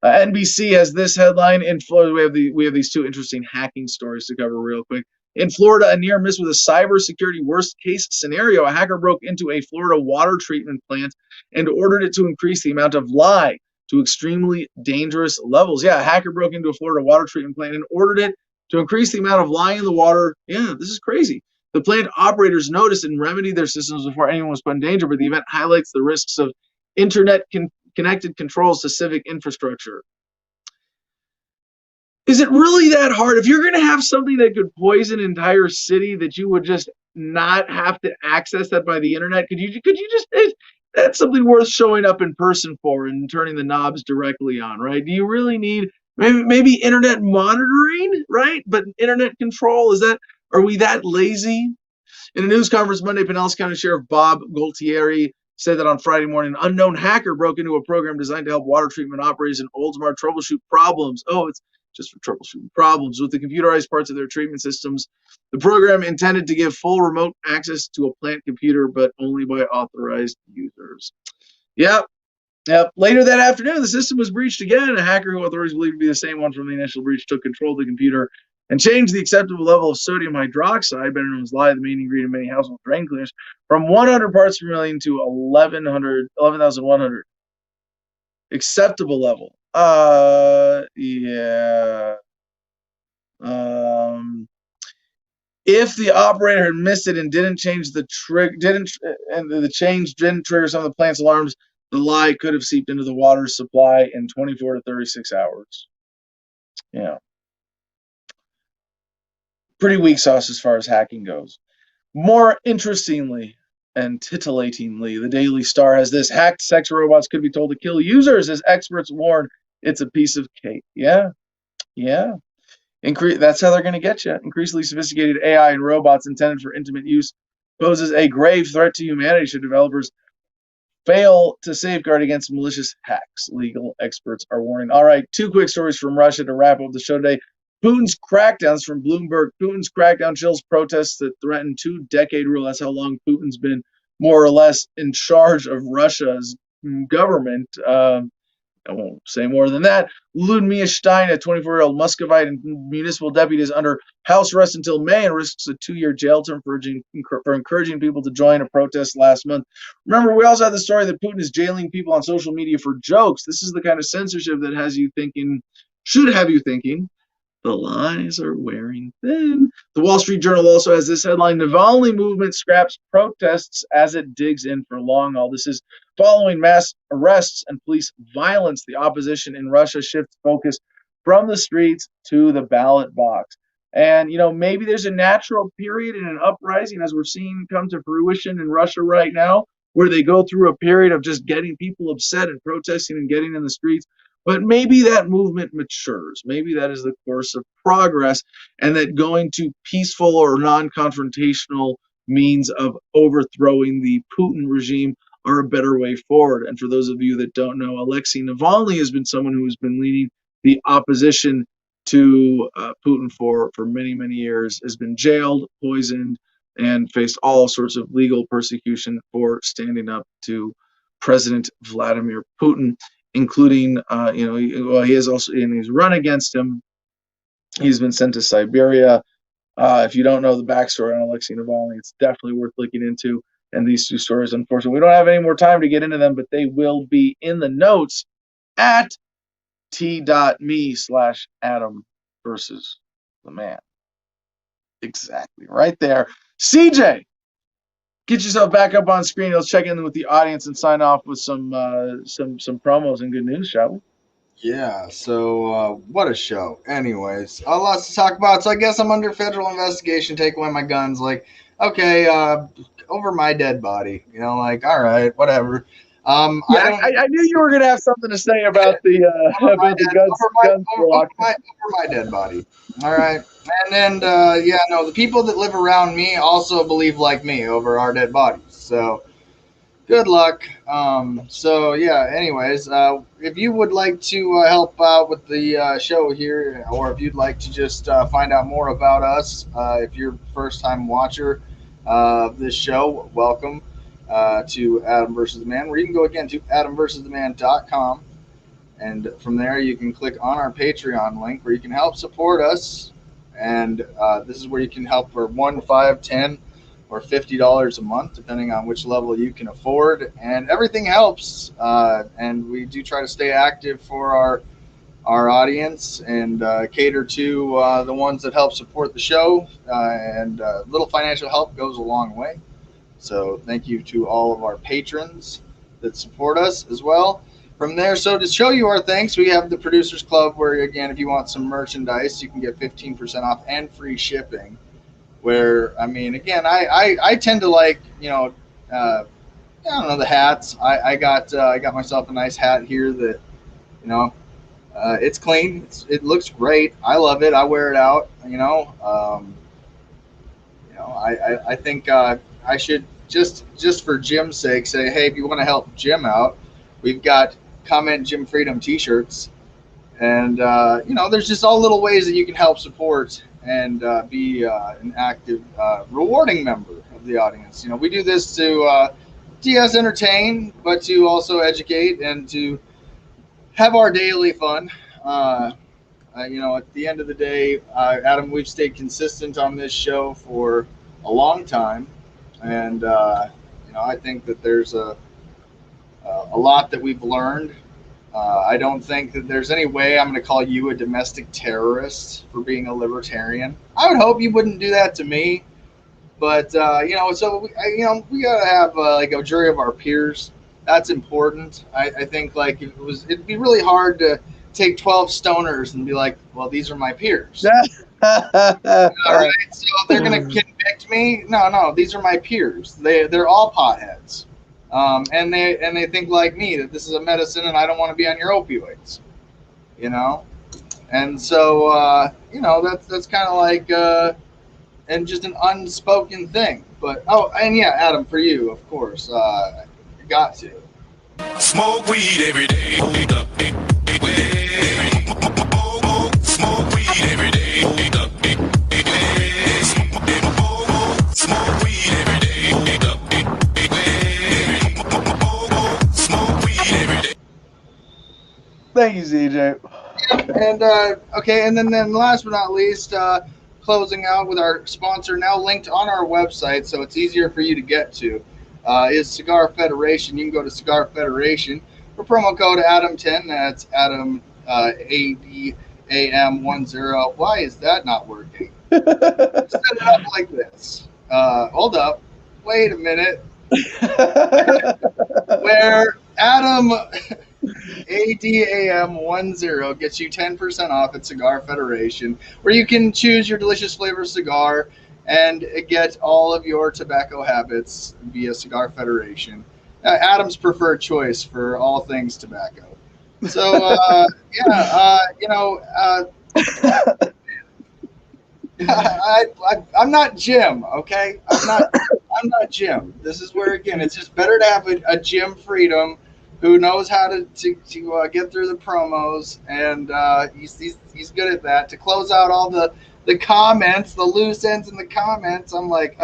NBC has this headline. In Florida, we have these two interesting hacking stories to cover real quick. In Florida, a near miss with a cybersecurity worst case scenario. A hacker broke into a Florida water treatment plant and ordered it to increase the amount of lye to extremely dangerous levels. Yeah, a hacker broke into a Florida water treatment plant and ordered it to increase the amount of lye in the water. Yeah, this is crazy. The plant operators noticed and remedied their systems before anyone was put in danger, but the event highlights the risks of internet-connected controls to civic infrastructure. Is it really that hard? If you're going to have something that could poison an entire city, that you would just not have to access that by the internet? Could you just, that's something worth showing up in person for and turning the knobs directly on, right? Do you really need maybe internet monitoring, right? But internet control, are we that lazy? In a news conference Monday, Pinellas County Sheriff Bob Gualtieri said that on Friday morning, an unknown hacker broke into a program designed to help water treatment operators in Oldsmar troubleshoot problems. Oh, it's just for troubleshooting problems with the computerized parts of their treatment systems. The program intended to give full remote access to a plant computer, but only by authorized users. Yep. Later that afternoon, the system was breached again. A hacker who authorities believe to be the same one from the initial breach took control of the computer and changed the acceptable level of sodium hydroxide, better known as lye, the main ingredient in many household drain cleaners, from 100 parts per million to 11,100. Acceptable level. If the operator had missed it and didn't change the change didn't trigger some of the plant's alarms, the lye could have seeped into the water supply in 24 to 36 hours. Yeah. Pretty weak sauce as far as hacking goes. More interestingly and titillatingly, the Daily Star has this: hacked sex robots could be told to kill users as experts warn it's a piece of cake. Yeah. That's how they're going to get you. Increasingly sophisticated AI and robots intended for intimate use poses a grave threat to humanity should developers fail to safeguard against malicious hacks. Legal experts are warning. All right, two quick stories from Russia to wrap up the show today. Putin's crackdowns from Bloomberg. Putin's crackdown chills protests that threaten 2-decade rule. That's how long Putin's been more or less in charge of Russia's government. I won't say more than that. Ludmilla Stein, a 24-year-old Muscovite and municipal deputy, is under house arrest until May and risks a 2-year jail term for encouraging people to join a protest last month. Remember, we also had the story that Putin is jailing people on social media for jokes. This is the kind of censorship that has you thinking, should have you thinking, the lies are wearing thin. The Wall Street Journal also has this headline: Navalny movement scraps protests as it digs in for long haul. This is following mass arrests and police violence. The opposition in Russia shifts focus from the streets to the ballot box. And, maybe there's a natural period in an uprising, as we're seeing come to fruition in Russia right now, where they go through a period of just getting people upset and protesting and getting in the streets. But maybe that movement matures. Maybe that is the course of progress, and that going to peaceful or non-confrontational means of overthrowing the Putin regime are a better way forward. And for those of you that don't know, Alexei Navalny has been someone who has been leading the opposition to Putin for many, many years, has been jailed, poisoned, and faced all sorts of legal persecution for standing up to President Vladimir Putin, including, he has also, in his run against him, he's been sent to Siberia. If you don't know the backstory on Alexei Navalny, it's definitely worth looking into. And these two stories, unfortunately, we don't have any more time to get into them, but they will be in the notes at t.me/Adam versus the man. Exactly, right there. CJ, get yourself back up on screen. Let's check in with the audience and sign off with some promos and good news, shall we? Yeah, so what a show. Anyways, lots to talk about. So I guess I'm under federal investigation. Take away my guns. Like, okay, over my dead body. All right, whatever. I knew you were gonna have something to say about the guns. Over my dead body. All right, and the people that live around me also believe like me over our dead bodies. So good luck. Anyways, if you would like to help out with the show here, or if you'd like to just find out more about us, if you're a first-time watcher of this show, welcome to Adam versus the Man, where you can go again to adamversustheman.com, and from there you can click on our Patreon link where you can help support us, and this is where you can help for $1, $5, $10, or $50 a month, depending on which level you can afford, and everything helps. And we do try to stay active for our audience and cater to the ones that help support the show. And little financial help goes a long way. So thank you to all of our patrons that support us as well. From there, so to show you our thanks, we have the Producers Club, where again, if you want some merchandise, you can get 15% off and free shipping. Where, again, I tend to like, I don't know, the hats. I got myself a nice hat here that, it's clean. It looks great. I love it. I wear it out. I think I should just for Jim's sake say, hey, if you want to help Jim out, we've got Comment Jim Freedom T-shirts, and there's just all little ways that you can help support and be an active, rewarding member of the audience. We do this to yes, entertain, but to also educate and to have our daily fun. At the end of the day, Adam, we've stayed consistent on this show for a long time, and I think that there's a lot that we've learned. I don't think that there's any way I'm going to call you a domestic terrorist for being a libertarian. I would hope you wouldn't do that to me. But, so, we got to have a jury of our peers. That's important. I think it'd be really hard to take 12 stoners and be like, well, these are my peers. All right. So they're going to convict me? No, these are my peers. They're all potheads. And they think like me, that this is a medicine and I don't want to be on your opioids, and so that's kind of like and just an unspoken thing. But Adam, for you, of course, you got to smoke weed every day. Smoke weed every day. Thank you, CJ. And okay, and then last but not least, closing out with our sponsor now linked on our website, so it's easier for you to get to, is Cigar Federation. You can go to Cigar Federation for promo code Adam10. That's Adam ADAM10. Why is that not working? Set it up like this. Hold up. Wait a minute. Where Adam ADAM10 gets you 10% off at Cigar Federation, where you can choose your delicious flavor cigar and get all of your tobacco habits via Cigar Federation. Adam's preferred choice for all things tobacco. So, I'm not Jim, okay? I'm not Jim. This is where, again, it's just better to have a Jim Freedom who knows how to get through the promos, and he's good at that. To close out all the comments, the loose ends in the comments, I'm like,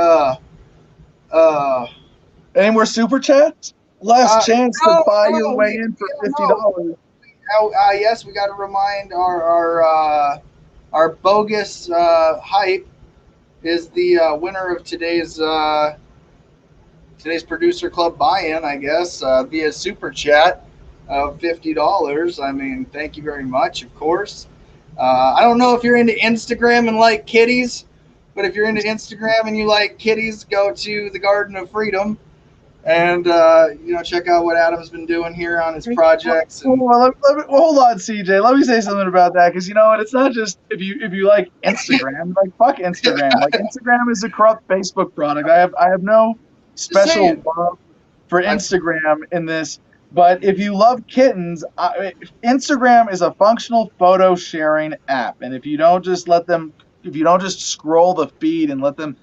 Any more super chats? Last chance to buy your way in for $50. Yes, we got to remind our bogus hype is the winner of today's producer club buy-in, I guess, via super chat of $50. I mean, thank you very much, of course. I don't know if you're into Instagram and like kitties, but if you're into Instagram and you like kitties, go to the Garden of Freedom and check out what Adam's been doing here on his projects. And, well, hold on, CJ. Let me say something about that, because you know what? It's not just if you like Instagram, like fuck Instagram. Like Instagram is a corrupt Facebook product. I have no special love for Instagram in this, but if you love kittens, Instagram is a functional photo sharing app, and if you don't just scroll the feed and let them,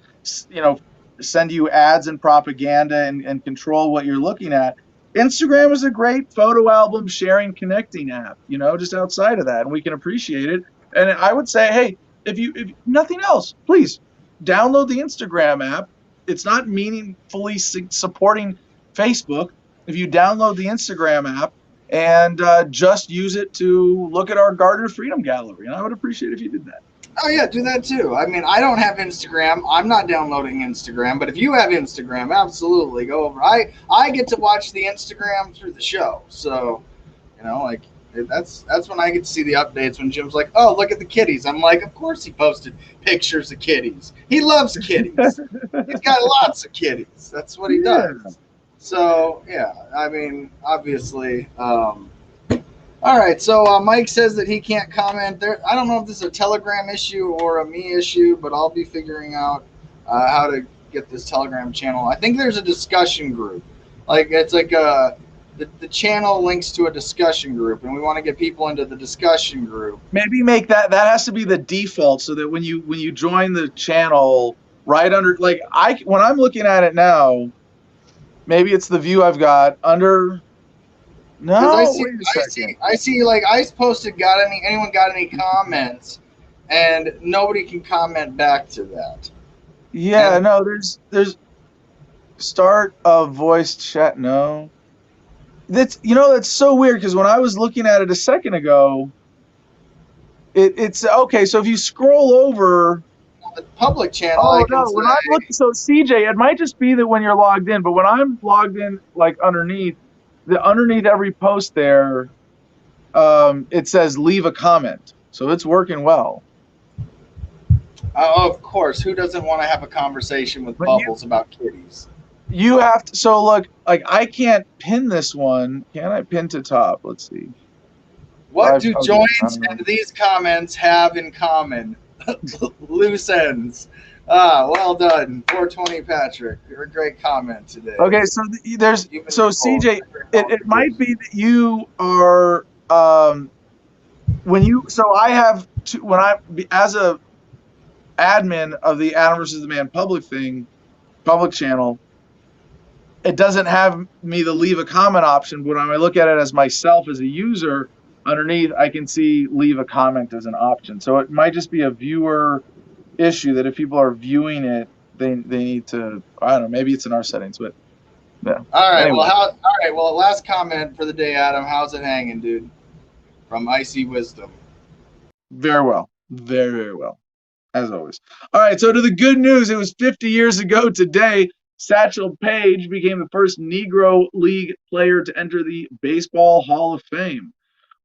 send you ads and propaganda and control what you're looking at, Instagram is a great photo album sharing, connecting app, just outside of that, and we can appreciate it. And I would say, hey, if nothing else, please download the Instagram app. It's not meaningfully supporting Facebook. If you download the Instagram app and just use it to look at our Garden of Freedom gallery, and I would appreciate it if you did that. Oh yeah, do that too. I mean, I don't have Instagram. I'm not downloading Instagram, but if you have Instagram, absolutely go over. I get to watch the Instagram through the show, so that's when I get to see the updates. When Jim's like, "Oh, look at the kitties," I'm like, "Of course he posted pictures of kitties. He loves kitties. He's got lots of kitties. That's what he does." So yeah, I mean, obviously. All right, so Mike says that he can't comment there. I don't know if this is a Telegram issue or a me issue, but I'll be figuring out how to get this Telegram channel. I think there's a discussion group. Like it's like the channel links to a discussion group, and we want to get people into the discussion group. Maybe make that has to be the default, so that when you join the channel, right under, like when I'm looking at it now, maybe it's the view I've got under. No, I see. Like I posted, anyone got any comments, and nobody can comment back to that. Yeah, no. There's start a voice chat. No, that's so weird, because when I was looking at it a second ago, it's okay. So if you scroll over the public channel, when I'm looking, so CJ, it might just be that when you're logged in, but when I'm logged in, like underneath every post there, it says leave a comment. So it's working well. Of course. Who doesn't want to have a conversation with Bubbles about kitties? You have to. So look, like I can't pin this one. Can I pin to top? Let's see. What do joins and these comments have in common? Loose ends. Well done, 420 Patrick. You're a great comment today. Okay, so CJ, it might be that you are I have to, when I as a admin of the Adam versus the Man public channel, it doesn't have me the leave a comment option, but when I look at it as myself as a user, underneath I can see leave a comment as an option. So it might just be a viewer issue that if people are viewing it, they need to, I don't know, maybe it's in our settings, but yeah. All right. Anyway. Well, last comment for the day, Adam. How's it hanging, dude? from Icy Wisdom. Very well. Very, very well. As always. All right, so to the good news, it was 50 years ago today. Satchel Paige became the first Negro League player to enter the Baseball Hall of Fame.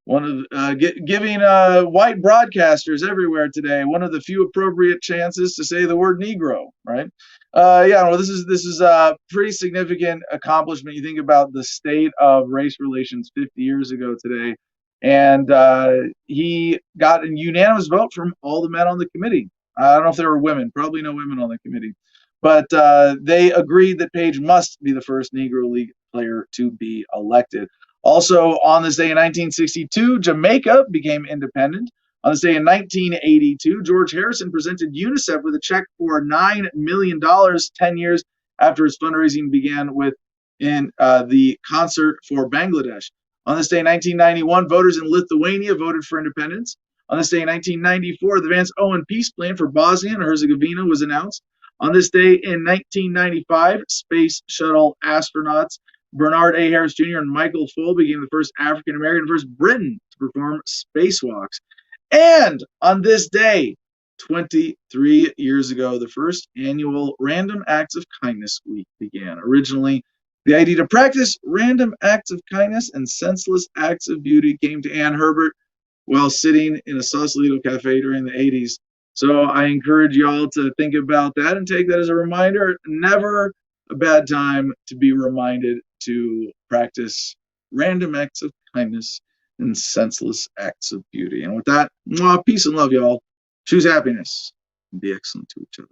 One of giving white broadcasters everywhere today one of the few appropriate chances to say the word Negro, right? Yeah, well, this is a pretty significant accomplishment. You think about the state of race relations 50 years ago today, and he got a unanimous vote from all the men on the committee. I don't know if there were women, probably no women on the committee, but they agreed that Paige must be the first Negro League player to be elected. Also, on this day in 1962, Jamaica became independent. On this day in 1982, George Harrison presented UNICEF with a check for $9 million 10 years after his fundraising began in the Concert for Bangladesh. On this day in 1991, voters in Lithuania voted for independence. On this day in 1994, the Vance Owen Peace Plan for Bosnia and Herzegovina was announced. On this day in 1995, Space Shuttle astronauts Bernard A. Harris Jr. and Michael Foale became the first African American, first Briton to perform spacewalks. And on this day, 23 years ago, the first annual Random Acts of Kindness Week began. Originally, the idea to practice random acts of kindness and senseless acts of beauty came to Ann Herbert while sitting in a Sausalito cafe during the 80s. So I encourage y'all to think about that and take that as a reminder. Never a bad time to be reminded to practice random acts of kindness and senseless acts of beauty. And with that, peace and love, y'all. Choose happiness and be excellent to each other.